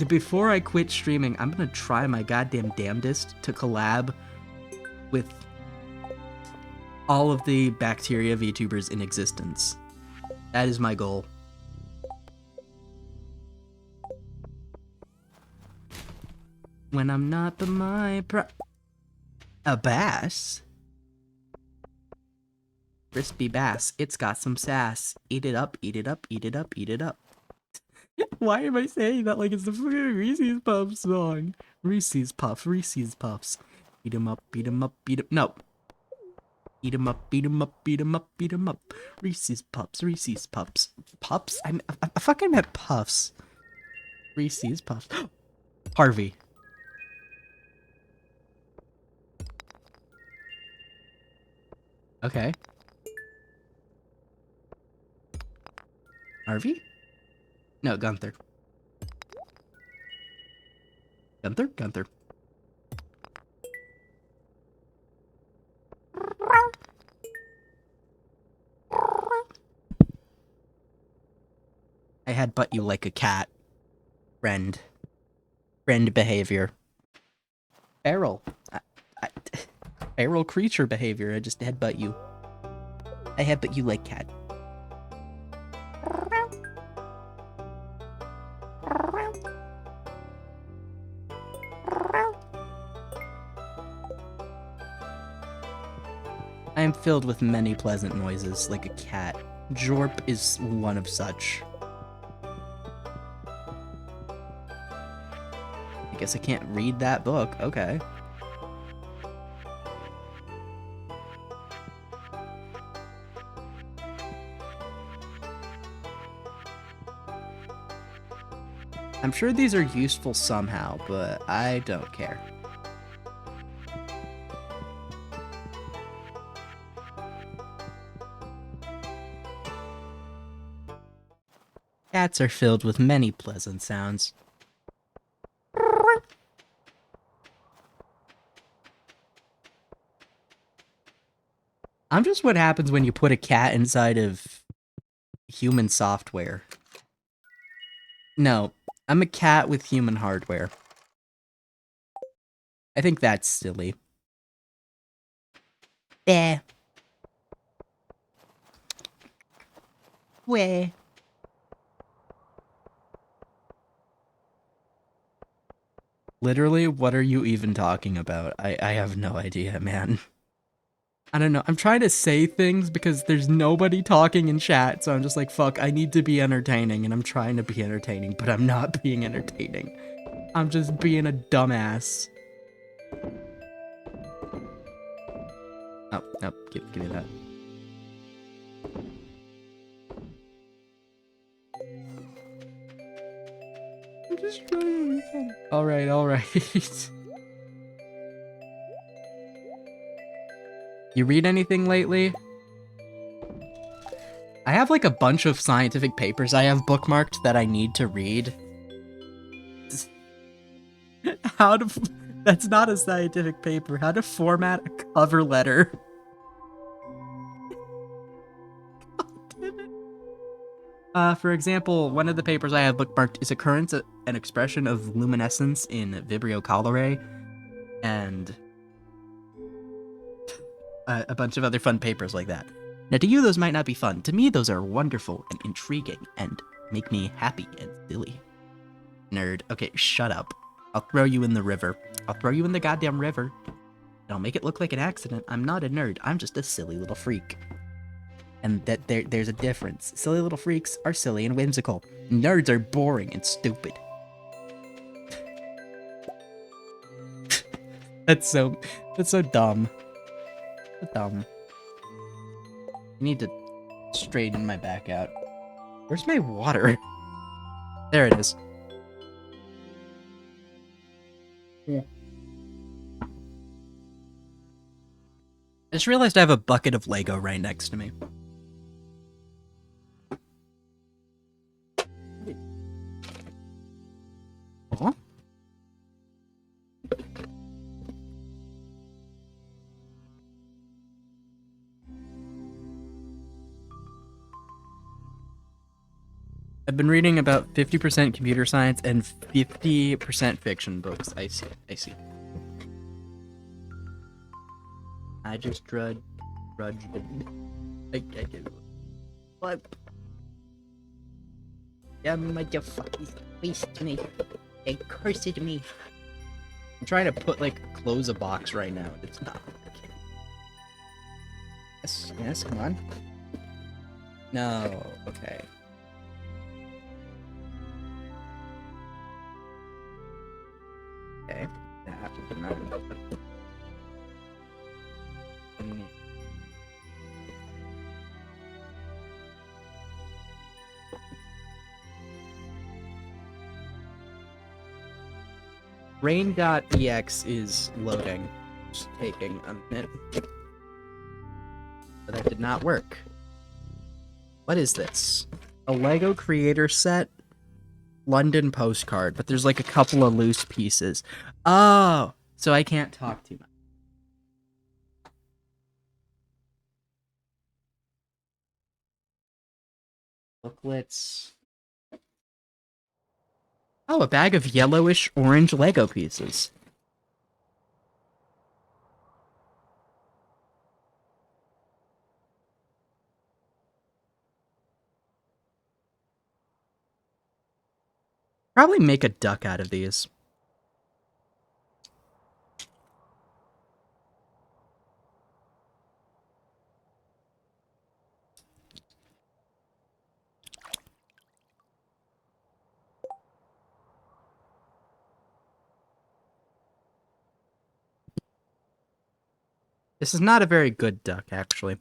Before I quit streaming, I'm gonna try my goddamn damnedest to collab with all of the bacteria VTubers in existence. That is my goal. When I'm not by my a bass? Crispy bass. It's got some sass. Eat it up, eat it up, eat it up, eat it up. Why am I saying that like it's the fucking Reese's Puffs song? Reese's Puffs, Reese's Puffs. Beat 'em up, beat 'em up, beat 'em... No. Eat 'em up, beat 'em up, beat 'em up, beat 'em up. Reese's Puffs, Reese's Puffs. Puffs? I fucking meant Puffs. Reese's Puffs. Harvey. Okay. Harvey? No, Gunther. Gunther? Gunther. I headbutt you like a cat. Friend. Friend behavior. Feral. Feral creature behavior. I just headbutt you. I headbutt you like cat. I am filled with many pleasant noises, like a cat. Jorp is one of such. I guess I can't read that book. Okay. I'm sure these are useful somehow, but I don't care. Cats are filled with many pleasant sounds. I'm just what happens when you put a cat inside of human software. No, I'm a cat with human hardware. I think that's silly. Eh. Weh. Literally, what are you even talking about? I have no idea, man. I don't know. I'm trying to say things because there's nobody talking in chat, so I'm just like, fuck, I need to be entertaining, and I'm trying to be entertaining, but I'm not being entertaining. I'm just being a dumbass. Oh, no, give me that. I'm just trying to be funny. Alright, alright. You read anything lately? I have like a bunch of scientific papers I have bookmarked that I need to read. How to... That's not a scientific paper. How to format a cover letter. For example, one of the papers I have bookmarked is occurrence and expression of luminescence in Vibrio cholerae, and a bunch of other fun papers like that. Now, to you, those might not be fun. To me, those are wonderful and intriguing and make me happy and silly. Nerd. Okay, shut up. I'll throw you in the river. I'll throw you in the goddamn river. And I'll make it look like an accident. I'm not a nerd. I'm just a silly little freak. And that there's a difference. Silly little freaks are silly and whimsical. Nerds are boring and stupid. That's so dumb. So dumb. I need to straighten my back out. Where's my water? There it is. Yeah. I just realized I have a bucket of Lego right next to me. Huh? I've been reading about 50% computer science and 50% fiction books. I see. I just drudged. I did. What? Yeah, motherfuckers waste me. They cursed me. I'm trying to put, like, close a box right now. It's not working. Yes, come on. No, okay. Okay, that would not be Rain.ex is loading. Just taking a minute. But that did not work. What is this? A Lego creator set London postcard, but there's like a couple of loose pieces. Oh, so I can't talk too much. Booklets. Oh, a bag of yellowish orange Lego pieces. Probably make a duck out of these. This is not a very good duck, actually.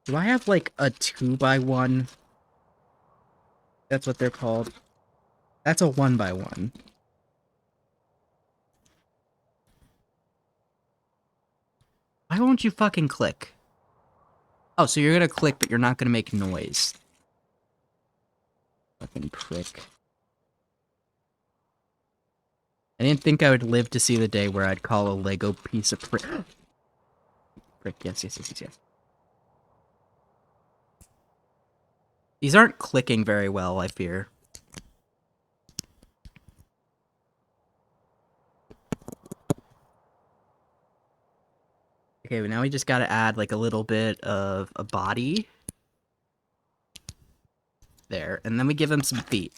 Do I have, like, a 2x1? That's what they're called. That's a 1x1. Why won't you fucking click? Oh, so you're gonna click, but you're not gonna make noise. Fucking prick. I didn't think I would live to see the day where I'd call a Lego piece of prick. Prick, yes. These aren't clicking very well, I fear. Okay, well now we just gotta add like a little bit of a body. There, and then we give him some feet.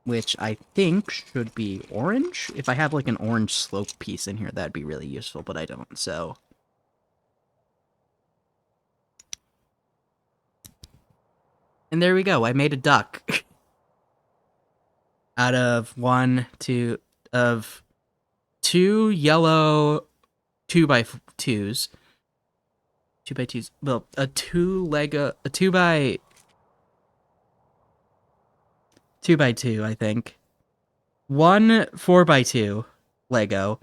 Which I think should be orange. If I have like an orange slope piece in here, that'd be really useful, but I don't, so... And there we go, I made a duck. Out of two yellow 2x2s. 2x2s. Well, a 2x2, I think. One 4x2 Lego.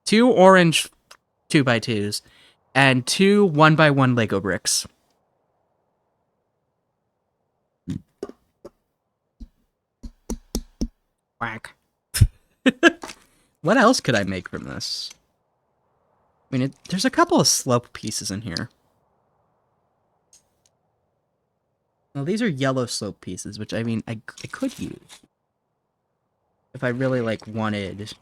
Two orange 2x2s. And two 1x1 Lego bricks. Whack. What else could I make from this? I mean, there's a couple of slope pieces in here. Well, these are yellow slope pieces, which, I mean, I could use. If I really, like, wanted...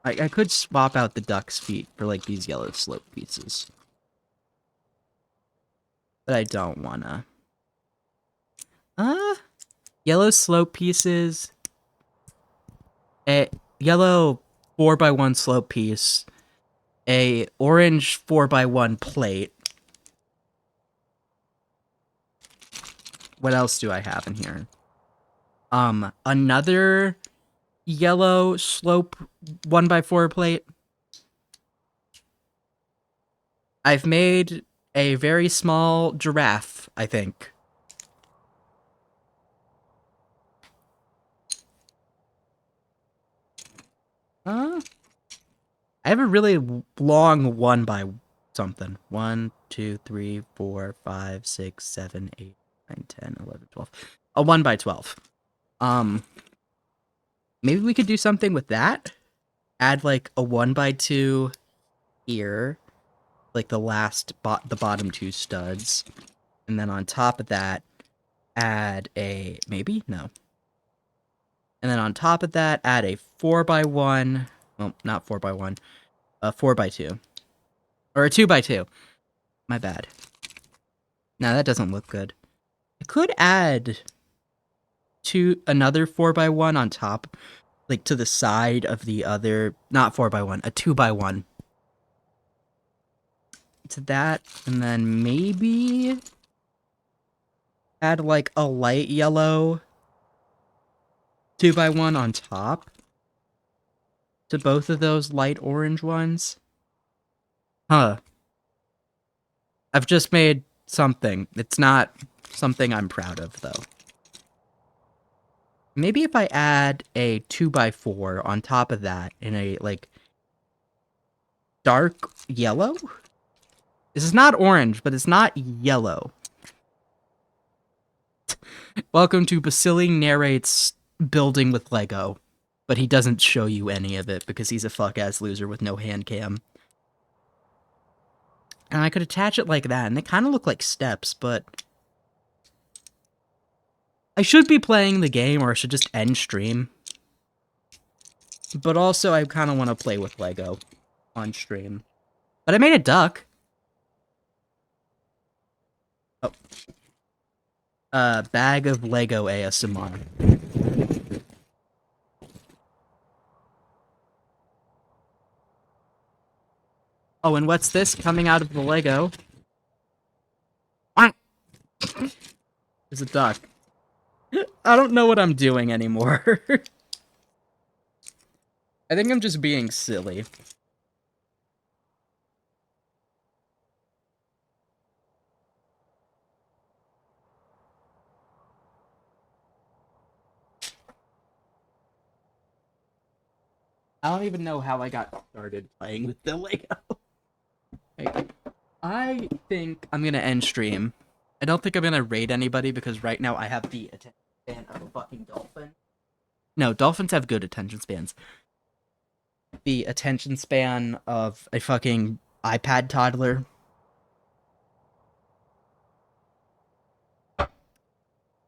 I could swap out the duck's feet for, like, these yellow slope pieces. But I don't wanna. Yellow slope pieces... A yellow 4x1 slope piece, a orange 4x1 plate. What else do I have in here? Another yellow slope 1x4 plate. I've made a very small giraffe, I think. I have a really long 1x something. 1, 2, 3, 4, 5, 6, 7, 8, 9, 10, 11, 12. A 1x12. Maybe we could do something with that. Add like a 1x2 here. Like the bottom two studs. And then on top of that, add a, maybe? No. And then on top of that, add a 4x1. Well, not 4x1. A 4x2. Or a 2x2. My bad. Now that doesn't look good. I could add another 4x1 on top. Like to the side of the other. Not 4x1. A 2x1. To that. And then maybe add like a light yellow 2x1 on top to both of those light orange ones. Huh. I've just made something. It's not something I'm proud of, though. Maybe if I add a 2x4 on top of that in a, like, dark yellow? This is not orange, but it's not yellow. Welcome to Basili narrates building with Lego, but he doesn't show you any of it because he's a fuck-ass loser with no hand cam. And I could attach it like that, and they kind of look like steps, but... I should be playing the game, or I should just end stream. But also, I kind of want to play with Lego on stream. But I made a duck. Oh. Bag of Lego ASMR. Oh, and what's this coming out of the Lego? There's a duck. I don't know what I'm doing anymore. I think I'm just being silly. I don't even know how I got started playing with the Lego. I think I'm gonna end stream. I don't think I'm gonna raid anybody because right now I have the attention span of a fucking dolphin. No, dolphins have good attention spans. The attention span of a fucking iPad toddler.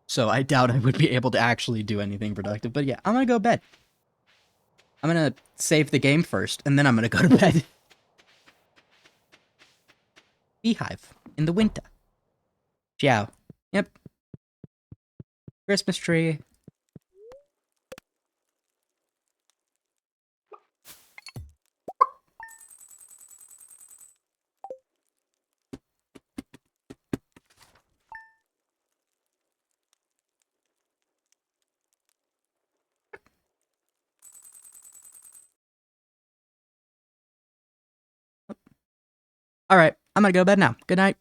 So I doubt I would be able to actually do anything productive. But yeah, I'm gonna go to bed. I'm gonna save the game first, and then I'm gonna go to bed. beehive in the winter. Ciao. Yep. Christmas tree. All right, I'm gonna go to bed now. Good night.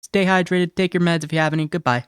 Stay hydrated. Take your meds if you have any. Goodbye.